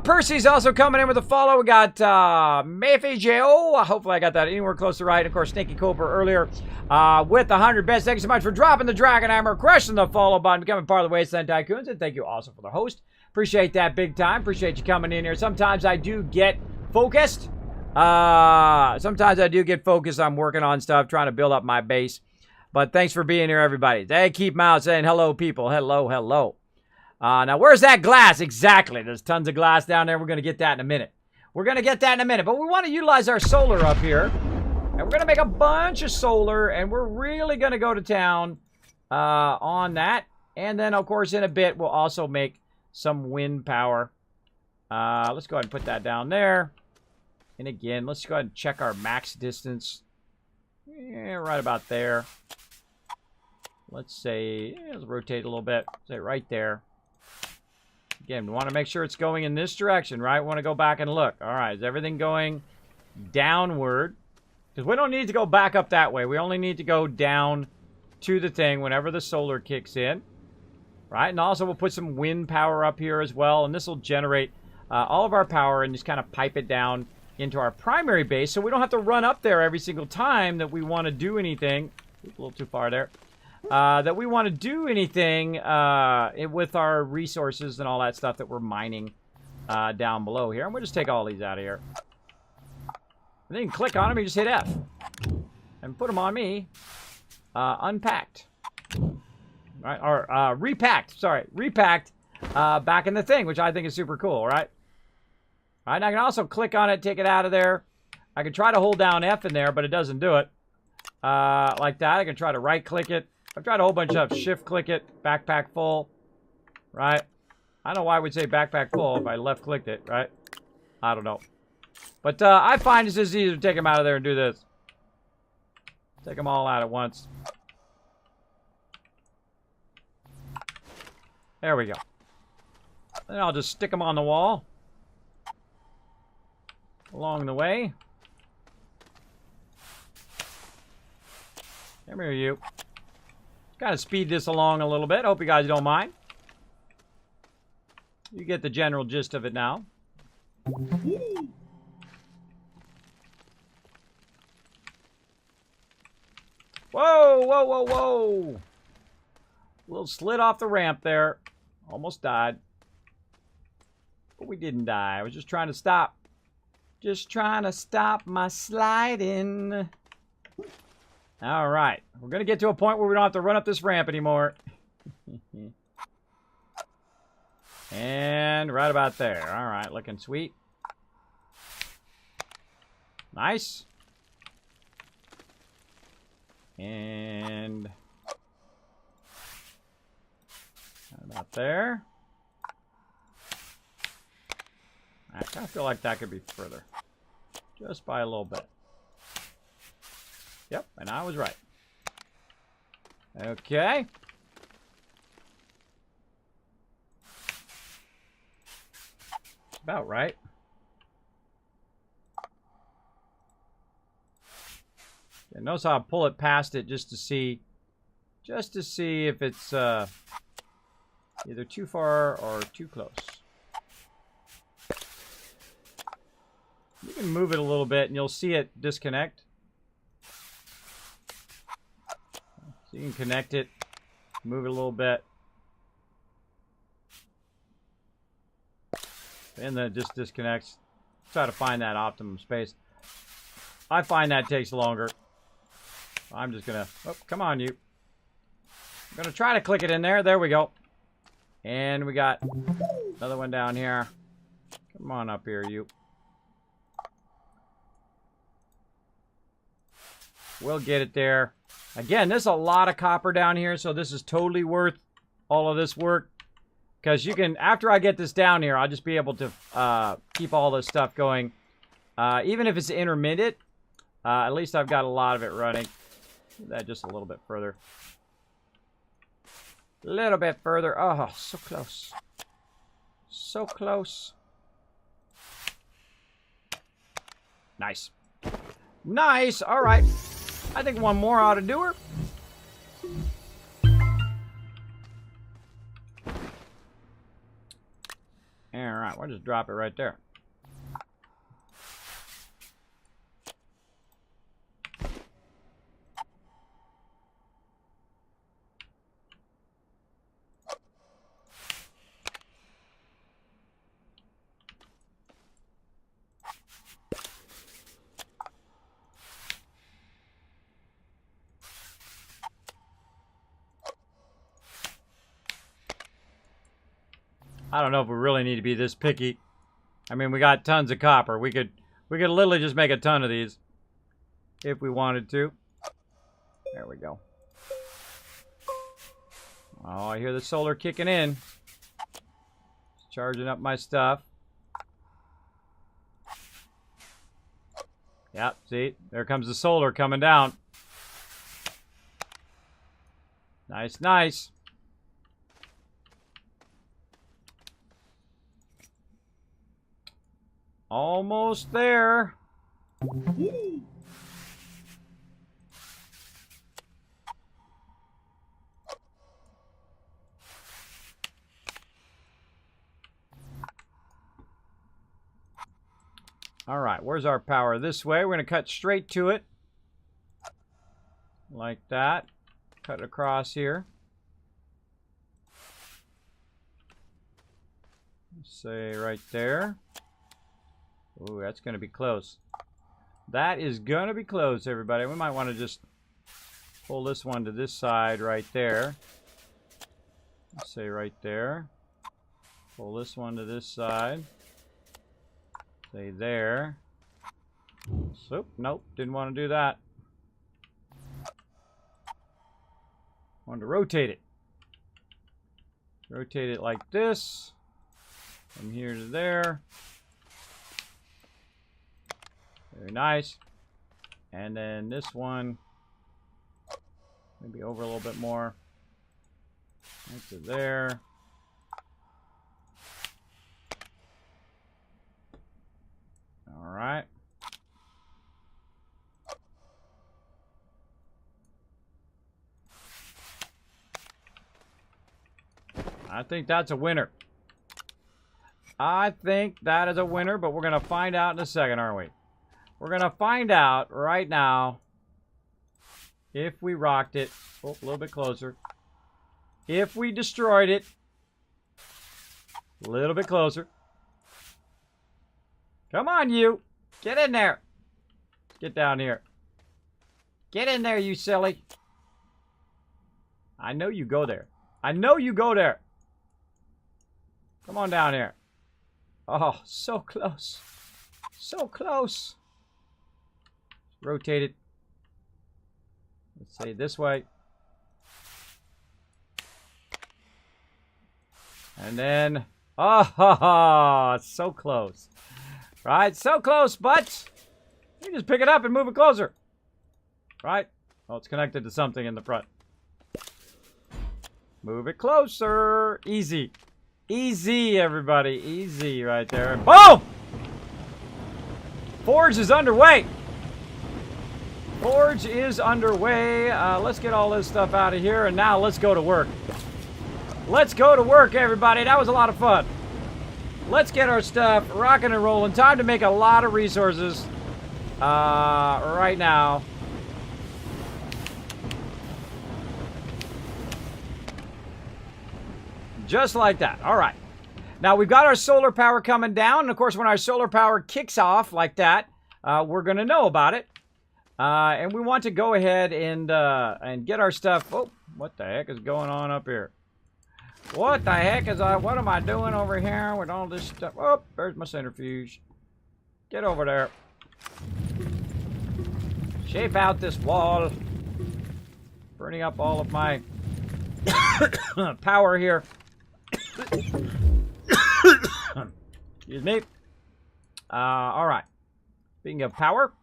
Percy's also coming in with a follow. We got Mayfi J.O. Hopefully I got that anywhere close to right. Of course, Stinky Cooper earlier with the 100 bits. Thank you so much for dropping the Dragon Hammer, crushing the follow button, becoming part of the Wasteland Tycoons. And thank you also for the host. Appreciate that big time. Appreciate you coming in here. Sometimes I do get focused. I'm working on stuff, trying to build up my base. But thanks for being here, everybody. Hey, keep out saying hello, people. Hello. Now, where's that glass? Exactly. There's tons of glass down there. We're going to get that in a minute. But we want to utilize our solar up here. And we're going to make a bunch of solar. And we're really going to go to town on that. And then, of course, in a bit, we'll also make some wind power. Let's go ahead and put that down there. And again, let's go ahead and check our max distance. Yeah, right about there. Let's say, let's rotate a little bit. Say right there. Again, we want to make sure it's going in this direction, right? We want to go back and look. All right, is everything going downward? Because we don't need to go back up that way. We only need to go down to the thing whenever the solar kicks in, right? And also we'll put some wind power up here as well, and this will generate all of our power and just kind of pipe it down into our primary base, so we don't have to run up there every single time that we want to do anything. Oops, a little too far there. That we want to do anything with our resources and all that stuff that we're mining down below here. And we'll just take all these out of here. And then you can click on them, you just hit F. And put them on me. Unpacked. Right? Or repacked. Sorry. Repacked back in the thing, which I think is super cool, right? All right, I can also click on it, take it out of there. I can try to hold down F in there, but it doesn't do it. Like that. I can try to right-click it. I've tried a whole bunch of stuff. Shift-click it. Backpack full. Right? I don't know why I would say backpack full if I left-clicked it, right? I don't know. But I find it's just easier to take them out of there and do this. Take them all out at once. There we go. Then I'll just stick them on the wall along the way. Come here, you. Kind of speed this along a little bit. Hope you guys don't mind. You get the general gist of it now. Whoa, whoa, whoa, whoa. A little slid off the ramp there. Almost died. But we didn't die. I was just trying to stop. Just trying to stop my sliding. All right. We're going to get to a point where we don't have to run up this ramp anymore. And right about there. All right. Looking sweet. Nice. And about there. I kind of feel like that could be further. Just by a little bit. Yep, and I was right. Okay. About right. And notice how I pull it past it just to see if it's either too far or too close. You can move it a little bit and you'll see it disconnect. So you can connect it, move it a little bit. And then it just disconnects. Try to find that optimum space. I find that takes longer. I'm just gonna, oh, come on, you. I'm gonna try to click it in there. There we go. And we got another one down here. Come on up here, you. We'll get it there. Again, there's a lot of copper down here, so this is totally worth all of this work. Because you can, after I get this down here, I'll just be able to keep all this stuff going. Even if it's intermittent, at least I've got a lot of it running. Do that just a little bit further. A little bit further. Oh, so close. So close. Nice. Nice. All right. I think one more ought to do her. All right. We'll just drop it right there. I don't know if we really need to be this picky. I mean, we got tons of copper. We could literally just make a ton of these if we wanted to. There we go. Oh, I hear the solar kicking in. It's charging up my stuff. Yep, see? There comes the solar coming down. Nice, nice. Almost there. All right, where's our power? This way. We're going to cut straight to it. Like that. Cut across here. Say right there. Ooh, that's going to be close. That is going to be close, everybody. We might want to just pull this one to this side right there. Let's say right there. Pull this one to this side. Say there. So, nope, didn't want to do that. Wanted to rotate it. Rotate it like this. From here to there. Very nice. And then this one, maybe over a little bit more. Right to there. All right. I think that's a winner. I think that is a winner, but we're going to find out in a second, aren't we? We're going to find out right now if we rocked it. Oh, a little bit closer. If we destroyed it. A little bit closer. Come on, you. Get in there. Get down here. Get in there, you silly. I know you go there. I know you go there. Come on down here. Oh, so close. So close. Rotate it. Let's say this way. And then, oh, it's so close. Right, so close, but you just pick it up and move it closer. Right? Oh, it's connected to something in the front. Move it closer. Easy. Easy, everybody. Easy right there. Boom! Forge is underway. Forge is underway. Let's get all this stuff out of here, and now let's go to work. Let's go to work, everybody. That was a lot of fun. Let's get our stuff rocking and rolling. Time to make a lot of resources right now. Just like that. All right. Now, we've got our solar power coming down. And, of course, when our solar power kicks off like that, we're going to know about it. And we want to go ahead and get our stuff. Oh, what the heck is going on up here? What the heck is what am I doing over here with all this stuff? Oh, there's my centrifuge. Get over there. Shape out this wall. Burning up all of my power here. Excuse me. All right. Speaking of power.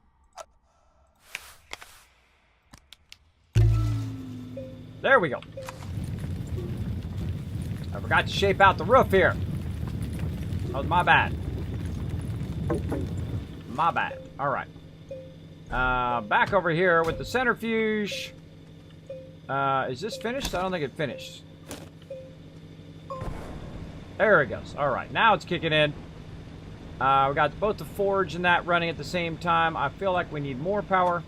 There we go. I forgot to shape out the roof here. That was my bad. My bad. All right. Back over here with the centrifuge. Is this finished? I don't think it finished. There it goes. All right. Now it's kicking in. We got both the forge and that running at the same time. I feel like we need more power.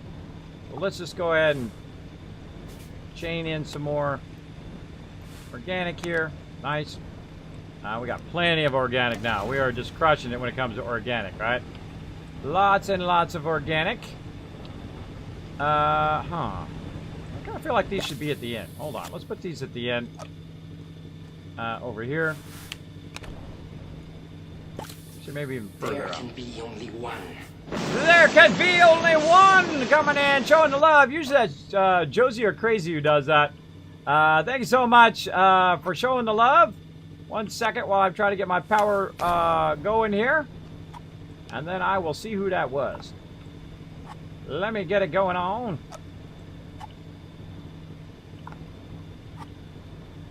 So let's just go ahead and chain in some more organic here. Nice. We got plenty of organic now. We are just crushing it when it comes to organic, right? Lots and lots of organic. I kind of feel like these should be at the end. Hold on. Let's put these at the end. Over here. Should maybe even further There up. can be only one. There can be only one coming in, showing the love. Usually that's Josie or Crazy who does that. Thank you so much for showing the love. 1 second while I'm trying to get my power going here. And then I will see who that was. Let me get it going on.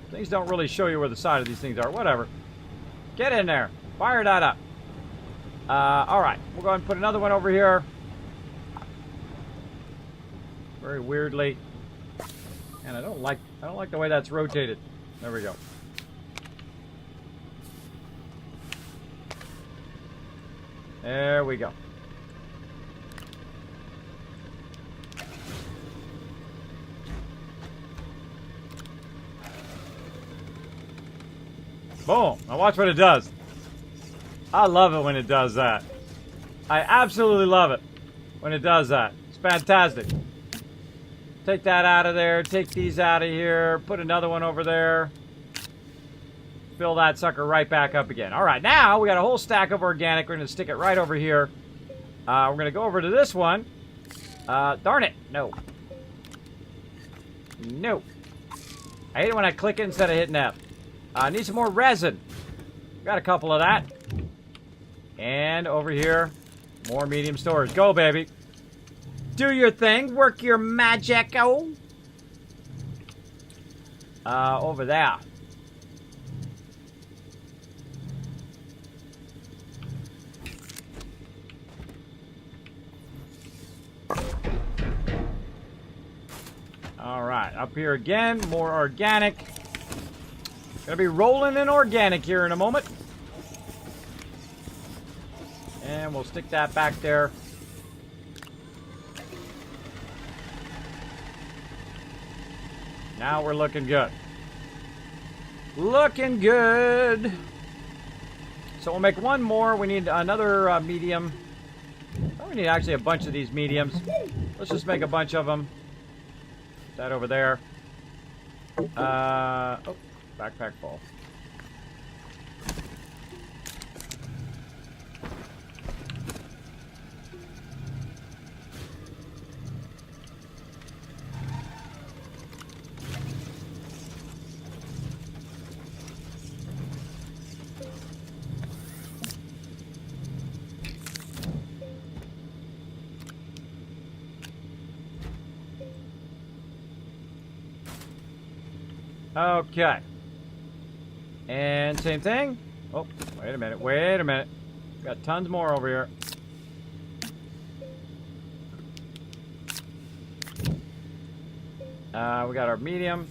Things don't really show you where the side of these things are. Whatever. Get in there. Fire that up. Alright. We'll go ahead and put another one over here. Very weirdly. And I don't like the way that's rotated. There we go. There we go. Boom. Now watch what it does. I love it when it does that. I absolutely love it when it does that. It's fantastic. Take that out of there. Take these out of here. Put another one over there. Fill that sucker right back up again. All right, now we got a whole stack of organic. We're going to stick it right over here. We're going to go over to this one. Darn it. No. No. I hate it when I click it instead of hitting F. I need some more resin. Got a couple of that. And over here, more medium storage. Go, baby. Do your thing. Work your magic. Oh. Over there. right, up here again, more organic. Gonna be rolling in organic here in a moment. And we'll stick that back there. Now we're looking good. Looking good. So we'll make one more. We need another medium. Oh, we need actually a bunch of these mediums. Let's just make a bunch of them. Put that over there. Oh, backpack full. Okay. And same thing. Oh, wait a minute. Wait a minute. Got tons more over here. We got our medium.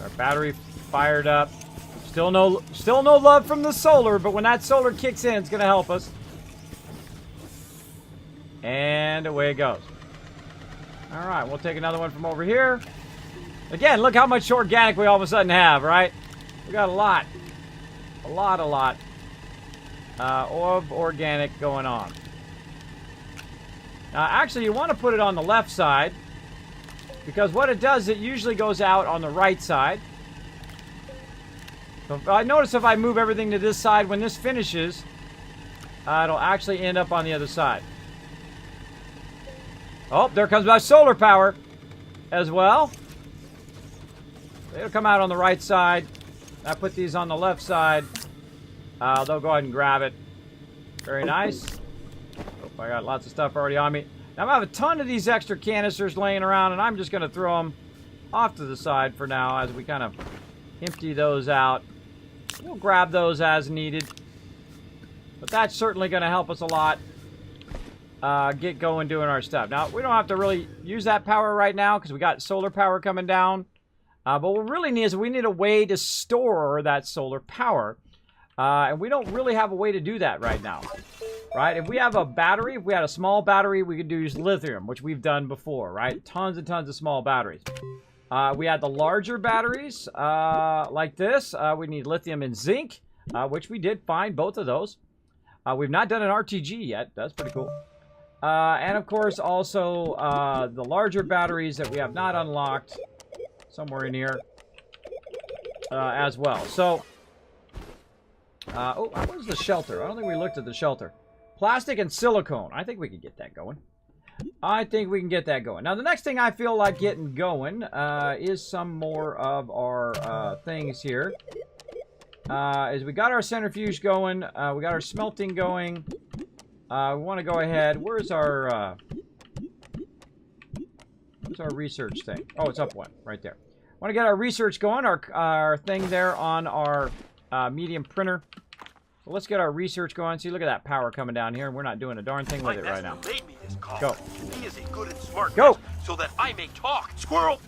Our battery fired up. Still no love from the solar, but when that solar kicks in, it's going to help us. And away it goes. All right, we'll take another one from over here. Again, look how much organic we all of a sudden have, right? We got a lot. A lot of organic going on. Now, actually, you want to put it on the left side, because what it does, it usually goes out on the right side. So I notice if I move everything to this side, when this finishes, it'll actually end up on the other side. Oh, there comes my solar power as well. It'll come out on the right side. I put these on the left side. They'll go ahead and grab it. Very nice. Oh, I got lots of stuff already on me. Now I have a ton of these extra canisters laying around, and I'm just going to throw them off to the side for now as we kind of empty those out. We'll grab those as needed. But that's certainly going to help us a lot. Get going doing our stuff. Now, we don't have to really use that power right now because we got solar power coming down. But what we really need is we need a way to store that solar power. And we don't really have a way to do that right now. Right? If we have a battery, if we had a small battery, we could use lithium, which we've done before, right? Tons and tons of small batteries. We had the larger batteries, like this. We need lithium and zinc, which we did find both of those. We've not done an RTG yet. That's pretty cool. And of course, also the larger batteries that we have not unlocked somewhere in here as well. So, oh, where's the shelter? I don't think we looked at the shelter. Plastic and silicone. I think we can get that going. I think we can get that going. Now, the next thing I feel like getting going is some more of our things here. Is we got our centrifuge going. We got our smelting going. We want to go ahead. Where's our research thing? Oh, it's up one right there. Want to get our research going. Our thing there on our medium printer. So let's get our research going. See, look at that power coming down here, and we're not doing a darn thing with it right now. Go. He is a good and smart Go. man, so that I may talk. Squirrel.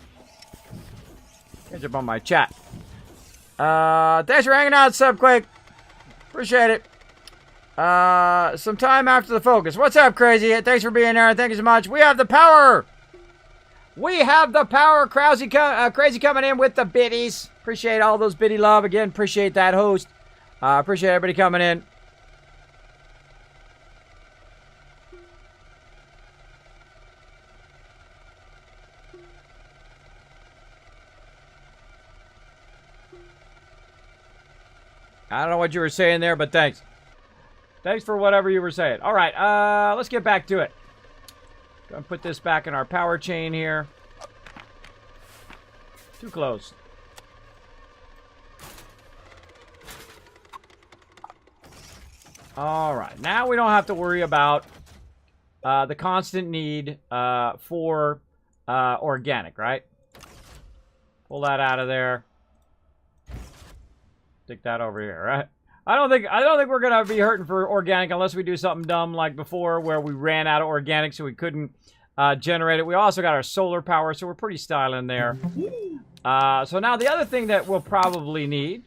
Catch up on my chat. Thanks for hanging out, Subquake. Appreciate it. Some time after the focus. What's up, Crazy? Thanks for being there. Thank you so much. We have the power. We have the power. Crazy coming in with the biddies. Appreciate all those biddy love. Again, appreciate that host. Appreciate everybody coming in. I don't know what you were saying there, but thanks. Thanks for whatever you were saying. All right, let's get back to it. Gonna put this back in our power chain here. Too close. All right, now we don't have to worry about the constant need for organic, right? Pull that out of there. Stick that over here, right? I don't think we're gonna be hurting for organic unless we do something dumb like before where we ran out of organic so we couldn't generate it. We also got our solar power, so we're pretty styling there. So now the other thing that we'll probably need,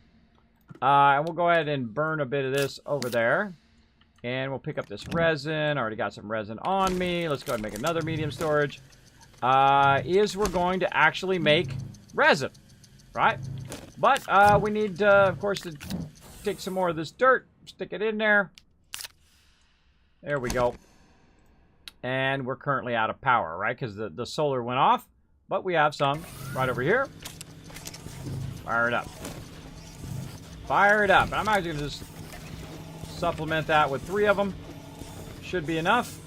and we'll go ahead and burn a bit of this over there. And we'll pick up this resin. Already got some resin on me. Let's go ahead and make another medium storage. Is we're going to actually make resin, right? But we need, of course, to take some more of this dirt, stick it in there. There we go. And we're currently out of power, right? Because the solar went off. But we have some right over here. Fire it up. Fire it up. And I'm actually going to just supplement that with 3 of them. Should be enough.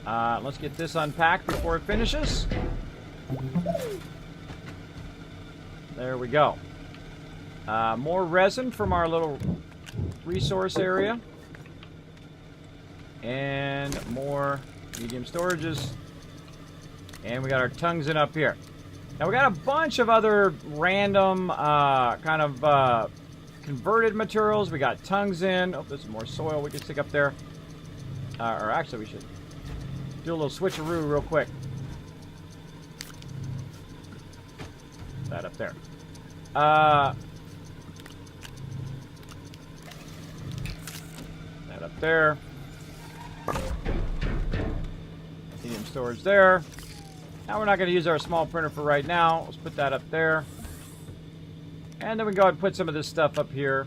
Let's get this unpacked before it finishes. There we go. More resin from our little resource area. And more medium storages. And we got our tungsten up here. Now we got a bunch of other random kind of converted materials. We got tungsten. Oh, there's some more soil we can stick up there. Or actually, we should do a little switcheroo real quick. That up there. That up there. Medium storage there. Now we're not going to use our small printer for right now. Let's put that up there. And then we go ahead and put some of this stuff up here.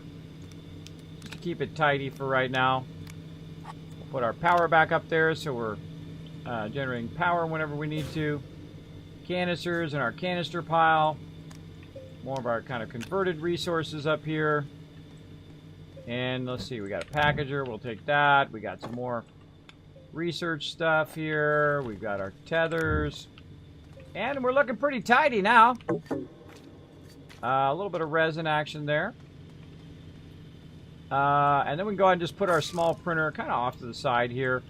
Just to keep it tidy for right now. We'll put our power back up there so we're generating power whenever we need to. Canisters in our canister pile. More of our kind of converted resources up here. And let's see, we got a packager. We'll take that. We got some more research stuff here. We've got our tethers. And we're looking pretty tidy now. A little bit of resin action there. And then we can go ahead and just put our small printer kind of off to the side here.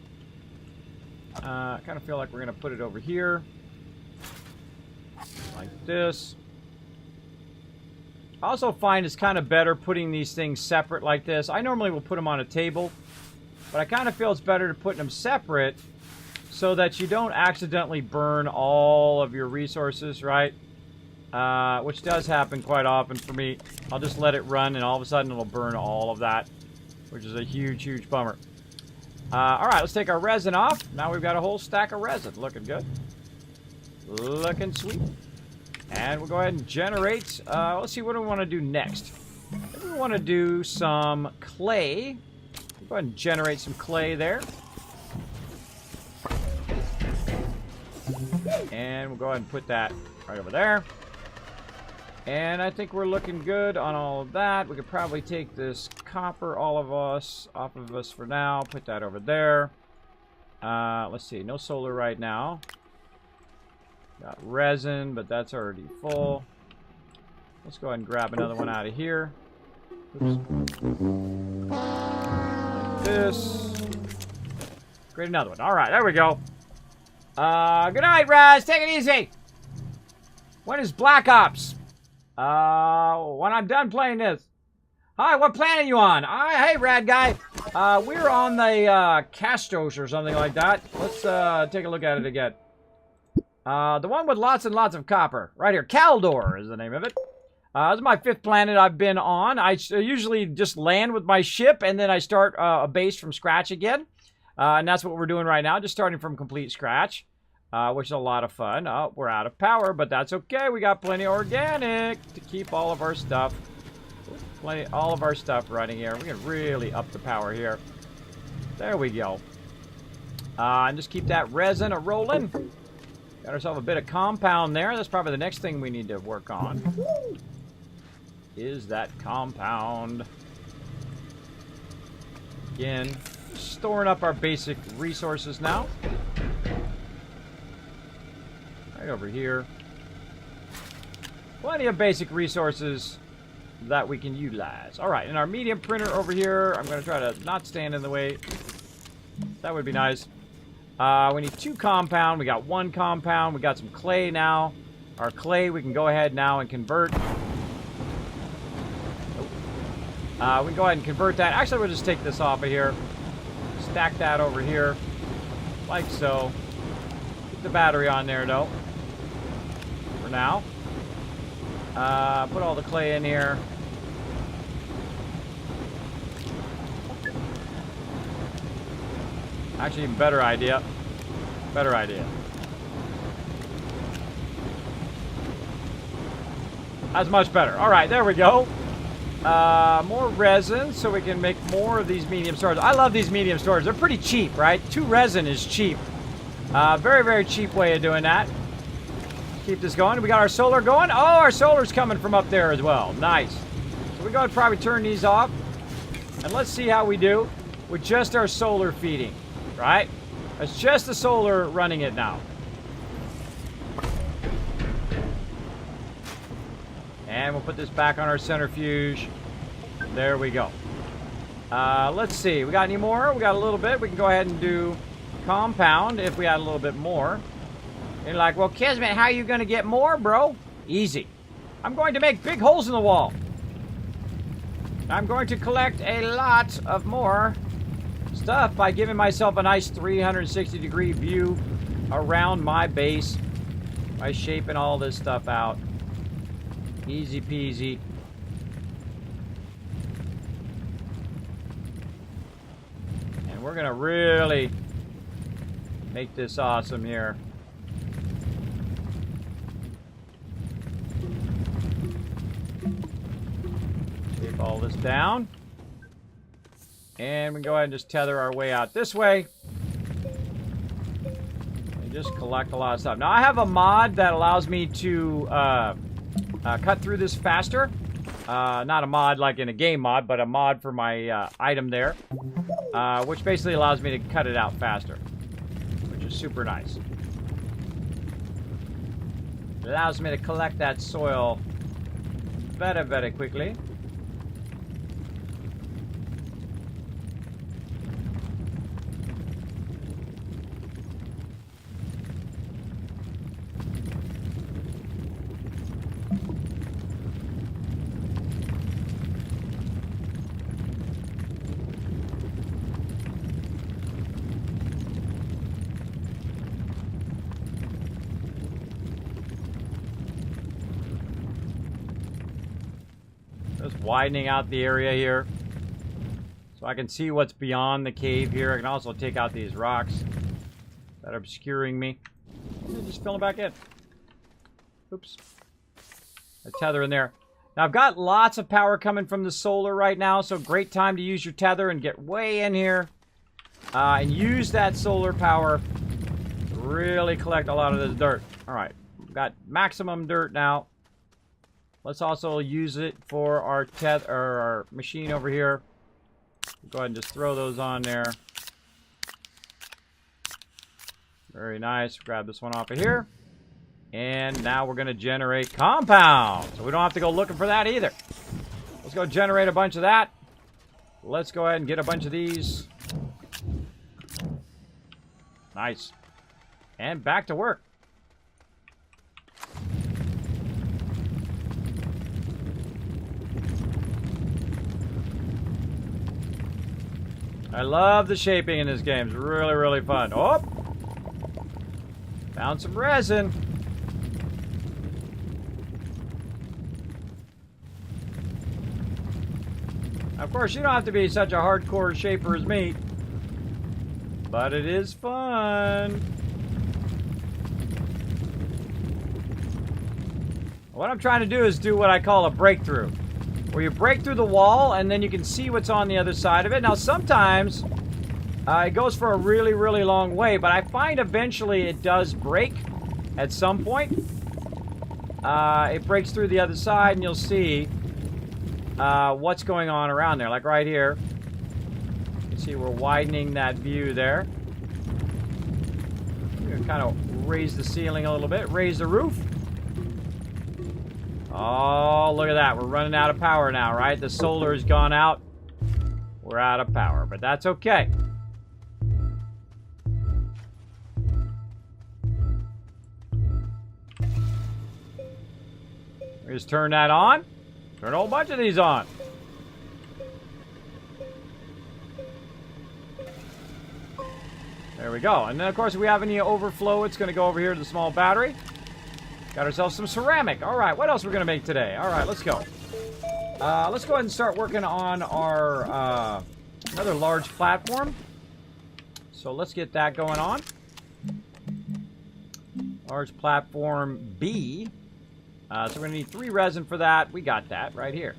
I kind of feel like we're going to put it over here. Like this. I also find it's kind of better putting these things separate like this. I normally will put them on a table. But I kind of feel it's better to put them separate so that you don't accidentally burn all of your resources, right? Which does happen quite often for me. I'll just let it run and all of a sudden it'll burn all of that, which is a huge, huge bummer. Alright, let's take our resin off. Now we've got a whole stack of resin. Looking good. Looking sweet. And we'll go ahead and generate. Let's see, what do we want to do next? We want to do some clay. Go ahead and generate some clay there. And we'll go ahead and put that right over there. And I think we're looking good on all of that. We could probably take this copper off of us for now. Put that over there. Let's see. No solar right now. Got resin, but that's already full. Let's go ahead and grab another one out of here. Oops. This. Create another one. All right, there we go. Good night, Raz. Take it easy. When is Black Ops? When I'm done playing this. Hi, what planet are you on? Hey, Rad Guy. We're on the Castos or something like that. Let's take a look at it again. The one with lots and lots of copper. Right here. Caldor is the name of it. This is my 5th planet I've been on. I usually just land with my ship, and then I start a base from scratch again. And that's what we're doing right now, just starting from complete scratch, which is a lot of fun. We're out of power, but that's okay. We got plenty of organic to keep all of our stuff. All of our stuff running here. We can really up the power here. There we go. And just keep that resin a-rolling. Got ourselves a bit of compound there. That's probably the next thing we need to work on. Is that compound. Again, storing up our basic resources now. Right over here. Plenty of basic resources that we can utilize. Alright, and our medium printer over here, I'm going to try to not stand in the way. That would be nice. We need 2 compound. We got 1 compound. We got some clay now. our clay, we can go ahead now and convert. We can go ahead and convert that. Actually, we'll just take this off of here. Stack that over here. Like so. Keep the battery on there, though. For now. Put all the clay in here. Actually, even better idea. Better idea. That's much better. All right, there we go. More resin so we can make more of these medium stores. I love these medium stores. They're pretty cheap, right? 2 resin is cheap. Very, very cheap way of doing that. Keep this going. We got our solar going. Oh, our solar's coming from up there as well. Nice. So we're going to probably turn these off. And let's see how we do with just our solar feeding, right? It's just the solar running it now. And we'll put this back on our centrifuge. There we go. Let's see. We got any more? We got a little bit. We can go ahead and do compound if we had a little bit more. You're like, well, Kismet, how are you going to get more, bro? Easy. I'm going to make big holes in the wall. I'm going to collect a lot of more stuff by giving myself a nice 360-degree view around my base by shaping all this stuff out. Easy peasy. And we're going to really make this awesome here. Shape all this down. And we go ahead and just tether our way out this way. And just collect a lot of stuff. Now, I have a mod that allows me to cut through this faster. Not a mod like in a game mod, but a mod for my item there. Which basically allows me to cut it out faster. Which is super nice. It allows me to collect that soil very, very quickly. Just widening out the area here so I can see what's beyond the cave here. I can also take out these rocks that are obscuring me. And just fill them back in. Oops. A tether in there. Now I've got lots of power coming from the solar right now, so great time to use your tether and get way in here and use that solar power to really collect a lot of this dirt. All right, we've got maximum dirt now. Let's also use it for our our machine over here. Go ahead and just throw those on there. Very nice. Grab this one off of here. And now we're going to generate compound. So we don't have to go looking for that either. Let's go generate a bunch of that. Let's go ahead and get a bunch of these. Nice. And back to work. I love the shaping in this game. It's really, really fun. Oh! Found some resin. Of course, you don't have to be such a hardcore shaper as me. But it is fun. What I'm trying to do is do what I call a breakthrough. Where you break through the wall and then you can see what's on the other side of it. Now sometimes it goes for a really, really long way, but I find eventually it does break at some point. It breaks through the other side and you'll see what's going on around there. Like right here. You can see we're widening that view there. We're going to kind of raise the ceiling a little bit, raise the roof. Oh, look at that. We're running out of power now, right? The solar's gone out. We're out of power, but that's okay. We just turn that on. Turn a whole bunch of these on. There we go. And then, of course, if we have any overflow, it's going to go over here to the small battery. Got ourselves some ceramic. All right, what else are we going to make today? All right, let's go. Let's go ahead and start working on our another large platform. So let's get that going on. Large platform B. So we're going to need 3 resin for that. We got that right here.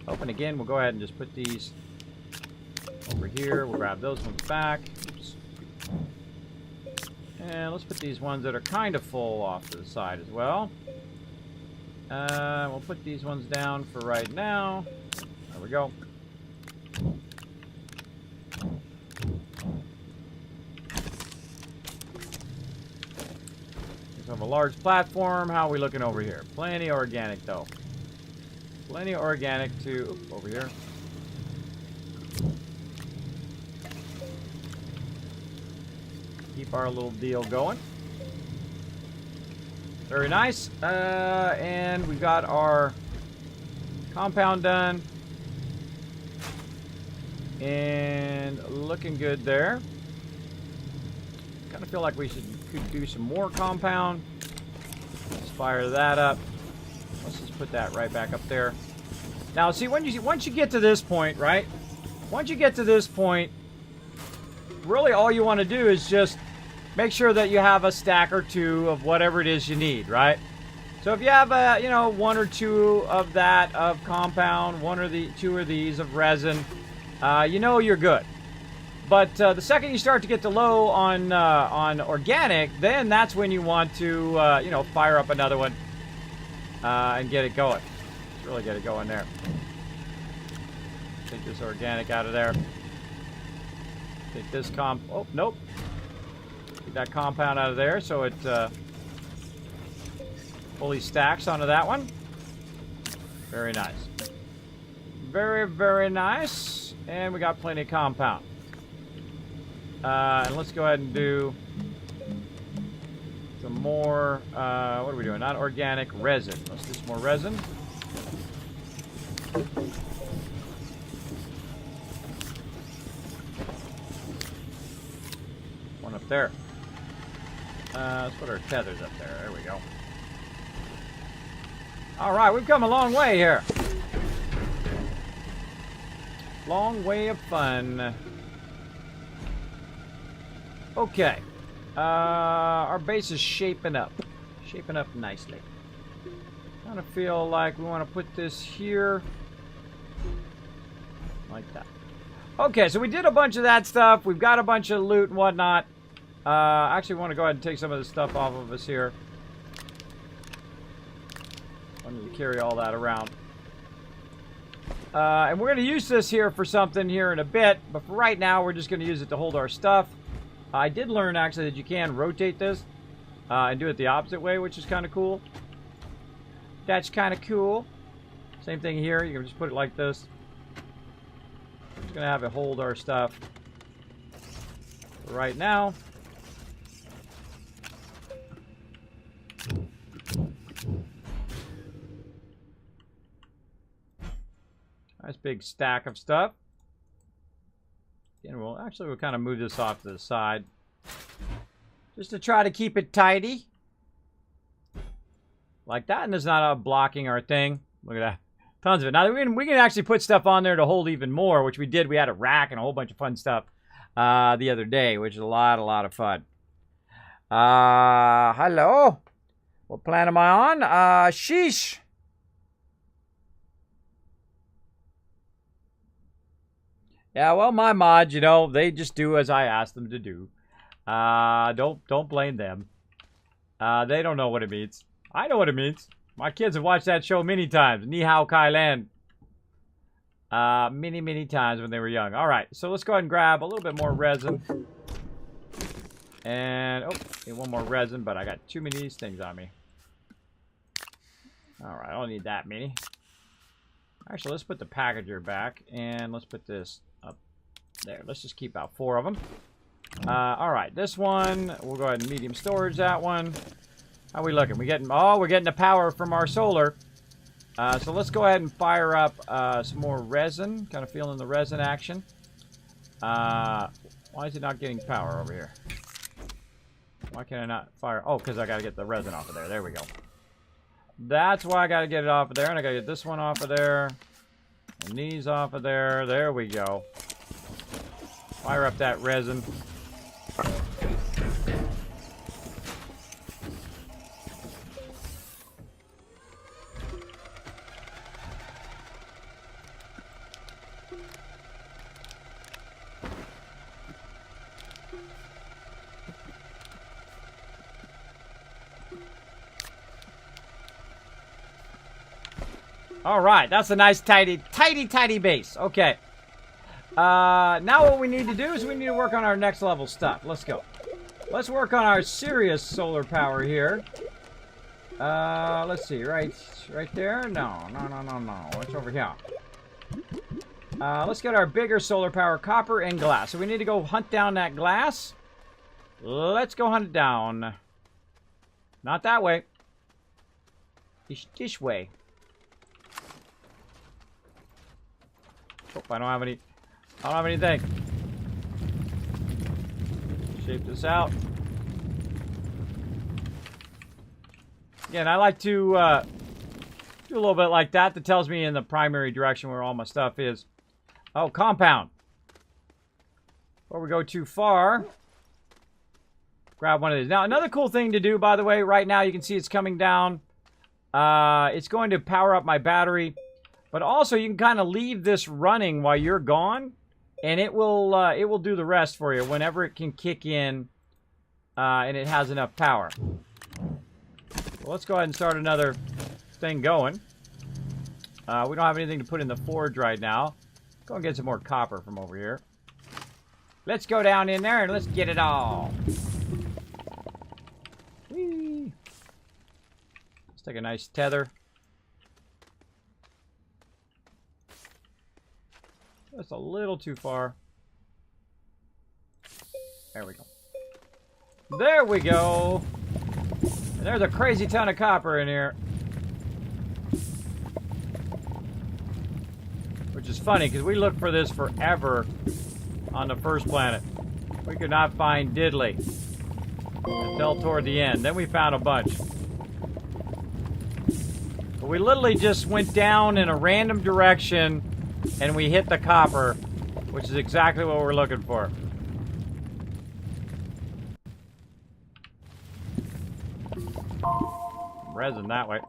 Open again. We'll go ahead and just put these over here. We'll grab those ones back. Oops. And let's put these ones that are kind of full off to the side as well. We'll put these ones down for right now. There we go. We have a large platform. How are we looking over here? Plenty organic, though. Plenty of organic to... over here. Keep our little deal going. Very nice. And we've got our compound done. And looking good there. Kind of feel like we could do some more compound. Let's fire that up. Let's just put that right back up there. Now, see, once you get to this point, right? Once you get to this point, really all you want to do is just make sure that you have a stack or 2 of whatever it is you need, right? So if you have a, 1 or 2 of that of compound, 1 or 2 of these of resin, you're good. But the second you start to get to low on organic, then that's when you want to, fire up another one and get it going. Let's really get it going there. Take this organic out of there. Take this oh, nope. Get that compound out of there so it fully stacks onto that one. Very nice. Very, very nice. And we got plenty of compound. And let's go ahead and do some more, what are we doing? Not organic, resin. Let's do some more resin. One up there. Let's put our tethers up there. There we go. Alright, we've come a long way here. Long way of fun. Okay. Our base is shaping up. Shaping up nicely. Kind of feel like we want to put this here. Like that. Okay, so we did a bunch of that stuff. We've got a bunch of loot and whatnot. Actually, we want to go ahead and take some of this stuff off of us here. I need to carry all that around. And we're going to use this here for something here in a bit. But for right now, we're just going to use it to hold our stuff. I did learn, actually, that you can rotate this and do it the opposite way, which is kind of cool. That's kind of cool. Same thing here. You can just put it like this. We're just going to have it hold our stuff for right now. Nice big stack of stuff. And we'll kind of move this off to the side. Just to try to keep it tidy. Like that, and it's not blocking our thing. Look at that. Tons of it. Now, we can actually put stuff on there to hold even more, which we did. We had a rack and a whole bunch of fun stuff the other day, which is a lot of fun. Hello? What plan am I on? Sheesh. Yeah, well, my mods, they just do as I ask them to do. Don't blame them. They don't know what it means. I know what it means. My kids have watched that show many times. Ni Hao Kai Lan. Many times when they were young. All right, so let's go ahead and grab a little bit more resin. And, need one more resin, but I got too many of these things on me. All right, I don't need that many. Actually, let's put the packager back, and let's put this up there. Let's just keep out 4 of them. All right, this one, we'll go ahead and medium storage that one. How are we looking? We're getting the power from our solar. So let's go ahead and fire up some more resin. Kind of feeling the resin action. Why is it not getting power over here? Why can I not fire? Oh, because I got to get the resin off of there. There we go. That's why I got to get it off of there. And I got to get this one off of there. And these off of there. There we go. Fire up that resin. All right, that's a nice, tidy base. Okay. Now what we need to do is we need to work on our next level stuff. Let's go. Let's work on our serious solar power here. Let's see, right there? No. It's over here. Let's get our bigger solar power, copper and glass. So we need to go hunt down that glass. Let's go hunt it down. Not that way. This way. Oh, I don't have anything. Shape this out. Again, I like to do a little bit like that. That tells me in the primary direction where all my stuff is. Oh, compound. Before we go too far, grab one of these. Now, another cool thing to do, by the way, right now you can see it's coming down. It's going to power up my battery. But also, you can kind of leave this running while you're gone, and it will do the rest for you whenever it can kick in, and it has enough power. Well, let's go ahead and start another thing going. We don't have anything to put in the forge right now. Go and get some more copper from over here. Let's go down in there and let's get it all. Whee! Let's take a nice tether. That's a little too far. There we go. There we go. And there's a crazy ton of copper in here. Which is funny, because we looked for this forever on the first planet. We could not find diddly until toward the end. Then we found a bunch. But we literally just went down in a random direction and we hit the copper, which is exactly what we're looking for. Resin that way.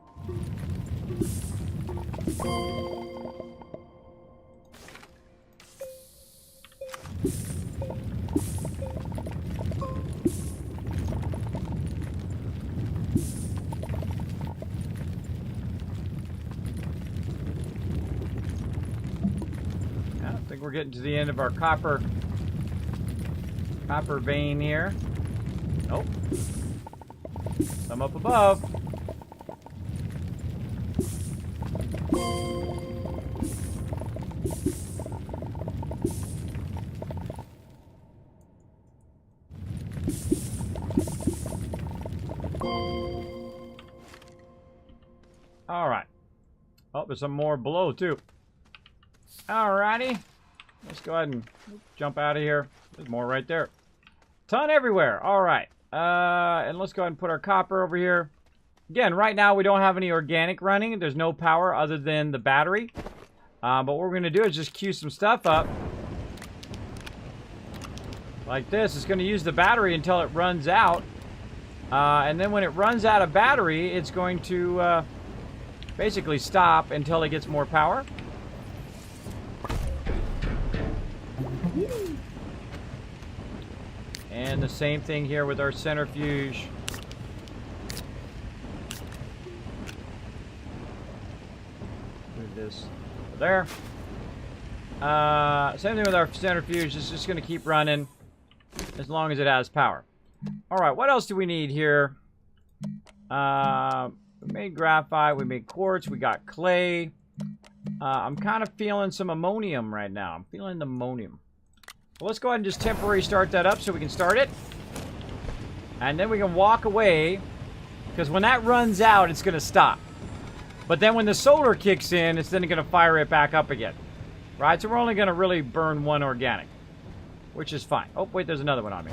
I think we're getting to the end of our copper vein here. Nope. Some up above. All right. Oh, there's some more below too. Alrighty. Let's go ahead and jump out of here. There's more right there. Ton everywhere. All right. And let's go ahead and put our copper over here. Again, right now we don't have any organic running. There's no power other than the battery. But what we're going to do is just queue some stuff up. Like this. It's going to use the battery until it runs out. And then when it runs out of battery, it's going to basically stop until it gets more power. And the same thing here with our centrifuge. Move this there. Same thing with our centrifuge. It's just going to keep running as long as it has power. All right, what else do we need here? We made graphite. We made quartz. We got clay. I'm kind of feeling some ammonium right now. I'm feeling the ammonium. Well, let's go ahead and just temporarily start that up so we can start it. And then we can walk away. Because when that runs out, it's going to stop. But then when the solar kicks in, it's then going to fire it back up again. Right? So we're only going to really burn one organic. Which is fine. Oh, wait, there's another one on me.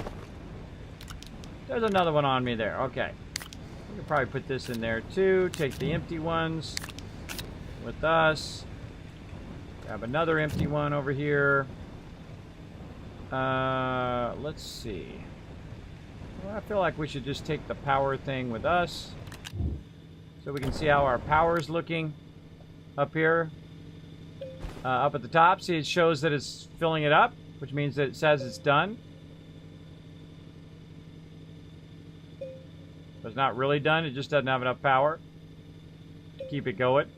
There's another one on me there. Okay. We can probably put this in there too. Take the empty ones with us. Grab another empty one over here. Let's see. Well, I feel like we should just take the power thing with us. So we can see how our power is looking up here. Up at the top. See, it shows that it's filling it up, which means that it says it's done. But it's not really done. It just doesn't have enough power to keep it going.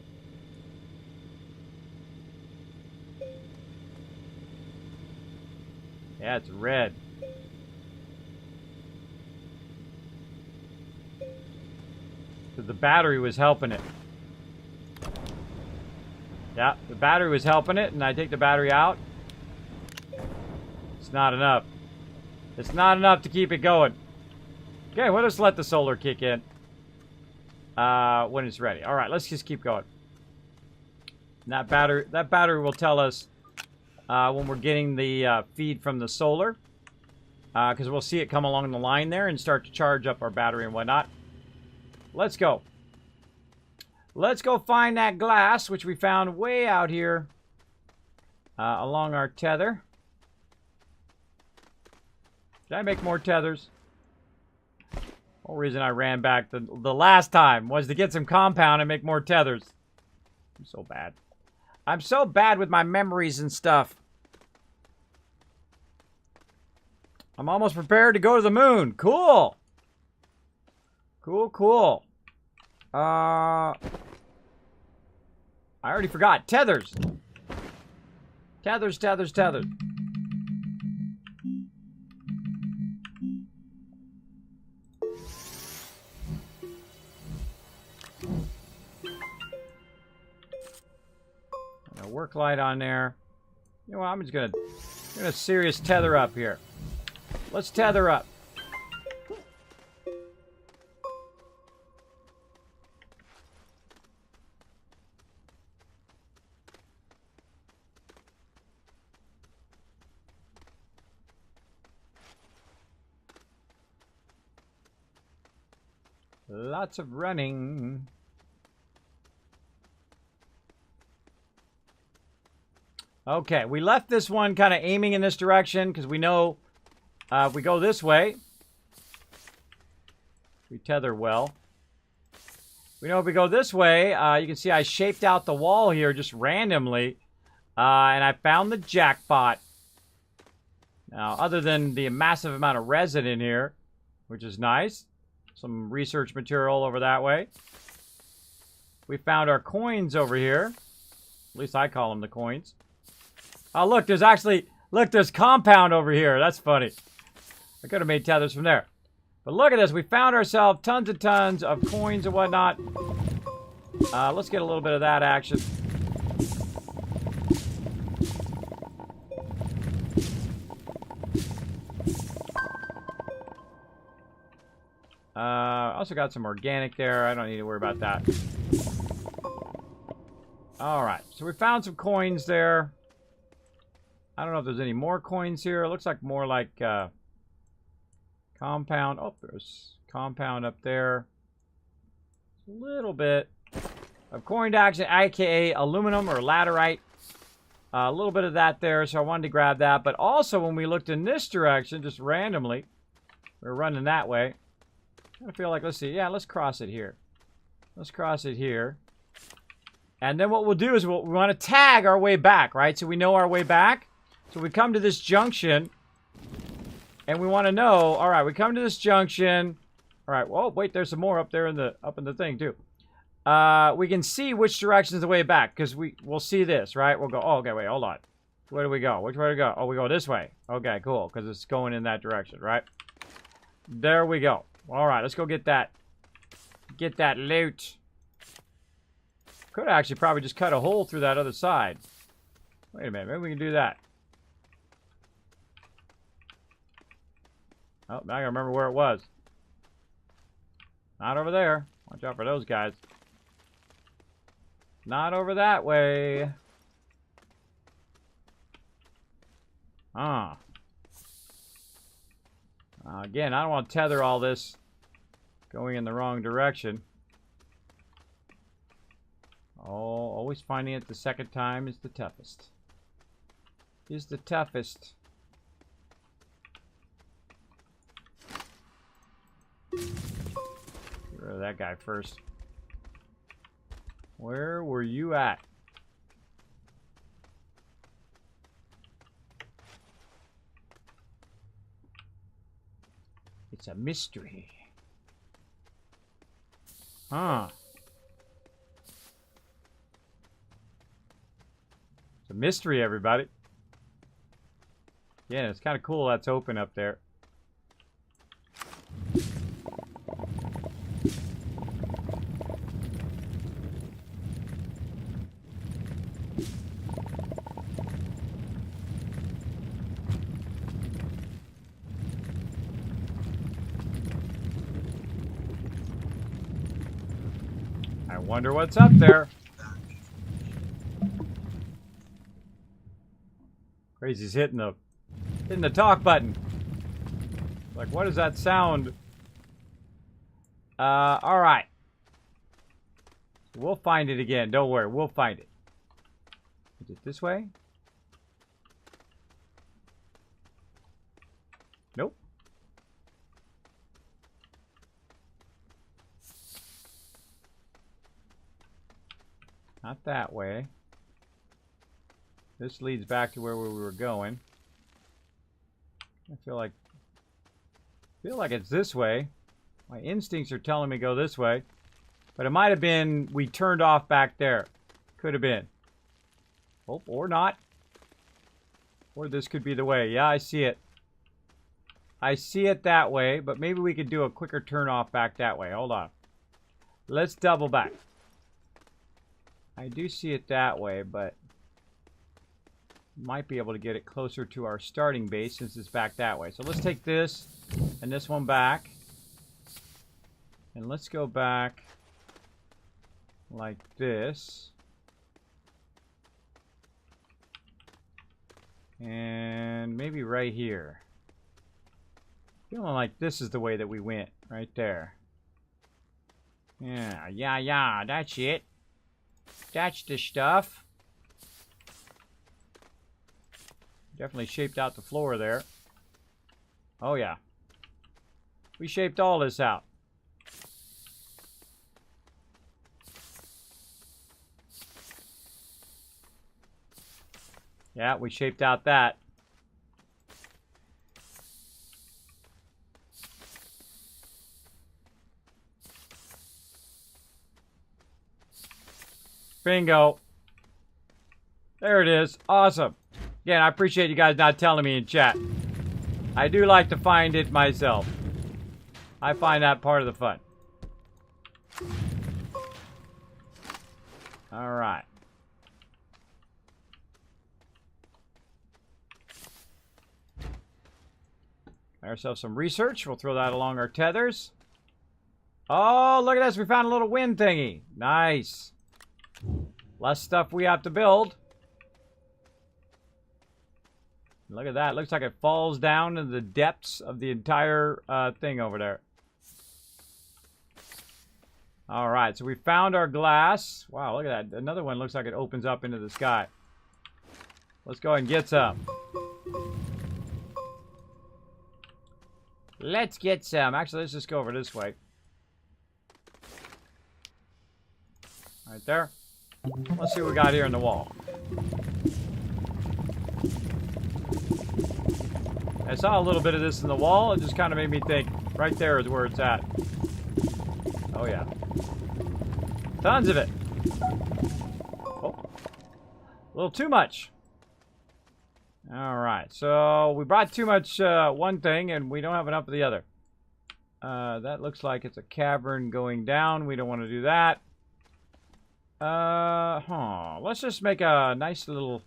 Yeah, it's red. So the battery was helping it. Yeah, the battery was helping it, and I take the battery out. It's not enough. It's not enough to keep it going. Okay, we'll just let the solar kick in when it's ready. All right, let's just keep going. And that battery will tell us when we're getting the feed from the solar, because we'll see it come along the line there and start to charge up our battery and whatnot. Let's go. Let's go find that glass, which we found way out here along our tether. Did I make more tethers? The whole reason I ran back the last time was to get some compound and make more tethers. I'm so bad. I'm so bad with my memories and stuff. I'm almost prepared to go to the moon. Cool. Cool, cool. I already forgot. Tethers. Tethers, tethers, tethers. Work light on there. You know what? I'm just gonna serious tether up here. Let's tether up. Lots of running. Okay, we left this one kind of aiming in this direction because we know if we go this way, we tether well. We know if we go this way, you can see I shaped out the wall here just randomly, and I found the jackpot. Now, other than the massive amount of resin in here, which is nice, some research material over that way. We found our coins over here. At least I call them the coins. Oh, look, there's compound over here. That's funny. I could have made tethers from there. But look at this. We found ourselves tons and tons of coins and whatnot. Let's get a little bit of that action. Also got some organic there. I don't need to worry about that. All right. So we found some coins there. I don't know if there's any more coins here. It looks like more like compound. Oh, there's compound up there. A little bit of coined action, aka aluminum or laterite. A little bit of that there, so I wanted to grab that. But also, when we looked in this direction, just randomly, we were running that way. I feel like, let's see. Yeah, let's cross it here. Let's cross it here. And then what we'll do is we want to tag our way back, right? So we know our way back. So we come to this junction, and we want to know, all right, we come to this junction. All right, well, wait, there's some more up there in the thing, too. We can see which direction is the way back, because we'll see this, right? We'll go, oh, okay, wait, hold on. Where do we go? Which way do we go? Oh, we go this way. Okay, cool, because it's going in that direction, right? There we go. All right, let's go get that. Get that loot. Could actually probably just cut a hole through that other side. Wait a minute, maybe we can do that. Oh, now I gotta remember where it was. Not over there. Watch out for those guys. Not over that way. Again, I don't want to tether all this going in the wrong direction. Oh, always finding it the second time is the toughest. Is the toughest. Get rid of that guy first. Where were you at? It's a mystery. Huh. It's a mystery, everybody. Yeah, it's kind of cool that's open up there. I wonder what's up there. Crazy's hitting the talk button. Like, what is that sound? All right. We'll find it again. Don't worry. We'll find it. Is it this way? Nope. Not that way. This leads back to where we were going. I feel like it's this way. My instincts are telling me go this way. But it might have been we turned off back there. Could have been. Oh, or not. Or this could be the way. Yeah, I see it. I see it that way, but maybe we could do a quicker turn off back that way. Hold on. Let's double back. I do see it that way, but might be able to get it closer to our starting base since it's back that way. So let's take this and this one back. And let's go back like this. And maybe right here. Feeling like this is the way that we went. Right there. Yeah, that's it. That's the stuff. Definitely shaped out the floor there. Oh, yeah. We shaped all this out. Yeah, we shaped out that. Bingo. There it is. Awesome. Again, I appreciate you guys not telling me in chat. I do like to find it myself. I find that part of the fun. All right. Ourselves some research. We'll throw that along our tethers. Oh, look at this. We found a little wind thingy. Nice. Less stuff we have to build. Look at that. Looks like it falls down into the depths of the entire thing over there. All right. So we found our glass. Wow, look at that. Another one looks like it opens up into the sky. Let's go ahead and get some. Let's get some. Actually, let's just go over this way. Right there. Let's see what we got here in the wall. I saw a little bit of this in the wall. It just kind of made me think, right there is where it's at. Oh, yeah. Tons of it. Oh. A little too much. All right. So we brought too much one thing, and we don't have enough of the other. That looks like it's a cavern going down. We don't want to do that. Let's just make a nice little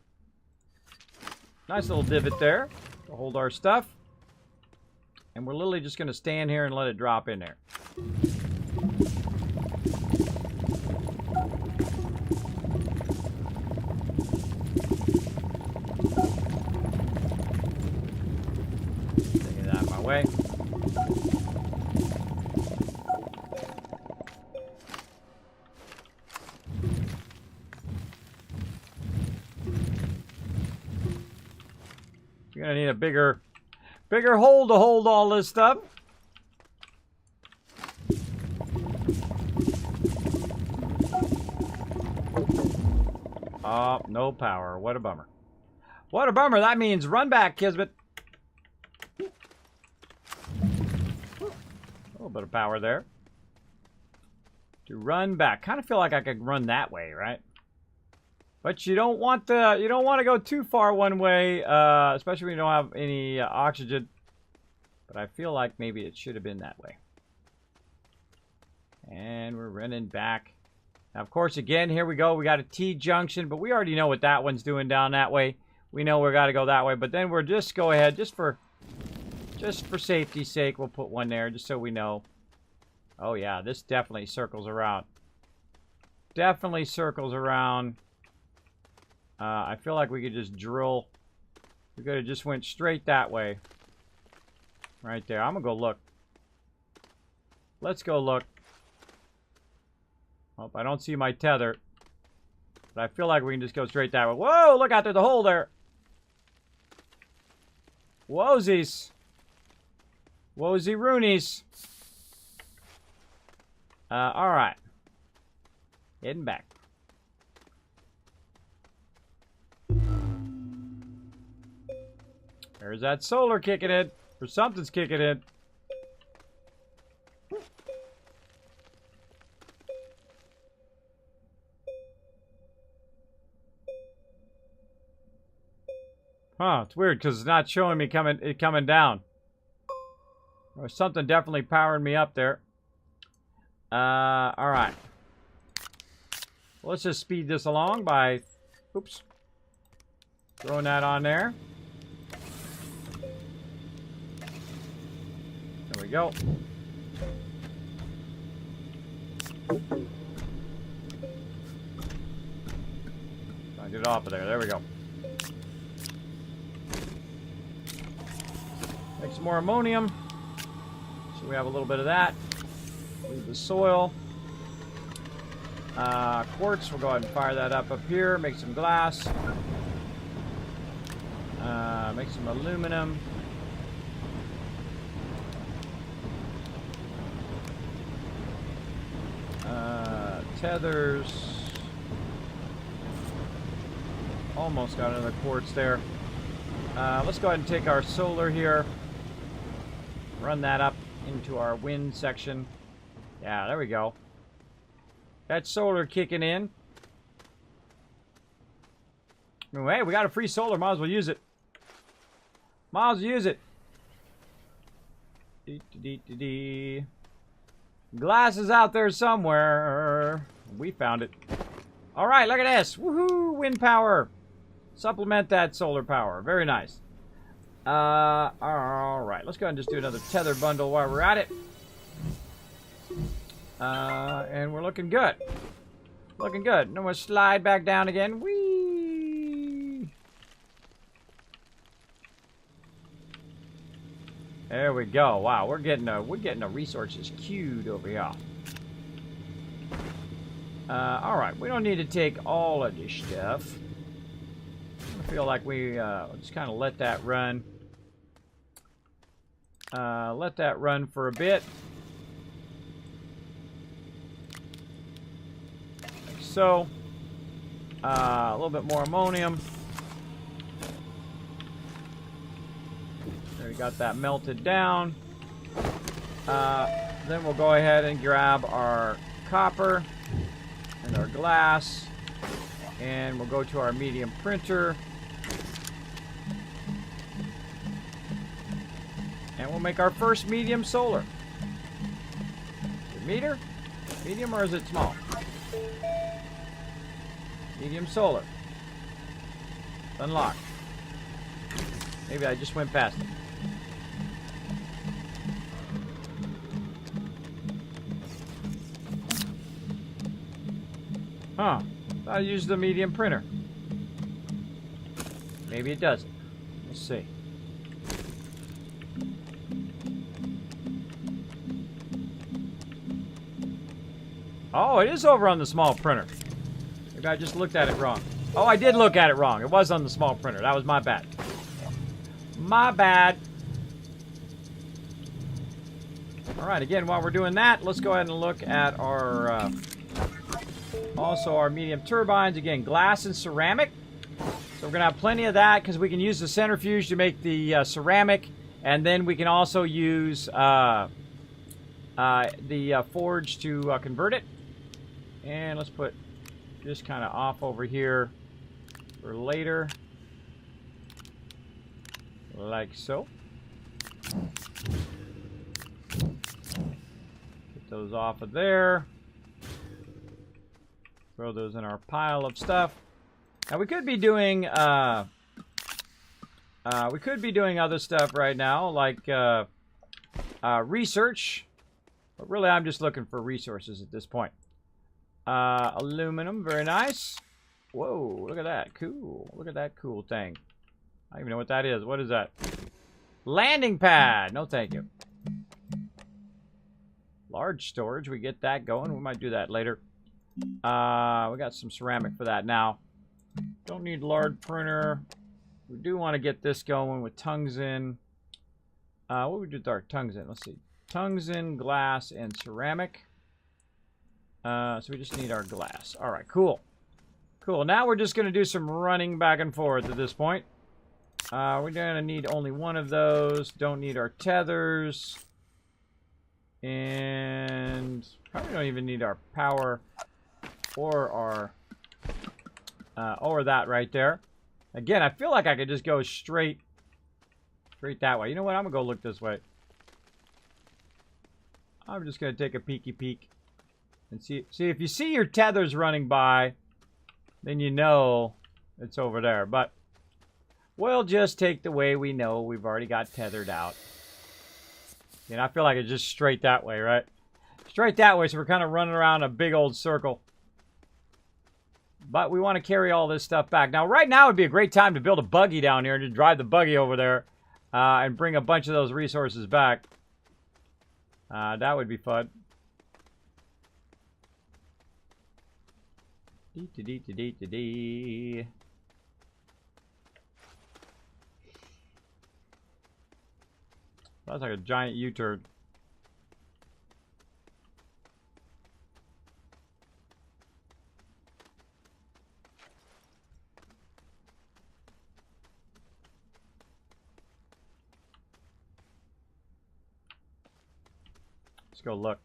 divot there to hold our stuff. And we're literally just going to stand here and let it drop in there. way. You're gonna need a bigger hole to hold all this stuff. Oh, no power. What a bummer. What a bummer. That means run back, Kismet. A little bit of power there. To run back. Kind of feel like I could run that way, right? But you don't want to go too far one way, especially when you don't have any oxygen. But I feel like maybe it should have been that way. And we're running back. Now, of course, again, here we go. We got a T-junction, but we already know what that one's doing down that way. We know we got to go that way, but then we'll just go ahead, just for safety's sake, we'll put one there, just so we know. Oh, yeah, this definitely circles around. Definitely circles around. I feel like we could just drill. We could have just went straight that way. Right there. I'm going to go look. Let's go look. Oh, I don't see my tether. But I feel like we can just go straight that way. Whoa, look out there, the hole there. Whozies. Wozy Roonies. Alright. Heading back. There's that solar kicking in. Or something's kicking in. Huh, it's weird because it's not showing me coming down. There's something definitely powering me up there. Alright. Let's just speed this along by, oops, throwing that on there. There we go. Try to get it off of there. There we go. Make some more ammonium. So we have a little bit of that. Leave the soil. Quartz, we'll go ahead and fire that up here. Make some glass. Make some aluminum. Tethers. Almost got another quartz there. Let's go ahead and take our solar here. Run that up into our wind section. Yeah, there we go. That solar kicking in. Hey, we got a free solar. Might as well use it. Might as well use it. Glass is out there somewhere. We found it. Alright, look at this. Woohoo! Wind power. Supplement that solar power. Very nice. Alright, let's go ahead and just do another tether bundle while we're at it. And we're looking good. Looking good. Now we'll slide back down again. Whee! There we go. Wow, we're getting the resources queued over here. Alright, we don't need to take all of this stuff. I feel like we just kind of let that run. Let that run for a bit. Like so. A little bit more ammonium. There, we got that melted down. Then we'll go ahead and grab our copper and our glass. And we'll go to our medium printer. And we'll make our first medium solar. Is it meter? Medium or is it small? Medium solar. Unlocked. Maybe I just went past it. Huh. I used the medium printer. Maybe it doesn't. Let's see. Oh, it is over on the small printer. Maybe I just looked at it wrong. Oh, I did look at it wrong. It was on the small printer. That was my bad. My bad. All right, again, while we're doing that, let's go ahead and look at our, also our medium turbines. Again, glass and ceramic. So we're going to have plenty of that because we can use the centrifuge to make the ceramic. And then we can also use the forge to convert it. And let's put this kind of off over here for later. Like so. Get those off of there. Throw those in our pile of stuff. Now we could be doing other stuff right now, like research. But really, I'm just looking for resources at this point. Aluminum, very nice. Whoa, look at that. Cool. Look at that cool thing. I don't even know what that is. What is that? Landing pad. No, thank you. Large storage. We get that going. We might do that later. We got some ceramic for that now. Don't need large printer. We do want to get this going with tungsten. What would we do with our tungsten? Let's see. Tungsten, glass, and ceramic. So we just need our glass. All right, cool. Cool. Now we're just going to do some running back and forth at this point. We're going to need only one of those. Don't need our tethers. And probably don't even need our power or our or that right there. Again, I feel like I could just go straight that way. You know what? I'm going to go look this way. I'm just going to take a peeky peek and see if you see your tethers running by, then you know it's over there. But we'll just take the way we know we've already got tethered out. And I feel like it's just straight that way, right? Straight that way, so we're kind of running around a big old circle. But we want to carry all this stuff back. Now, right now would be a great time to build a buggy down here and to drive the buggy over there and bring a bunch of those resources back. That would be fun. Dee-dee-dee-dee-dee-dee. That's like a giant U-turn. Let's go look.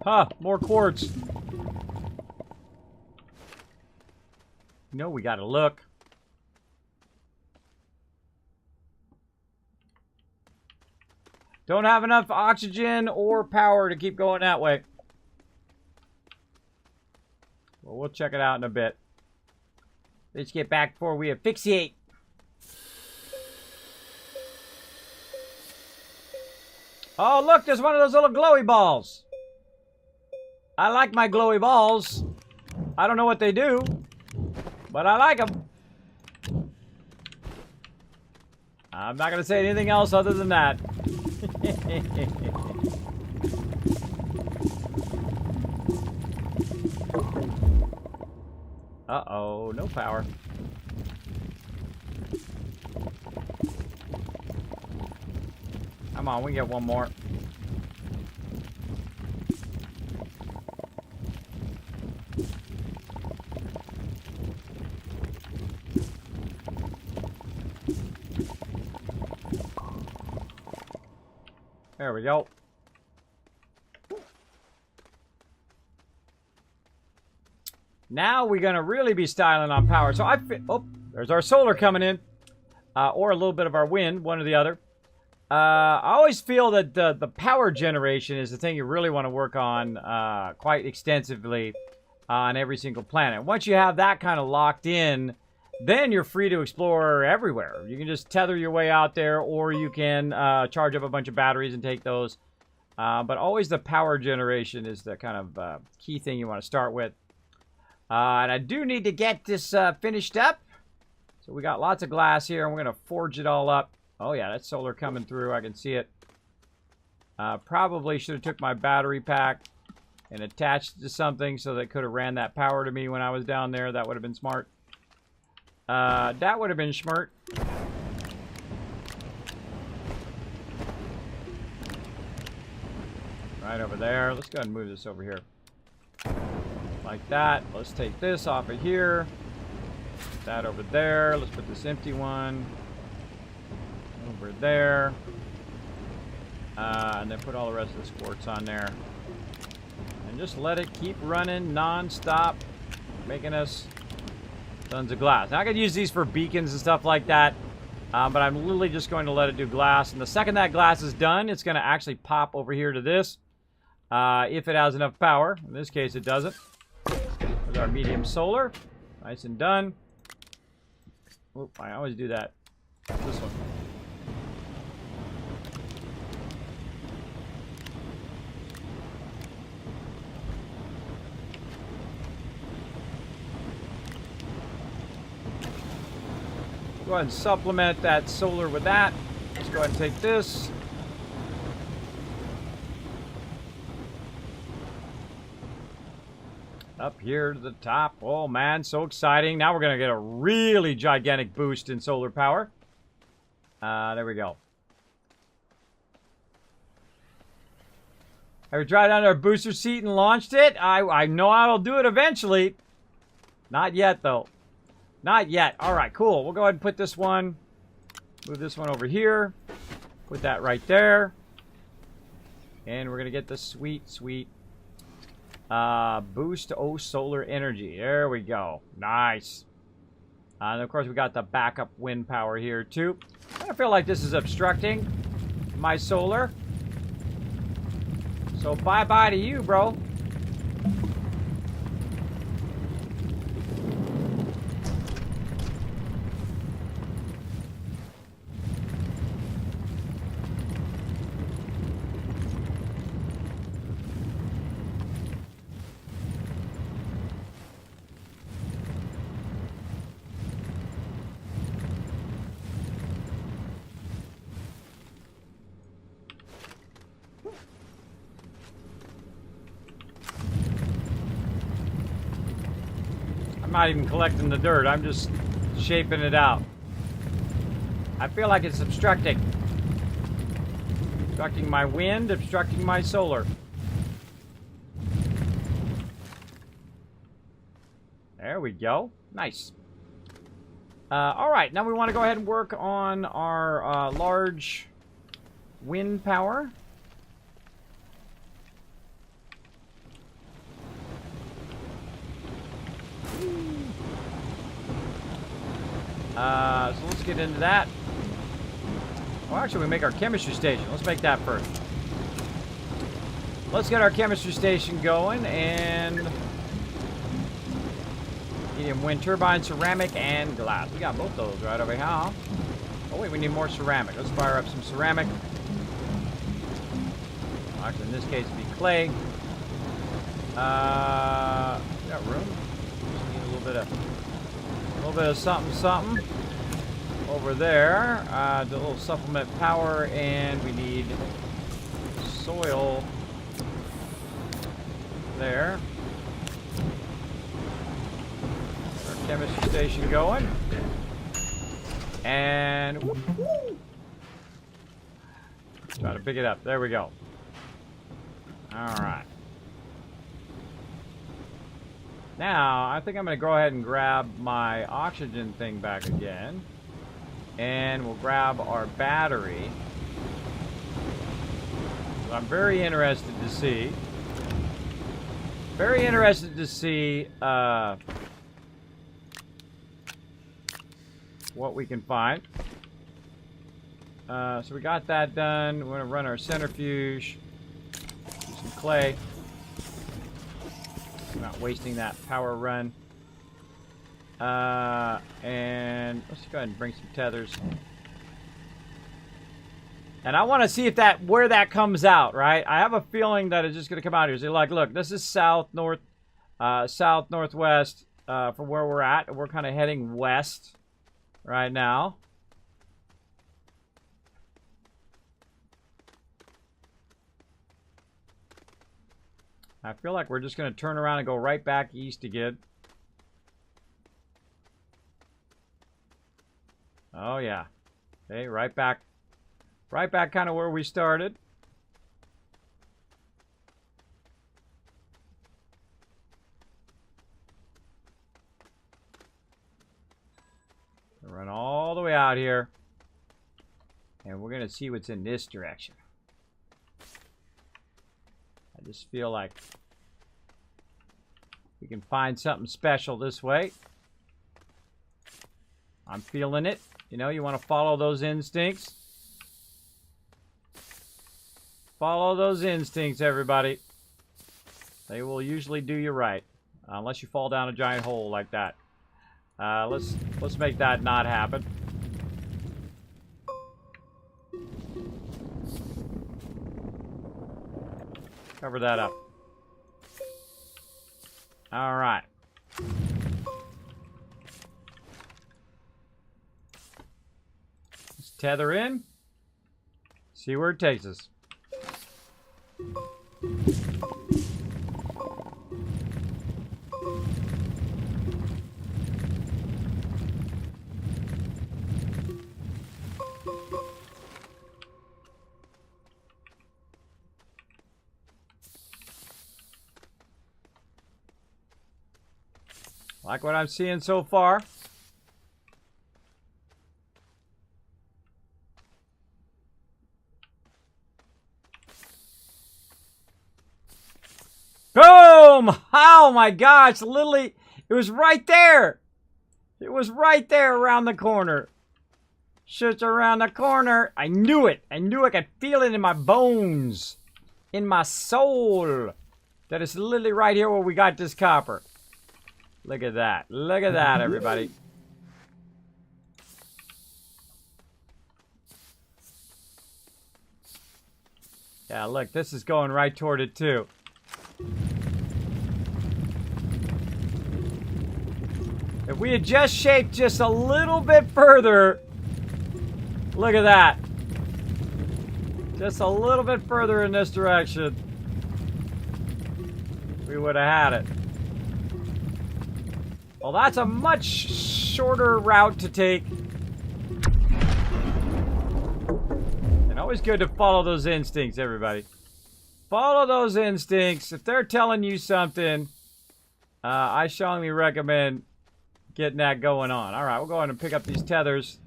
Huh, more quartz. No, we gotta look. Don't have enough oxygen or power to keep going that way. Well, we'll check it out in a bit. Let's get back before we asphyxiate. Oh, look, there's one of those little glowy balls. I like my glowy balls. I don't know what they do, but I like them. I'm not going to say anything else other than that. Uh-oh, no power. Come on, we can get one more. There we go. Now we're going to really be styling on power. So oh, there's our solar coming in. Or a little bit of our wind, one or the other. I always feel that the power generation is the thing you really want to work on quite extensively on every single planet. Once you have that kind of locked in, then you're free to explore everywhere. You can just tether your way out there, or you can charge up a bunch of batteries and take those But always the power generation is the kind of key thing you want to start with. And I do need to get this finished up. So we got lots of glass here, and we're going to forge it all up. Oh, yeah, that's solar coming through. I can see it. Probably should have took my battery pack and attached it to something so that could have ran that power to me when I was down there. That would have been smart. That would have been schmart. Right over there. Let's go ahead and move this over here. Like that. Let's take this off of here. Put that over there. Let's put this empty one over there. And then put all the rest of this quartz on there. And just let it keep running non-stop, making us tons of glass. Now I could use these for beacons and stuff like that, but I'm literally just going to let it do glass. And the second that glass is done, it's going to actually pop over here to this, if it has enough power. In this case, it doesn't. With our medium solar, nice and done. Oop, I always do that. This one. Go ahead and supplement that solar with that. Let's go ahead and take this. Up here to the top. Oh man, so exciting. Now we're going to get a really gigantic boost in solar power. There we go. Have we tried on our booster seat and launched it? I know I'll do it eventually. Not yet though. Not yet. All right, cool. We'll go ahead and put this one, move this one over here, put that right there, and we're going to get the sweet, sweet boost solar energy. There we go. Nice. And of course, we got the backup wind power here too. I feel like this is obstructing my solar. So bye-bye to you, bro. I'm not even collecting the dirt. I'm just shaping it out. I feel like it's obstructing. Obstructing my wind, obstructing my solar. There we go. Nice. All right, now we want to go ahead and work on our large wind power. So let's get into that. Well, actually, we make our chemistry station. Let's make that first. Let's get our chemistry station going, and medium wind turbine, ceramic, and glass. We got both those right over here. Huh? Oh wait, we need more ceramic. Let's fire up some ceramic. Actually, in this case, it'd be clay. We got room. Just need a little bit of something over there. The little supplement power, and we need soil there. Get our chemistry station going, and try to pick it up. There we go. All right. Now, I think I'm going to go ahead and grab my oxygen thing back again. And we'll grab our battery. So I'm very interested to see. What we can find. So we got that done. We're going to run our centrifuge. Do some clay. Not wasting that power run. And let's go ahead and bring some tethers. And I want to see if where that comes out, right? I have a feeling that it's just going to come out here. So like, look, this is south, north, south, northwest from where we're at. We're kind of heading west right now. I feel like we're just going to turn around and go right back east again. Oh, yeah. Okay, right back kind of where we started. Run all the way out here. And we're going to see what's in this direction. I just feel like we can find something special this way. I'm feeling it. You know, you want to follow those instincts. Follow those instincts, everybody. They will usually do you right. Unless you fall down a giant hole like that. Let's make that not happen. Cover that up. All right. Let's tether in. See where it takes us. Like what I'm seeing so far. Boom! Oh my gosh, literally, it was right there. It was right there around the corner. Shit's around the corner. I knew it. I knew I could feel it in my bones. In my soul. That it's literally right here where we got this copper. Look at that. Look at that, everybody. Yeah, look, this is going right toward it, too. If we had just shaped just a little bit further, look at that. Just a little bit further in this direction, we would have had it. Well, that's a much shorter route to take. And always good to follow those instincts, everybody. Follow those instincts. If they're telling you something, I strongly recommend getting that going on. All right, we'll go ahead and pick up these tethers.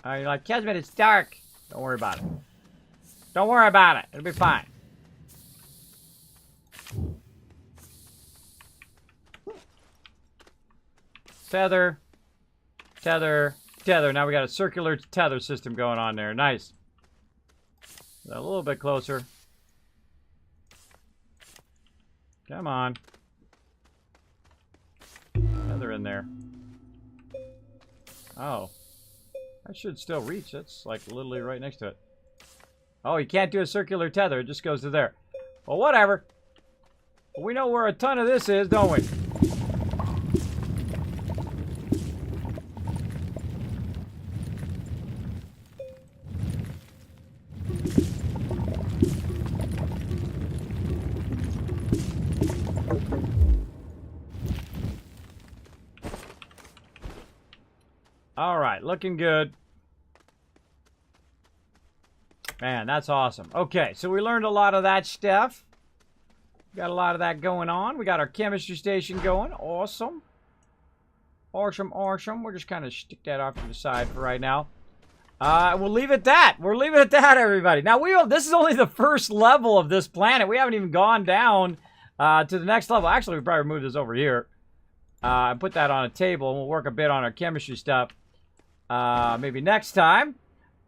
You're like, Kismet, it's dark. Don't worry about it. Don't worry about it. It'll be fine. Tether, tether, tether. Now we got a circular tether system going on there. Nice. A little bit closer. Come on. Tether in there. Oh. I should still reach. That's like literally right next to it. Oh, you can't do a circular tether. It just goes to there. Well, whatever. We know where a ton of this is, don't we? All right, looking good. Man, that's awesome. Okay, so we learned a lot of that stuff. Got a lot of that going on. We got our chemistry station going. Awesome. Awesome, awesome. We'll just kind of stick that off to the side for right now. We'll leave it at that. We're leaving it at that, everybody. Now, this is only the first level of this planet. We haven't even gone down to the next level. Actually, we probably move this over here. Put that on a table, and we'll work a bit on our chemistry stuff. Maybe next time.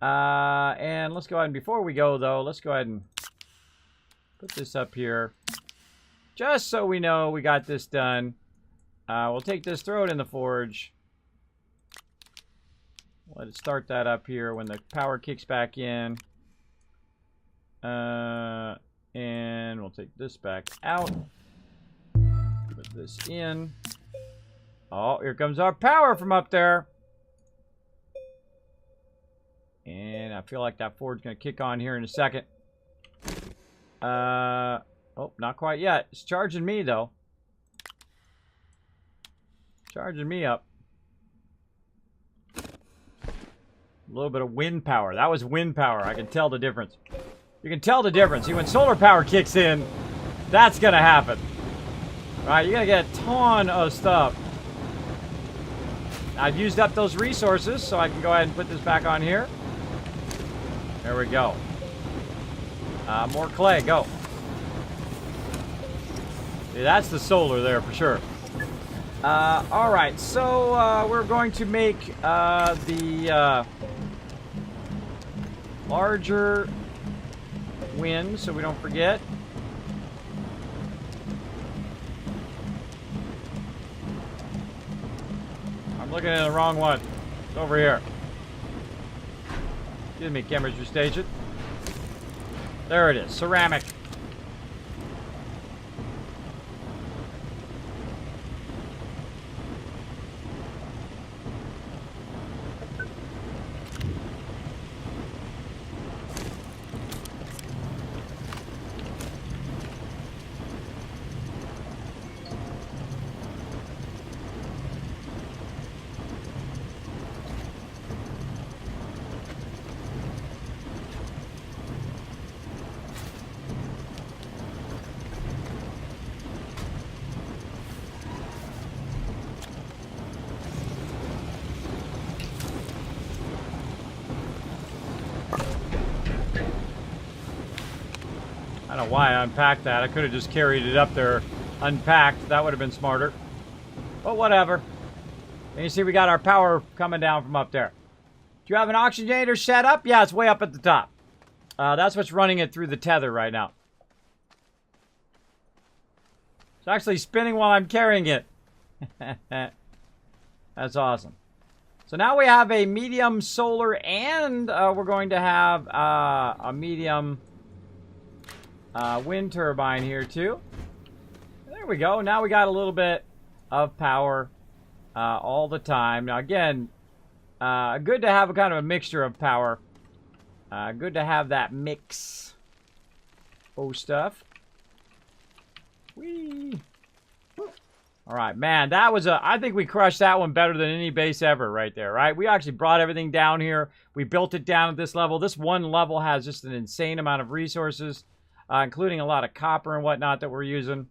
And let's go ahead and before we go, though, let's go ahead and put this up here. Just so we know we got this done. We'll take this, throw it in the forge. Let it start that up here when the power kicks back in. And we'll take this back out. Put this in. Oh, here comes our power from up there. And I feel like that Ford's going to kick on here in a second. Oh, not quite yet. It's charging me, though. Charging me up. A little bit of wind power. That was wind power. I can tell the difference. You can tell the difference. See, when solar power kicks in, that's going to happen. Right, you're going to get a ton of stuff. I've used up those resources, so I can go ahead and put this back on here. There we go. More clay, go. See, that's the solar there for sure. Alright, so we're going to make the larger wind, so we don't forget. I'm looking at the wrong one. It's over here. Excuse me, chemistry station. There it is, ceramic. I don't know why I unpacked that. I could have just carried it up there unpacked. That would have been smarter. But whatever. And you see we got our power coming down from up there. Do you have an oxygenator set up? Yeah, it's way up at the top. That's what's running it through the tether right now. It's actually spinning while I'm carrying it. That's awesome. So now we have a medium solar and we're going to have a medium wind turbine here too. There we go. Now we got a little bit of power all the time. Now again, good to have a kind of a mixture of power. Good to have that mix. stuff. Whee! All right, man, that was I think we crushed that one better than any base ever right there, right? We actually brought everything down here. We built it down at this level. This one level has just an insane amount of resources, including a lot of copper and whatnot that we're using.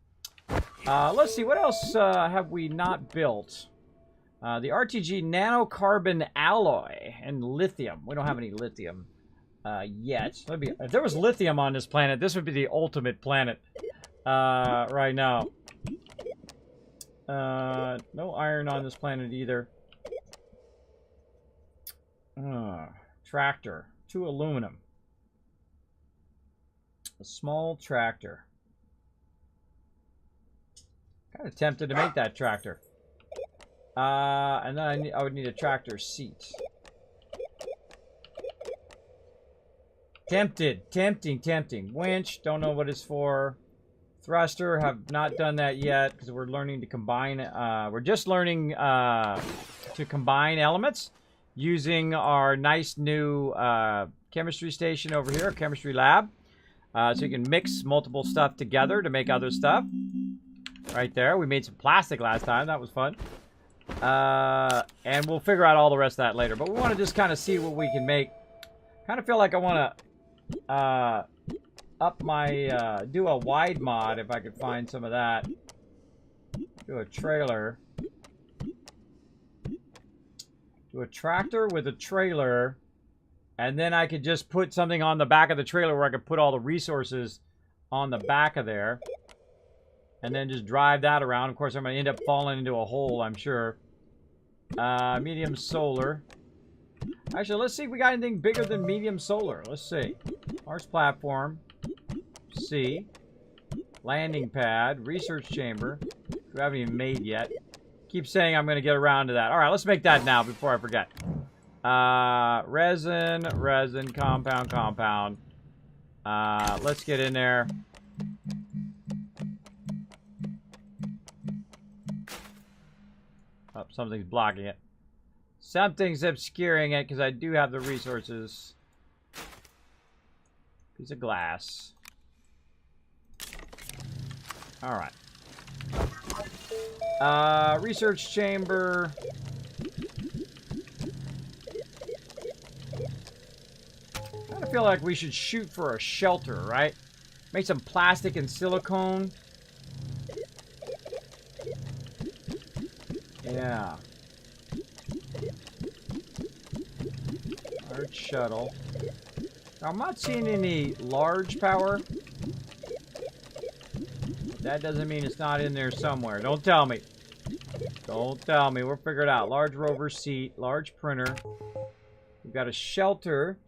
Let's see, what else have we not built? The RTG nanocarbon alloy and lithium. We don't have any lithium yet. If there was lithium on this planet, this would be the ultimate planet right now. No iron on this planet either. Tractor. 2 aluminum. A small tractor. Kind of tempted to make that tractor. And then I would need a tractor seat. Tempting. Winch, don't know what it's for. Thruster, have not done that yet because we're learning to combine. We're just learning to combine elements using our nice new chemistry station over here, chemistry lab. So you can mix multiple stuff together to make other stuff. Right there. We made some plastic last time. That was fun. And we'll figure out all the rest of that later. But we want to just kind of see what we can make. Kind of feel like I want to up my do a wide mod if I could find some of that. Do a trailer. Do a tractor with a trailer, and then I could just put something on the back of the trailer where I could put all the resources on the back of there, and then just drive that around. Of course, I'm going to end up falling into a hole, I'm sure. Medium solar. Actually, let's see if we got anything bigger than medium solar. Let's see. Mars platform. C. Landing pad. Research chamber. We haven't even made yet. Keep saying I'm going to get around to that. All right, let's make that now before I forget. Resin, compound. Let's get in there. Oh, something's blocking it. Something's obscuring it because I do have the resources. Piece of glass. All right. Research chamber. I feel like we should shoot for a shelter, right? Make some plastic and silicone. Yeah. Large shuttle. Now, I'm not seeing any large power. That doesn't mean it's not in there somewhere. Don't tell me. Don't tell me. We'll figure it out. Large rover seat. Large printer. We've got a shelter.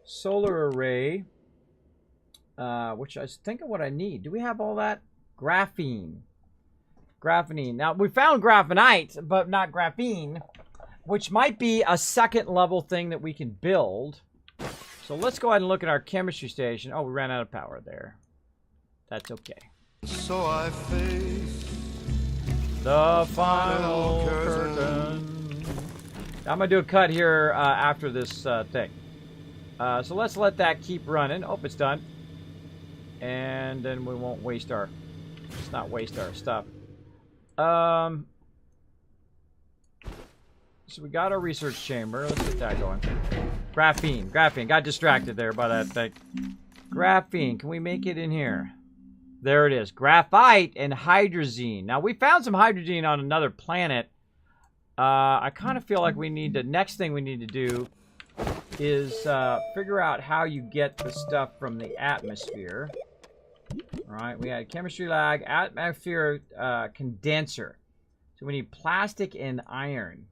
Solar array. Which I think of what I need. Do we have all that? Graphene. Graphene. Now, we found graphenite, but not graphene, which might be a second level thing that we can build. So let's go ahead and look at our chemistry station. Oh, we ran out of power there. That's okay. So I face the final curtain. I'm going to do a cut here after this thing. So let's let that keep running. Oh, it's done. And then we won't waste our... Let's not waste our stuff. So we got our research chamber. Let's get that going. Graphene. Graphene. Got distracted there by that thing. Graphene. Can we make it in here? There it is. Graphite and hydrazine. Now, we found some hydrazine on another planet. I kind of feel like we need to... Next thing we need to do is figure out how you get the stuff from the atmosphere. All right, we had chemistry lab, atmosphere condenser. So we need plastic and iron.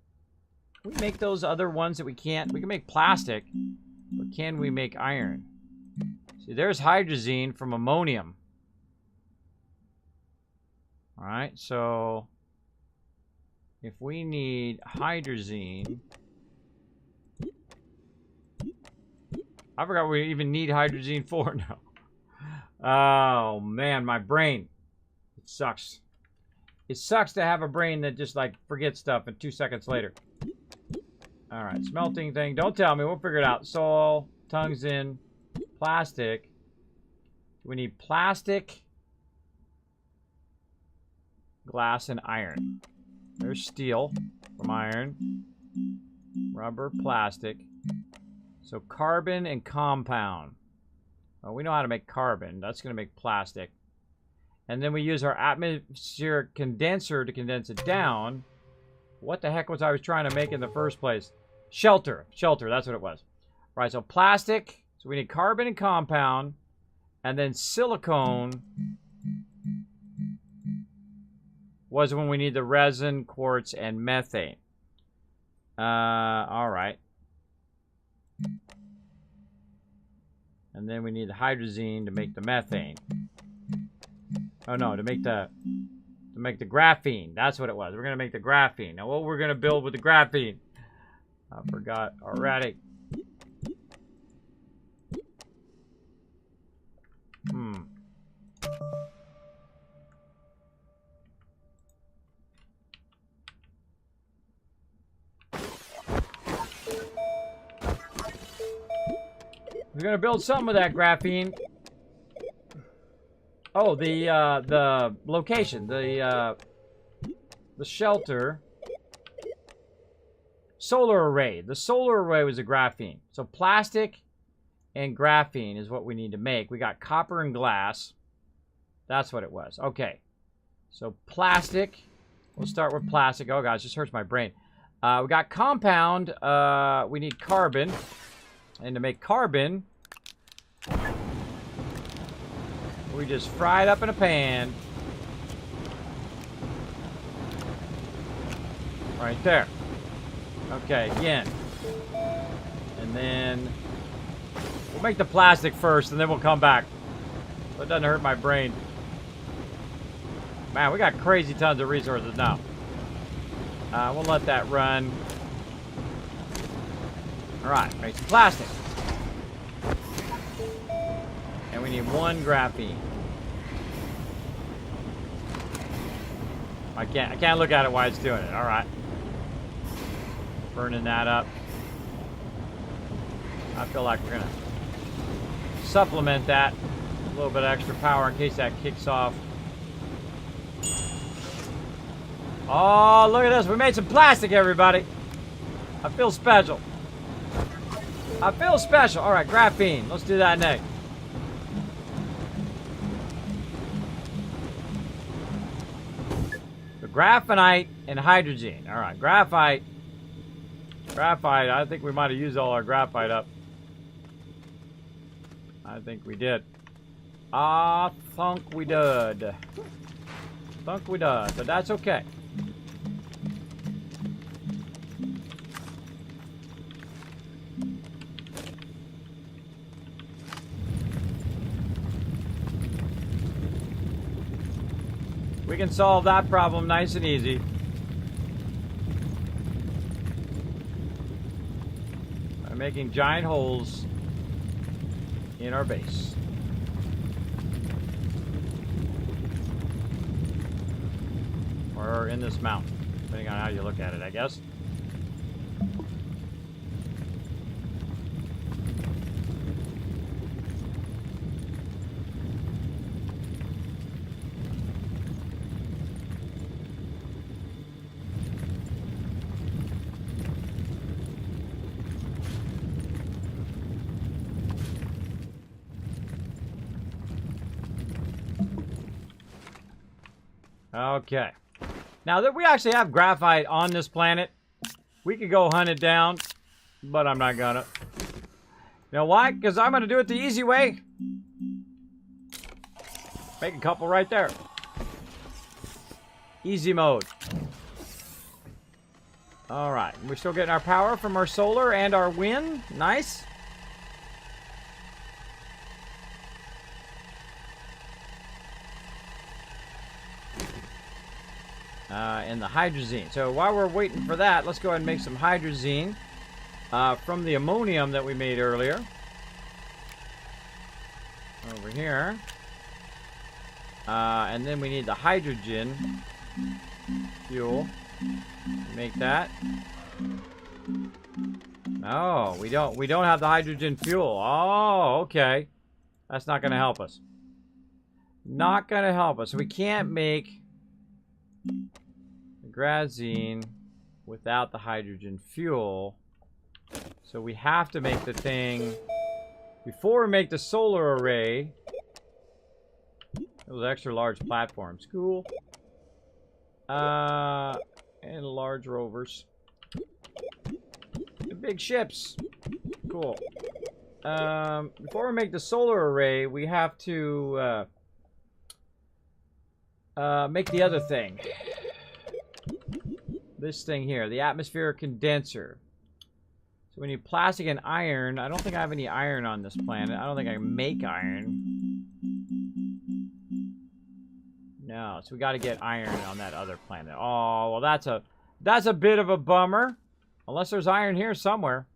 Can we make those other ones that we can't? We can make plastic, but can we make iron? See, there's hydrazine from ammonium. All right, so if we need hydrazine... I forgot what we even need hydrazine for now. Oh, man, my brain. It sucks. It sucks to have a brain that just, like, forgets stuff and 2 seconds later. All right, smelting thing. Don't tell me. We'll figure it out. Soil, tungsten, plastic. We need plastic, glass, and iron. There's steel from iron. Rubber, plastic. So carbon and compound. Well, we know how to make carbon. That's going to make plastic. And then we use our atmospheric condenser to condense it down. What the heck was I trying to make in the first place? Shelter. Shelter, that's what it was. All right, so plastic. So we need carbon and compound. And then silicone was when we need the resin, quartz, and methane. All right. And then we need the hydrazine to make the methane. Oh no, to make the graphene. That's what it was. We're gonna make the graphene. Now what we're gonna build with the graphene? I forgot already. We're gonna build something with that graphene. Oh, the location, the shelter, solar array. The solar array was a graphene. So plastic and graphene is what we need to make. We got copper and glass. That's what it was. Okay. So plastic. We'll start with plastic. Oh gosh, this hurts my brain. We got compound. We need carbon. And to make carbon, we just fry it up in a pan. Right there. Okay, again. And then we'll make the plastic first, and then we'll come back. So it doesn't hurt my brain. Man, we got crazy tons of resources now. We'll let that run. Alright, make some plastic. And we need 1 graphene. I can't look at it while it's doing it. Alright. Burning that up. I feel like we're gonna supplement that. A little bit of extra power in case that kicks off. Oh, look at this. We made some plastic, everybody. I feel special. I feel special. Alright, graphene. Let's do that next. Graphenite and hydrogen. All right, graphite. Graphite. I think we might have used all our graphite up. I think we did. I think we did. Think we did, but that's okay. We can solve that problem nice and easy. By making giant holes in our base. Or in this mountain, depending on how you look at it, I guess. Okay. Now that we actually have graphite on this planet, we could go hunt it down, but I'm not gonna. You know why? Because I'm gonna do it the easy way. Make a couple right there. Easy mode. Alright. We're still getting our power from our solar and our wind. Nice. And the hydrazine. So while we're waiting for that, let's go ahead and make some hydrazine from the ammonium that we made earlier. Over here. And then we need the hydrogen fuel. Make that. No, we don't have the hydrogen fuel. Oh, okay. That's not going to help us. Not going to help us. We can't make the grazine without the hydrogen fuel. So we have to make the thing before we make the solar array. Those extra large platforms. Cool. And large rovers. The big ships. Cool. Before we make the solar array, we have to make the other thing. This thing here, the atmospheric condenser. So we need plastic and iron. I don't think I have any iron on this planet. I don't think I can make iron. No, so we got to get iron on that other planet. Oh, well, that's a bit of a bummer. Unless there's iron here somewhere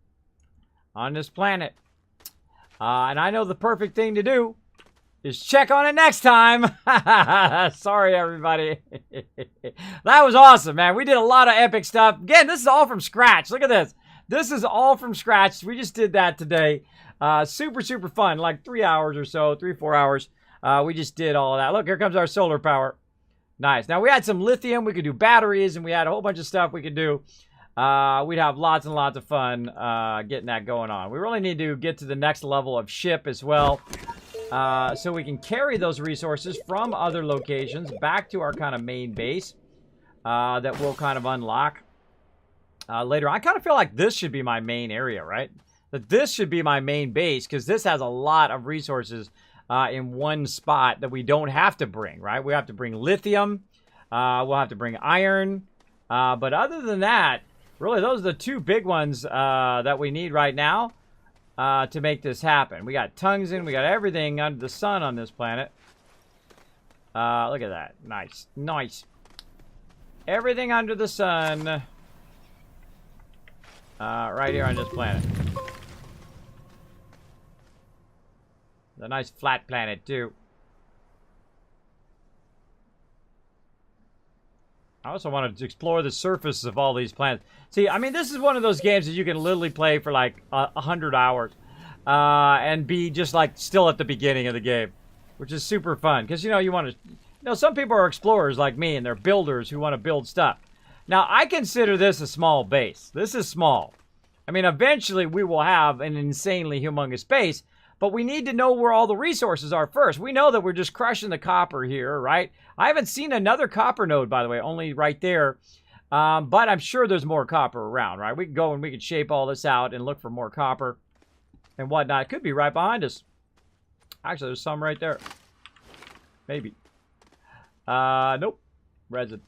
on this planet. And I know the perfect thing to do is check on it next time. Sorry, everybody. That was awesome, man. We did a lot of epic stuff. Again, this is all from scratch. Look at this. This is all from scratch. We just did that today. Super, super fun. Like 3 hours or so, 3-4 hours. We just did all of that. Look, here comes our solar power. Nice. Now, we had some lithium. We could do batteries, and we had a whole bunch of stuff we could do. We'd have lots and lots of fun getting that going on. We really need to get to the next level of ship as well. So we can carry those resources from other locations back to our kind of main base that we'll kind of unlock later. I kind of feel like this should be my main area, right? That this should be my main base because this has a lot of resources in one spot that we don't have to bring, right? We have to bring lithium. We'll have to bring iron. But other than that, really, those are the two big ones that we need right now to make this happen. We got tungsten. We got everything under the sun on this planet. Look at that. Nice. Nice. Everything under the sun right here on this planet. It's a nice flat planet, too. I also wanted to explore the surface of all these planets. See, I mean, this is one of those games that you can literally play for like 100 hours and be just like still at the beginning of the game, which is super fun. Because, you know, you want to, you know, some people are explorers like me and they're builders who want to build stuff. Now, I consider this a small base. This is small. I mean, eventually we will have an insanely humongous base, but we need to know where all the resources are first. We know that we're just crushing the copper here, right? I haven't seen another copper node, by the way, only right there. But I'm sure there's more copper around, right? We can go and we can shape all this out and look for more copper and whatnot. It could be right behind us. Actually, there's some right there. Maybe. Nope. Resin.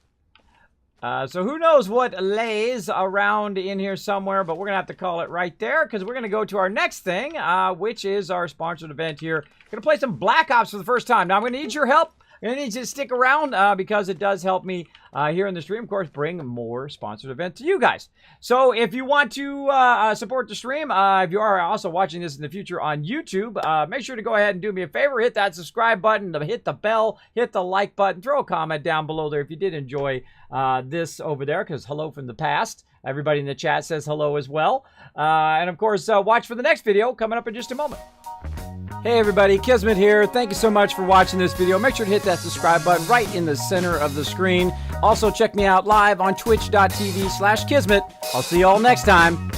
So who knows what lays around in here somewhere, but we're going to have to call it right there because we're going to go to our next thing, which is our sponsored event here. Going to play some Black Ops for the first time. Now, I'm going to need your help. I'm going to need you to stick around because it does help me here in the stream, of course, bring more sponsored events to you guys. So if you want to support the stream, if you are also watching this in the future on YouTube, make sure to go ahead and do me a favor. Hit that subscribe button, hit the bell, hit the like button, throw a comment down below there if you did enjoy this over there, because hello from the past. Everybody in the chat says hello as well. And of course, watch for the next video coming up in just a moment. Hey everybody, Kismet here. Thank you so much for watching this video. Make sure to hit that subscribe button right in the center of the screen. Also check me out live on twitch.tv/Kismet. I'll see you all next time.